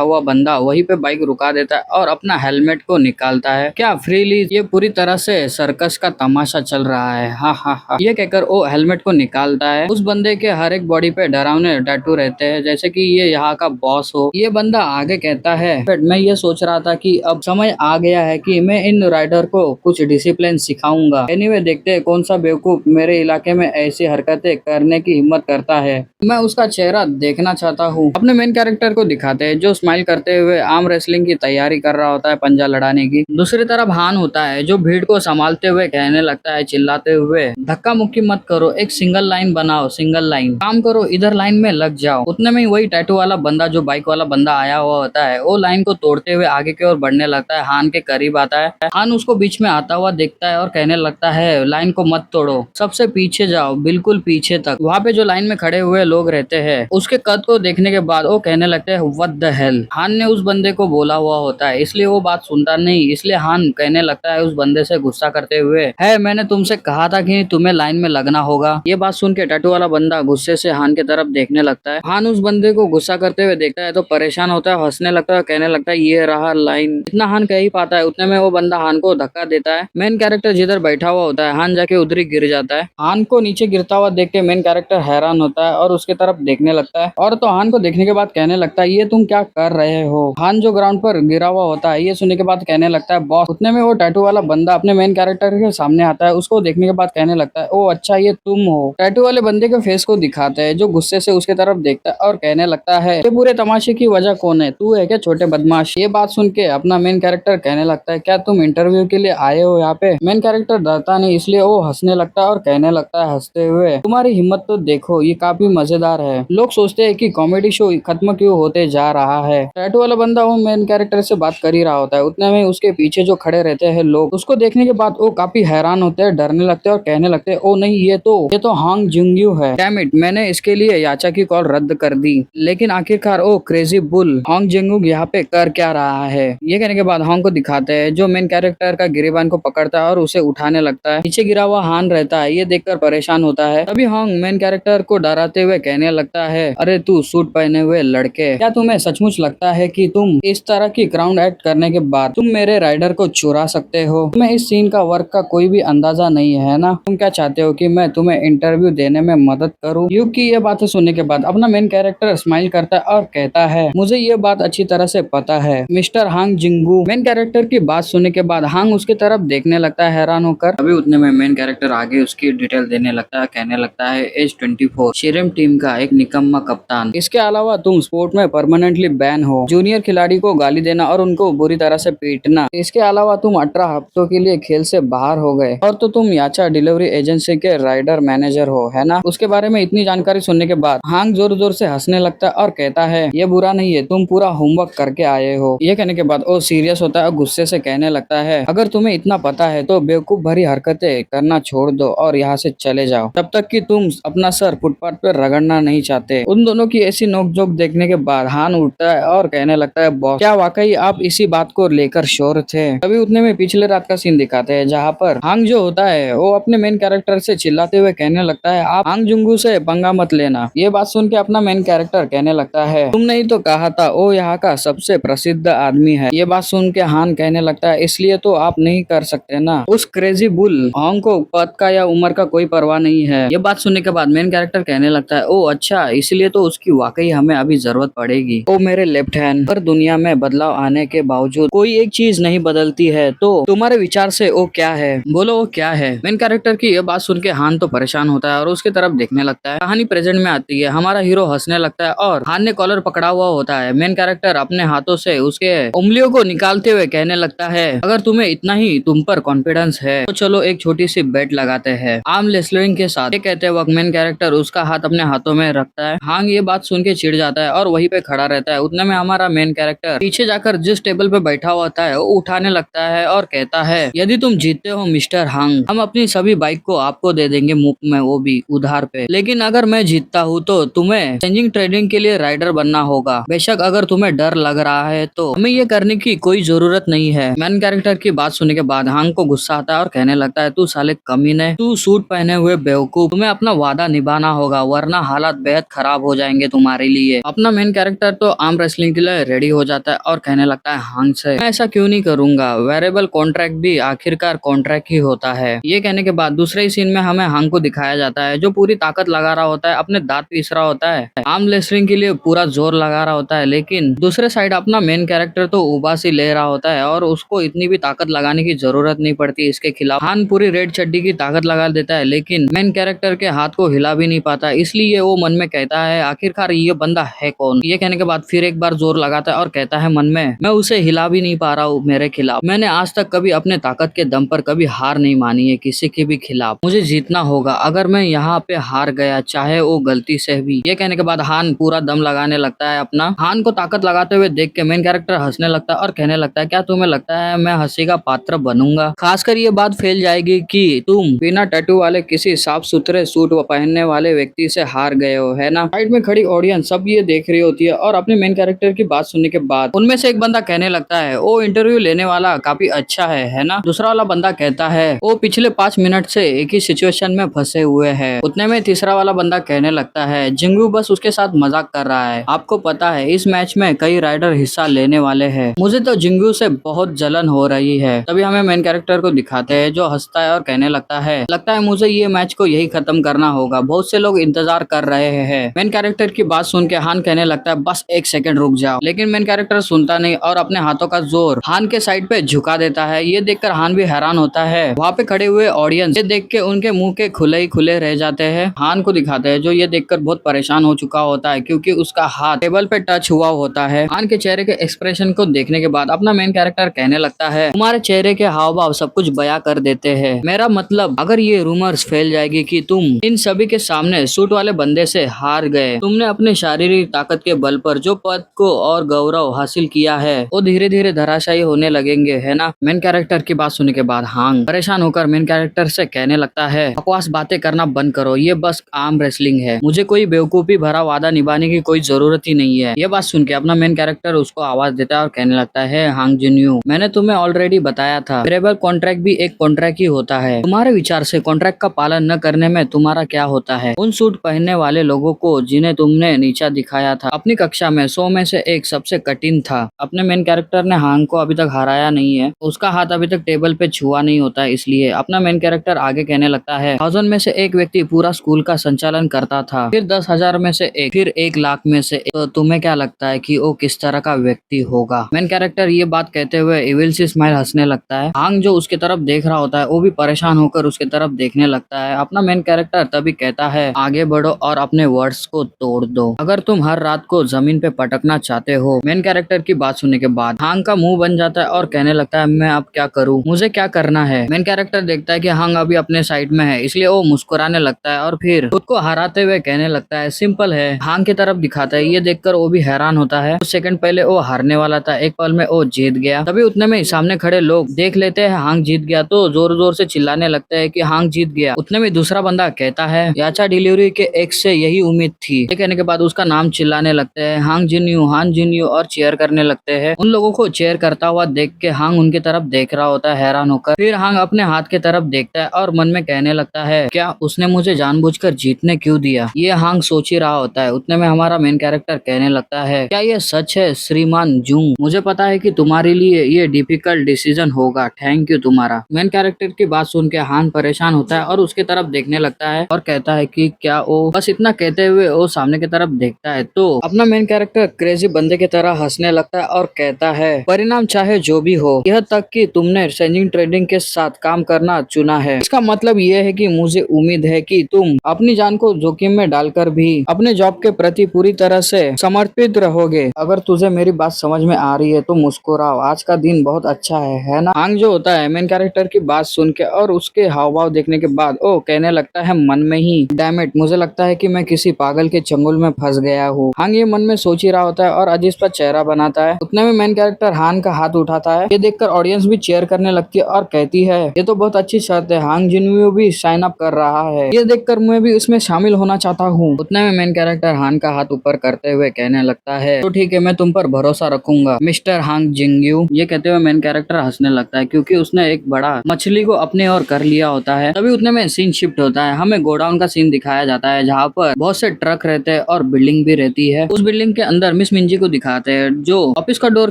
[SPEAKER 2] हुआ बंदा वहीं पे बाइक रुका देता है और अपना हेलमेट को निकालता है। क्या फ्रीली? ये पूरी तरह से सर्कस का तमाशा चल रहा हा हा हा। ये कहकर वो हेलमेट को निकालता है। उस बंदे के हर एक बॉडी पे डरावने टैटू रहते हैं, जैसे कि ये यहाँ का बॉस हो। ये बंदा आगे कहता है, बट मैं ये सोच रहा था कि अब समय आ गया है कि मैं इन राइडर को कुछ डिसिप्लिन सिखाऊंगा। एनीवे देखते हैं कौन सा बेवकूफ मेरे इलाके में ऐसी हरकतें करने की हिम्मत करता है। मैं उसका चेहरा देखना चाहता हूँ। अपने मेन कैरेक्टर को दिखाते हैं जो स्माइल करते हुए आर्म रेसलिंग की तैयारी कर रहा होता है, पंजा लड़ाने की। दूसरी तरफ हान होता है जो भीड़ को संभालते हुए कहने लगता है चिल्लाते हुए, धक्का मुक्की मत करो, एक सिंगल लाइन बनाओ, सिंगल लाइन काम करो, इधर लाइन में लग जाओ। उतने में ही वही टैटू वाला बंदा, जो बाइक वाला बंदा आया हुआ होता है, वो लाइन को तोड़ते हुए आगे की ओर बढ़ने लगता है। हान के करीब आता है। हान उसको बीच में आता हुआ देखता है और कहने लगता है लाइन को मत तोड़ो, सबसे पीछे जाओ, बिल्कुल पीछे तक। वहाँ पे जो लाइन में खड़े हुए लोग रहते हैं, उसके कद को देखने के बाद वो कहने लगते हैं व्हाट द हेल। हान ने उस बंदे को बोला हुआ होता है, इसलिए वो बात सुनता नहीं। इसलिए हान कहने लगता है उस बंदे से गुस्सा करते हुए, है मैंने तुमसे कहा था कि तुम्हें लाइन में लगना होगा। ये बात सुन के टैटू वाला बंदा गुस्से से हान की तरफ देखने लगता है। हान उस बंदे को गुस्सा करते हुए देखता है तो परेशान होता है, हंसने लगता है, कहने लगता है ये रहा लाइन। इतना हान कह ही पाता है, उतने में वो बंदा हान को धक्का देता है। मेन कैरेक्टर जिधर बैठा हुआ होता है, हान जाके उधर ही गिर जाता है। हान को नीचे गिरता हुआ देख के मेन कैरेक्टर हैरान होता है और उसके तरफ देखने लगता है। और तो हान को देखने के बाद कहने लगता है ये तुम क्या कर रहे हो। हान जो ग्राउंड पर गिरा हुआ होता है, ये सुनने के बाद कहने लगता है बॉस। उतने में वो टैटू वाला बंदा अपने मेन कैरेक्टर के सामने आता है। उसको देखने के बाद कहने लगता है ओ अच्छा ये तुम हो। टैटू वाले बंदे के फेस को दिखाते हैं जो गुस्से से उसके तरफ देखता है और कहने लगता है ये पूरे तमाशे की वजह कौन है, तू है क्या छोटे बदमाश। ये बात सुन के अपना मेन कैरेक्टर कहने लगता है क्या तुम इंटरव्यू के लिए आए हो यहाँ पे। मेन कैरेक्टर डरता नहीं, इसलिए वो हंसने लगता है और कहने लगता है हंसते हुए, तुम्हारी हिम्मत तो देखो, ये काफी मजेदार है। लोग सोचते हैं कि कॉमेडी शो खत्म क्यों होते जा रहा है। टैटू वाला बंदा वो मेन कैरेक्टर से बात कर ही रहा होता है। उतने में उसके पीछे जो खड़े रहते हैं लोग, उसको देखने के बाद वो काफी हैरान होते हैं, डरने लगते हैं और कहने लगते हैं ओ नहीं ये तो हांग जुंगयू है। डैम इट, मैंने इसके लिए याचा की कॉल रद्द कर दी। लेकिन आखिरकार ओ क्रेजी बुल हांग जुंगयू यहाँ पे कर क्या रहा है। ये कहने के बाद हांग को दिखाते हैं जो मेन कैरेक्टर का गिरेबान को पकड़ता है और उसे उठाने लगता है। पीछे गिरा हुआ हान रहता है, ये देखकर परेशान होता है। तभी हांग मेन कैरेक्टर को डराते हुए कहने लगता है अरे तू सूट पहने हुए लड़के, क्या तुम्हें सचमुच लगता है कि तुम इस तरह की ग्राउंड एक्ट करने के बाद तुम मेरे राइडर को चुरा सकते हो। तुम्हें इस सीन का वर्क का कोई भी अंदाजा नहीं है ना। तुम क्या चाहते हो कि मैं तुम्हें इंटरव्यू देने में मदद करूं। क्योंकि ये बातें सुनने के बाद अपना मेन कैरेक्टर स्माइल करता है और कहता है मुझे ये बात अच्छी तरह से पता है mister Hong Xingu. Main character की बात सुनने के बाद हांग उसकी तरफ देखने लगता है हैरान होकर। अभी उतने में मेन कैरेक्टर आगे उसकी डिटेल देने लगता है, कहने लगता है एज 24, शेरम टीम का एक निकम्मा कप्तान। इसके अलावा तुम स्पोर्ट में परमानेंटली बैन हो, जूनियर खिलाड़ी को गाली देना और उनको बुरी तरह से पीटना। इसके अलावा तुम 18 हफ्तों के लिए खेल से बाहर हो गए और तो तुम याचा डिलीवरी एजेंसी के राइडर मैनेजर हो, है ना। उसके बारे में इतनी जानकारी सुनने के बाद हांग जोर जोर से हंसने लगता है और कहता है ये बुरा नहीं है, तुम पूरा होमवर्क करके आए हो। ये कहने के बाद वो सीरियस होता है और गुस्से से कहने लगता है अगर तुम्हें इतना पता है तो बेवकूफ भरी हरकतें करना छोड़ दो और यहाँ से चले जाओ, तब तक कि तुम अपना सर फुटपाथ पर रगड़ना नहीं चाहते। उन दोनों की ऐसी नोकझोंक देखने के बाद हान उठता है और कहने लगता है बॉस क्या वाकई आप इसी बात को लेकर श्योर थे। तभी उतने में पिछले रात का सीन दिखाते हैं जहाँ पर हांग जो होता है वो अपने मेन कैरेक्टर से चिल्लाते हुए कहने लगता है आप हांग जुंगू से पंगा मत लेना। ये बात सुन के अपना मेन कैरेक्टर कहने लगता है तुमने ही तो कहा था वो यहाँ का सबसे प्रसिद्ध आदमी है। ये बात सुन के हान कहने लगता है इसलिए तो आप नहीं कर सकते ना। उस क्रेजी बुल हांग को पद का या उम्र का कोई परवाह नहीं है। ये बात सुनने के बाद मेन कैरेक्टर कहने लगता है ओ अच्छा, इसलिए तो उसकी वाकई हमें अभी जरूरत पड़ेगी। ओ मेरे लेफ्ट हैंड, पर दुनिया में बदलाव आने के बावजूद कोई एक चीज नहीं बदलती है, तो तुम्हारे विचार से वो क्या है, बोलो वो क्या है। मेन कैरेक्टर की ये बात सुन के हान तो परेशान होता है और उसकी तरफ देखने लगता है। कहानी प्रेजेंट में आती है, हमारा हीरो हंसने लगता है और हान ने कॉलर पकड़ा हुआ होता है। मेन कैरेक्टर अपने हाथों से उसके उंगलियों को निकालते हुए कहने लगता है अगर तुम्हें इतना ही तुम पर कॉन्फिडेंस है तो चलो एक छोटी सी बेट लगाते हैं आर्म रेसलिंग के साथ। ये कहते वक्त मेन कैरेक्टर उसका हाथ अपने हाथों में रखता है। हांग ये बात सुन के चिढ़ जाता है और वहीं पे खड़ा रहता है। उतने में हमारा मेन कैरेक्टर पीछे जाकर जिस टेबल पे बैठा होता है वो उठाने लगता है और कहता है यदि तुम जीतते हो मिस्टर हांग, हम अपनी सभी बाइक को आपको दे देंगे मुफ्त में, वो भी उधार पे। लेकिन अगर मैं जीतता हूँ तो तुम्हें चेंजिंग ट्रेडिंग के लिए राइडर बनना होगा। बेशक अगर तुम्हें डर लग रहा है तो हमें ये करने की कोई जरूरत नहीं है। मेन कैरेक्टर की बात सुनने के बाद हांग को गुस्सा आता है और कहने लगता है तू साले कमीने, तू सूट पहने हुए बेवकूफ, तुम्हें अपना वादा निभाना होगा वरना हालात बेहद खराब हो जाएंगे तुम्हारे लिए। अपना मेन कैरेक्टर तो आर्म रेसलिंग के लिए रेडी हो जाता है और कहने लगता है हांग से मैं ऐसा क्यों नहीं करूंगा, वेरिएबल कॉन्ट्रैक्ट भी आखिरकार कॉन्ट्रैक्ट ही होता है। ये कहने
[SPEAKER 1] कहने के बाद दूसरे ही सीन में हमें हांग को दिखाया जाता है जो पूरी ताकत लगा रहा होता है, अपने दांत पीस रहा होता है, आर्म लेसलिंग के लिए पूरा जोर लगा रहा होता है। लेकिन दूसरे साइड अपना मेन कैरेक्टर तो उबासी ले रहा होता है और उसको इतनी भी ताकत लगाने की जरूरत नहीं पड़ती इसके खिलाफ। हान पूरी रेड चड्डी की ताकत लगा देता है लेकिन मेन कैरेक्टर के हाथ को हिला भी नहीं पाता, इसलिए वो मन में कहता है आखिरकार ये बंदा है कौन। ये कहने के बाद फिर एक बार जोर लगाता है और कहता है मन में, मैं उसे हिला भी नहीं पा रहा हूँ मेरे खिलाफ। मैंने आज तक कभी अपने ताकत के दम पर कभी हार नहीं मानी है किसी के भी खिलाफ। मुझे जीतना होगा, अगर मैं यहाँ पे हार गया चाहे वो गलती से भी। ये कहने के बाद हान पूरा दम लगाने लगता है अपना। हान को ताकत लगाते हुए देख के मेन कैरेक्टर हंसने लगता है और कहने लगता है क्या तुम्हें लगता है मैं हंसी का पात्र बनूंगा? खासकर ये बात फैल जाएगी कि तुम बिना टैटू वाले किसी साफ सुथरे सूट पहनने वाले व्यक्ति से हार गए हो, है ना। साइड में खड़ी ऑडियंस सब ये देख रही होती है और अपने मेन कैरेक्टर की बात सुनने के बाद उनमें से एक बंदा कहने लगता है वो इंटरव्यू लेने वाला काफी अच्छा है ना। दूसरा वाला बंदा कहता है वो पिछले 5 मिनट से एक ही सिचुएशन में फंसे हुए हैं। उतने में तीसरा वाला बंदा कहने लगता है जिंगू बस उसके साथ मजाक कर रहा है, आपको पता है इस मैच में कई राइडर हिस्सा लेने वाले हैं। मुझे तो जिंगू से बहुत जलन हो रही है। तभी हमें मेन कैरेक्टर को दिखाते हैं जो हंसता है और कहने लगता है मुझे ये मैच को यही खत्म करना होगा, बहुत से लोग इंतजार कर रहे हैं। मेन कैरेक्टर की बात सुन के हान कहने लगता है बस 1 सेकंड रुक जाओ, लेकिन मेन कैरेक्टर सुनता नहीं और अपने हाथों का जोर हान के साइड पे झुका देता है। ये देखकर हान भी हैरान होता है। वहाँ पे खड़े हुए ऑडियंस ये देख के उनके मुंह के खुले ही खुले रह जाते हैं। हान को दिखाते हैं जो ये देखकर बहुत परेशान हो चुका होता है क्योंकि उसका हाथ टेबल पे टच हुआ होता है। हान के चेहरे के एक्सप्रेशन को देखने के बाद अपना मेन कैरेक्टर कहने लगता है तुम्हारे चेहरे के हाव भाव सब कुछ बयां कर देते हैं। मेरा मतलब अगर ये रूमर्स फैल जाएगी कि तुम इन सभी के सामने सूट वाले बंदे से हार गए, तुमने अपने शारीरिक ताकत के बल पर जो पद को और गौरव हासिल किया है वो धीरे धीरे धराशायी होने लगेंगे, है ना। मेन कैरेक्टर की बात सुनने के बाद हांग परेशान होकर मेन कैरेक्टर से कहने लगता है बकवास बातें करना बंद करो, ये बस आर्म रेसलिंग है, मुझे कोई बेवकूफी भरा वादा निभाने की कोई जरूरत ही नहीं है। ये बात सुन के अपना मेन कैरेक्टर उसको आवाज देता है और कहने लगता है हांग जिन्यू, मैंने तुम्हें ऑलरेडी बताया था वेरिएबल कॉन्ट्रैक्ट भी एक कॉन्ट्रैक्ट ही होता है। तुम्हारे विचार से कॉन्ट्रैक्ट का पालन न करने में तुम्हारा क्या होता है? उन सूट पहनने वाले लोगों को जिन्हें तुमने नीचा दिखाया था अपनी कक्षा में 100 में से एक सबसे कठिन था। अपने मेन कैरेक्टर ने हांग को अभी तक हराया नहीं है, उसका हाथ अभी तक टेबल पे छुआ नहीं होता है, इसलिए अपना मेन कैरेक्टर आगे कहने लगता है 1000 में से एक व्यक्ति पूरा स्कूल का संचालन करता था, फिर 10,000 में से एक, फिर 1 लाख में से एक। तो तुम्हें क्या लगता है कि वो किस तरह का व्यक्ति होगा? मेन कैरेक्टर ये बात कहते हुए इविल सी स्माइल हंसने लगता है। हांग जो उसके तरफ देख रहा होता है वो भी परेशान होकर उसके तरफ देखने लगता है। अपना मेन कैरेक्टर तभी कहता है आगे बढ़ो और अपने वर्ड्स को तोड़ दो, अगर तुम हर रात को जमीन पे पटकना चाहते हो। मेन कैरेक्टर की बात सुनने के बाद हांग का मुंह बन जाता है और कहने लगता है मैं अब क्या करूं, मुझे क्या करना है। मेन कैरेक्टर देखता है कि हांग अभी अपने साइड में है, इसलिए वो मुस्कुराने लगता है और फिर खुद को हराते हुए कहने लगता है सिंपल है। हांग की तरफ दिखाता है, ये देखकर वो भी हैरान होता है। कुछ सेकंड पहले वो हारने वाला था, एक पल में वो जीत गया। तभी उतने में सामने खड़े लोग देख लेते हैं हांग जीत गया तो जोर जोर से चिल्लाने लगते हैं कि हांग जीत गया। उतने में दूसरा बंदा कहता है याचा डिलीवरी के एक्स से यही उम्मीद थी। ये कहने के बाद उसका नाम चिल्लाने लगते हैं हांग जिन्यू और चेयर करने लगते हैं। उन लोगों को चेयर करता हुआ देख के हांग उनकी तरफ देख रहा होता है हैरान होकर। फिर हांग अपने हाथ की तरफ देखता है और मन में कहने लगता है क्या उसने मुझे जानबूझकर जीतने क्यों दिया? ये हांग सोच ही रहा होता है। उतने में हमारा मेन कैरेक्टर कहने लगता है क्या ये सच है श्रीमान जुंग? मुझे पता है कि तुम्हारे लिए ये डिफिकल्ट डिसीजन होगा, थैंक यू तुम्हारा। मेन कैरेक्टर की बात सुन के हांग परेशान होता है और उसकी तरफ देखने लगता है और कहता है कि क्या वो बस इतना कहते हुए वो सामने की तरफ देखता है तो अपना मेन कैरेक्टर क्रेजी बंदे की तरह हंसने लगता है और कहता है परिणाम चाहे जो भी हो, यह तक कि तुमने सेंजिंग ट्रेडिंग के साथ काम करना चुना है, इसका मतलब यह है कि मुझे उम्मीद है कि तुम अपनी जान को जोखिम में डालकर भी अपने जॉब के प्रति पूरी तरह से समर्पित रहोगे। अगर तुझे मेरी बात समझ में आ रही है तो मुस्कुराओ, आज का दिन बहुत अच्छा है ना। हांग जो होता है मेन कैरेक्टर की बात सुन के और उसके हाव भाव देखने के बाद ओ कहने लगता है मन में ही डैम इट, मुझे लगता है कि मैं किसी पागल के चंगुल में फंस गया हूँ। हांग ये मन में सोच ही रहा होता है और अजीब सा चेहरा बनाता है। उतने में मेन कैरेक्टर हांग का हाथ उठाता है। ये देखकर ऑडियंस भी चेयर करने लगती है और कहती है ये तो बहुत अच्छी शर्त है, हांग जिन्यू भी साइन अप कर रहा है, ये देखकर मैं भी इसमें शामिल होना चाहता हूँ। उतने में मेन कैरेक्टर हांग का हाथ ऊपर करते हुए कहने लगता है तो ठीक है, मैं तुम पर भरोसा रखूंगा मिस्टर हांग जिंगयू। ये कहते हुए मेन कैरेक्टर हंसने लगता है क्योंकि उसने एक बड़ा मछली को अपने ओर कर लिया होता है। तभी उतने में सीन शिफ्ट होता है, हमें गोडाउन का सीन दिखाया जाता है जहाँ पर बहुत से ट्रक रहते हैं और बिल्डिंग भी रहती है। उस बिल्डिंग के अंदर मिस मिंजी को दिखाते हैं जो ऑफिस का डोर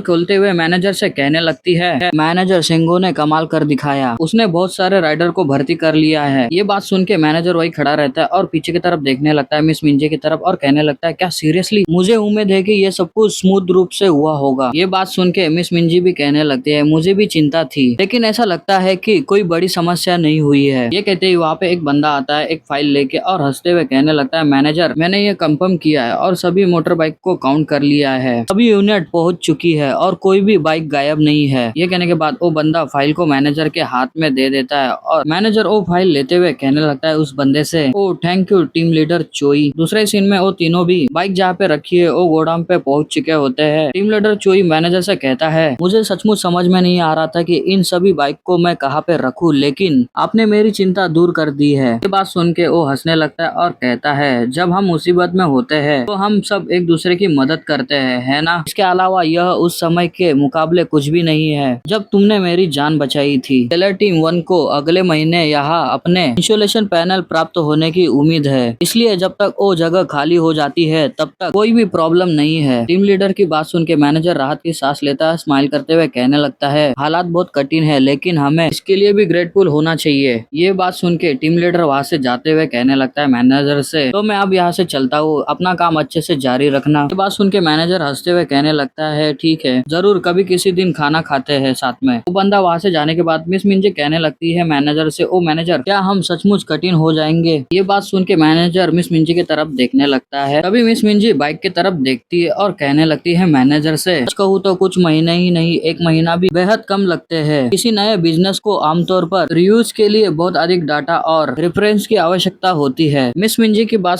[SPEAKER 1] खोलते हुए मैनेजर से कहने लगती है मैनेजर सिंगो ने कमाल कर दिखाया, उसने बहुत सारे राइडर
[SPEAKER 2] राइडर को भर्ती कर लिया है। ये बात सुन के मैनेजर वही खड़ा रहता है और पीछे की तरफ देखने लगता है मिस मिंजे की तरफ और कहने लगता है, क्या सीरियसली? मुझे उम्मीद है कि ये सब कुछ स्मूथ रूप से हुआ होगा। ये बात सुन के मिस मिंजी भी कहने लगती है, मुझे भी चिंता थी, लेकिन ऐसा लगता है कि कोई बड़ी समस्या नहीं हुई है। ये कहते ही वहाँ पे एक बंदा आता है एक फाइल लेके और हंसते हुए कहने लगता है, मैनेजर मैंने ये कंफर्म किया है और सभी मोटर बाइक को काउंट कर लिया है। सभी यूनिट पहुंच चुकी है और कोई भी बाइक गायब नहीं है। ये कहने के बाद वो बंदा फाइल को मैनेजर के हाथ में दे देता है और मैनेजर वो फाइल लेते हुए कहने लगता है उस बंदे से, ओ थैंक यू टीम लीडर चोई। दूसरे सीन में वो तीनों भी बाइक जहाँ पे रखी है वो गोदाम पे पहुंच चुके होते हैं। टीम लीडर चोई मैनेजर से कहता है, मुझे सचमुच समझ में नहीं आ रहा था कि इन सभी बाइक को मैं कहाँ पे रखूं, लेकिन आपने मेरी चिंता दूर कर दी है। ये बात सुन के वो हंसने लगता है और कहता है, जब हम मुसीबत में होते हैं तो हम सब एक दूसरे की मदद करते हैं, है ना? इसके अलावा यह उस समय के मुकाबले कुछ भी नहीं है जब तुमने मेरी जान बचाई थी। सेलर टीम 1 को अगले महीने यहाँ अपने इंसुलेशन पैनल प्राप्त होने की उम्मीद है, इसलिए जब तक वो जगह खाली हो जाती है तब तक कोई भी प्रॉब्लम नहीं है। टीम लीडर की बात सुन के मैनेजर राहत की सांस लेता है, स्माइल करते हुए कहने लगता है, हालात बहुत कठिन है लेकिन हमें इसके लिए भी ग्रेटफुल होना चाहिए। ये बात सुन के टीम लीडर वहाँ से जाते हुए कहने लगता है मैनेजर से, तो मैं अब यहाँ से चलता हूँ, अपना काम अच्छे से जारी रखना। ये बात सुन के मैनेजर हंसते हुए कहने लगता है, ठीक है, जरूर कभी किसी दिन खाना खाते हैं साथ में। वो बंदा वहाँ से जाने के बाद मिस मिंजे कहने लगती है मैनेजर से, ओ मैनेजर क्या हम सचमुच कठिन हो जाएंगे? ये बात सुन के मैनेजर मिस मिंजी की तरफ देखने लगता है। तभी मिस मिंजी बाइक की तरफ देखती है और कहने लगती है मैनेजर से, सच कहूँ तो कुछ महीने ही नहीं, एक महीना भी बेहद कम लगते हैं। किसी नए बिजनेस को आमतौर पर रिव्यूज के लिए बहुत अधिक डाटा और रेफरेंस की आवश्यकता होती है। मिस मिंजी की बात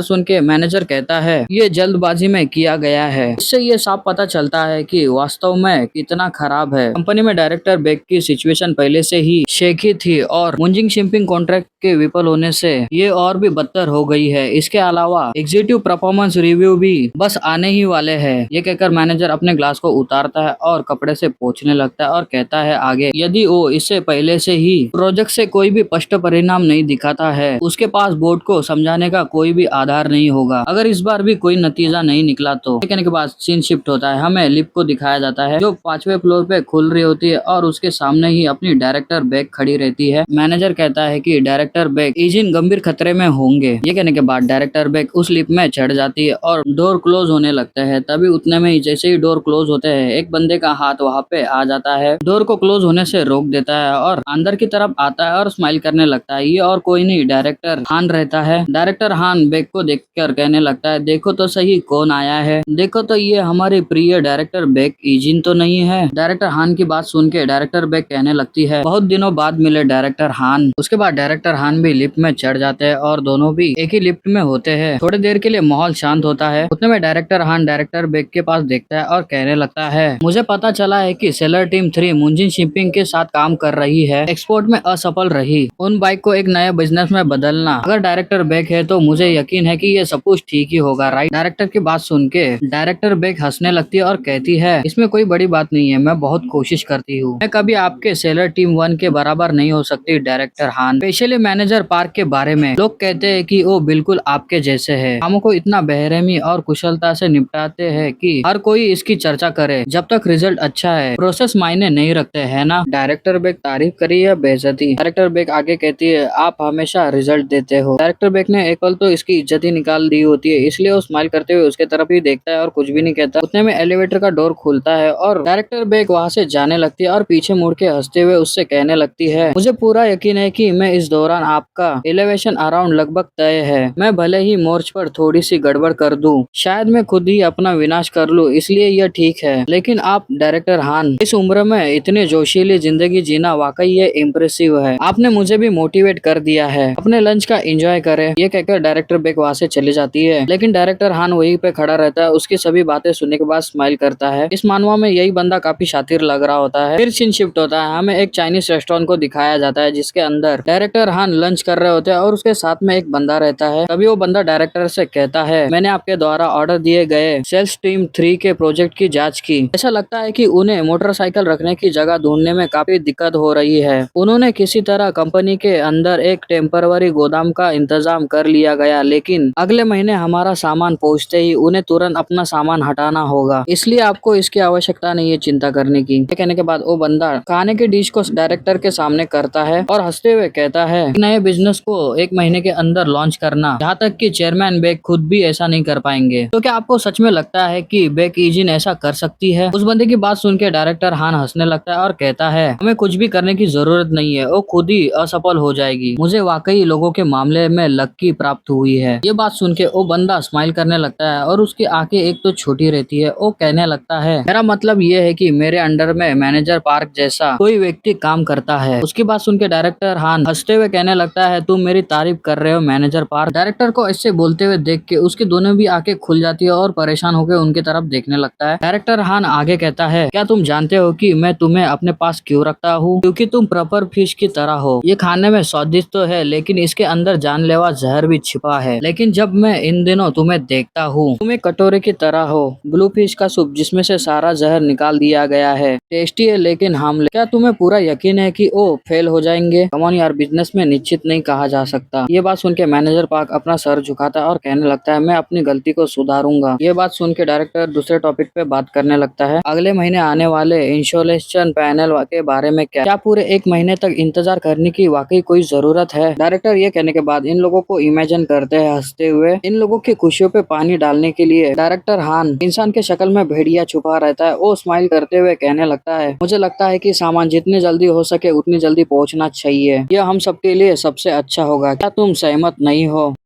[SPEAKER 2] सुन के मैनेजर कहता है, ये जल्दबाजी में किया गया है। इससे ये साफ पता चलता है कि वास्तव में कितना खराब है। कंपनी में डायरेक्टर बेग की सिचुएशन पहले से ही शेखी थी और मुंजिंग शिपिंग कॉन्ट्रैक्ट के विफल होने से ये और भी बदतर हो गई है। इसके अलावा एग्जीक्यूटिव परफॉर्मेंस रिव्यू भी बस आने ही वाले हैं। ये कहकर मैनेजर अपने ग्लास को उतारता है और कपड़े से पोंछने लगता है और कहता है आगे, यदि वो इससे पहले से ही प्रोजेक्ट से कोई भी स्पष्ट परिणाम नहीं दिखाता है, उसके पास बोर्ड को समझाने का कोई भी आधार नहीं होगा। अगर इस बार भी कोई नतीजा नहीं निकला तो। कहने के बाद सीन शिफ्ट होता है, हमें लिफ्ट को दिखाया जाता है जो 5वें फ्लोर पे खुल रही होती है और उसके सामने ही अपनी डायरेक्टर बेग खड़ी रहती है। मैनेजर कहता है कि डायरेक्टर बेग इजिन गंभीर खतरे में होंगे। ये कहने के बाद डायरेक्टर बेग उस लिफ्ट में चढ़ जाती है और डोर क्लोज होने लगते हैं। तभी उतने में ही जैसे ही डोर क्लोज होते हैं एक बंदे का हाथ वहाँ पे आ जाता है, डोर को क्लोज होने से रोक देता है और अंदर की तरफ आता है और स्माइल करने लगता है। ये और कोई नहीं, डायरेक्टर हान रहता है। डायरेक्टर हान बेग को देखकर कहने लगता है, देखो तो सही कौन आया है, देखो तो ये हमारे प्रिय डायरेक्टर बेग इजिन तो नहीं है? डायरेक्टर हान की बात सुन के डायरेक्टर बेग कहने लगती है, बहुत दिनों बाद मिले डायरेक्टर हान। उसके बाद डायरेक्टर हान भी लिफ्ट में चढ़ जाते हैं और दोनों भी एक ही लिफ्ट में होते हैं। थोड़ी देर के लिए माहौल शांत होता है। उतने में डायरेक्टर हान डायरेक्टर बेग के पास देखता है और कहने लगता है, मुझे पता चला है कि सेलर टीम 3 मुंजिन शिपिंग के साथ काम कर रही है, एक्सपोर्ट में असफल रही। उन बाइक को एक नए बिजनेस में बदलना अगर डायरेक्टर बेग है तो मुझे यकीन है कि ये सब कुछ ठीक ही होगा, राइट? डायरेक्टर की बात सुन के डायरेक्टर बेग हंसने लगती है और कहती है, इसमें कोई बड़ी बात नहीं है, मैं बहुत कोशिश करती हूँ, मैं कभी आपके सेलर टीम 1 के बराबर नहीं हो सकती डायरेक्टर हान। स्पेशली मैनेजर पार्क के बारे में लोग कहते हैं कि वो बिल्कुल आपके जैसे है, कामों को इतना बेरहमी और कुशलता से निपटाते हैं कि हर कोई इसकी चर्चा करे जब तक रिजल्ट अच्छा है। प्रोसेस मायने नहीं रखते है ना? डायरेक्टर बेग तारीफ करी या बेइज्जती? डायरेक्टर बेग आगे कहती है, आप हमेशा रिजल्ट देते हो। डायरेक्टर बेग ने एक पल तो इसकी इज्जत ही निकाल दी होती है, इसलिए वो स्माइल करते हुए उसके तरफ ही देखता है और कुछ भी नहीं कहता। उतने में एलिवेटर का डोर खुलता है और डायरेक्टर बेग वहाँ से जाने लगती है और पीछे मुड़ के हंसते हुए उससे कहने लगती है, मुझे पूरा यकीन है कि मैं इस दौरान आपका एलिवेशन अराउंड लगभग तय है। मैं भले ही मोर्च पर थोड़ी सी गड़बड़ कर दूं, शायद मैं खुद ही अपना विनाश कर लूं, इसलिए यह ठीक है। लेकिन आप डायरेक्टर हान इस उम्र में इतनी जोशीली जिंदगी जीना वाकई ये इम्प्रेसिव है। आपने मुझे भी मोटिवेट कर दिया है। अपने लंच का एंजॉय करें। ये कहकर डायरेक्टर बेग वहाँ से चली जाती है, लेकिन डायरेक्टर हान वहीं पे खड़ा रहता है। उसकी सभी बातें सुनने के बाद स्माइल करता है। इस मानवा में यही बंदा काफी शातिर लग रहा होता है। फिर सीन शिफ्ट होता है, हमें एक चाइनीज रेस्टोरेंट को दिखाया जाता है जिसके अंदर डायरेक्टर हान लंच कर रहे होते हैं और उसके साथ में एक बंदा रहता है। तभी वो बंदा डायरेक्टर से कहता है, मैंने आपके द्वारा ऑर्डर दिए गए सेल्स टीम 3 के प्रोजेक्ट की जांच की। ऐसा लगता है कि उन्हें मोटरसाइकिल रखने की जगह ढूंढने में काफी दिक्कत हो रही है। उन्होंने किसी तरह कंपनी के अंदर एक टेम्पररी गोदाम का इंतजाम कर लिया गया, लेकिन अगले महीने हमारा सामान पहुंचते ही उन्हें तुरंत अपना सामान हटाना होगा, इसलिए आपको इसकी आवश्यकता नहीं है चिंता करने की। कहने के बाद वो बंदा खाने की डिश फिश को डायरेक्टर के सामने करता है और हंसते हुए कहता है नए बिजनेस को 1 महीने के अंदर लॉन्च करना, यहाँ तक कि चेयरमैन बेक खुद भी ऐसा नहीं कर पाएंगे। तो क्या आपको सच में लगता है कि बेक इजिन ऐसा कर सकती है? उस बंदे की बात सुन के डायरेक्टर हान हंसने लगता है और कहता है हमें कुछ भी करने की जरूरत नहीं है, वो खुद ही असफल हो जाएगी। मुझे वाकई लोगों के मामले में लक की प्राप्त हुई है। ये बात सुन के वो बंदा स्माइल करने लगता है और उसकी आंखें एक तो छोटी रहती है। वो कहने लगता है मेरा मतलब ये है कि मेरे अंडर में मैनेजर पार्क जैसा कोई व्यक्ति काम करता है। उसकी बात सुन के डायरेक्टर हान हंसते हुए कहने लगता है तुम मेरी तारीफ कर रहे हो मैनेजर पार्क? डायरेक्टर को ऐसे बोलते हुए देख के उसकी दोनों भी आंखें खुल जाती है और परेशान होकर उनकी तरफ देखने लगता है। डायरेक्टर हान आगे कहता है क्या तुम जानते हो कि मैं तुम्हें अपने पास क्यों रखता हूँ? क्योंकि तुम प्रॉपर फिश की तरह हो। ये खाने में स्वादिष्ट तो है लेकिन इसके अंदर जानलेवा जहर भी छिपा है। लेकिन जब मैं इन दिनों तुम्हें देखता हूँ तुम एक कटोरे की तरह हो, ब्लू फिश का सूप जिसमें से सारा जहर निकाल दिया गया है। टेस्टी है लेकिन हार्मलेस। क्या तुम्हें पूरा यकीन है कि वो फेल हो जाएंगे? कम ऑन यार, बिजनेस में निश्चित नहीं कहा जा सकता। ये बात सुन के मैनेजर पार्क अपना सर झुकाता है और कहने लगता है मैं अपनी गलती को सुधारूंगा। ये बात सुन के डायरेक्टर दूसरे टॉपिक पे बात करने लगता है अगले महीने आने वाले इंश्योरेशन पैनल के बारे में। क्या पूरे 1 महीने तक इंतजार करने की वाकई कोई जरूरत है? डायरेक्टर ये कहने के बाद इन लोगों को इमेजिन करते हैं हंसते हुए। इन लोगों की खुशियों पे पानी डालने के लिए डायरेक्टर हान इंसान के शक्ल में भेड़िया छुपा रहता है। वो स्माइल करते हुए कहने लगता है मुझे लगता है कि सामान जितनी जल्दी हो सके उतनी जल्दी पहुंचना चाहिए। यह हम सबके लिए सबसे अच्छा होगा। क्या तुम सहमत नहीं हो?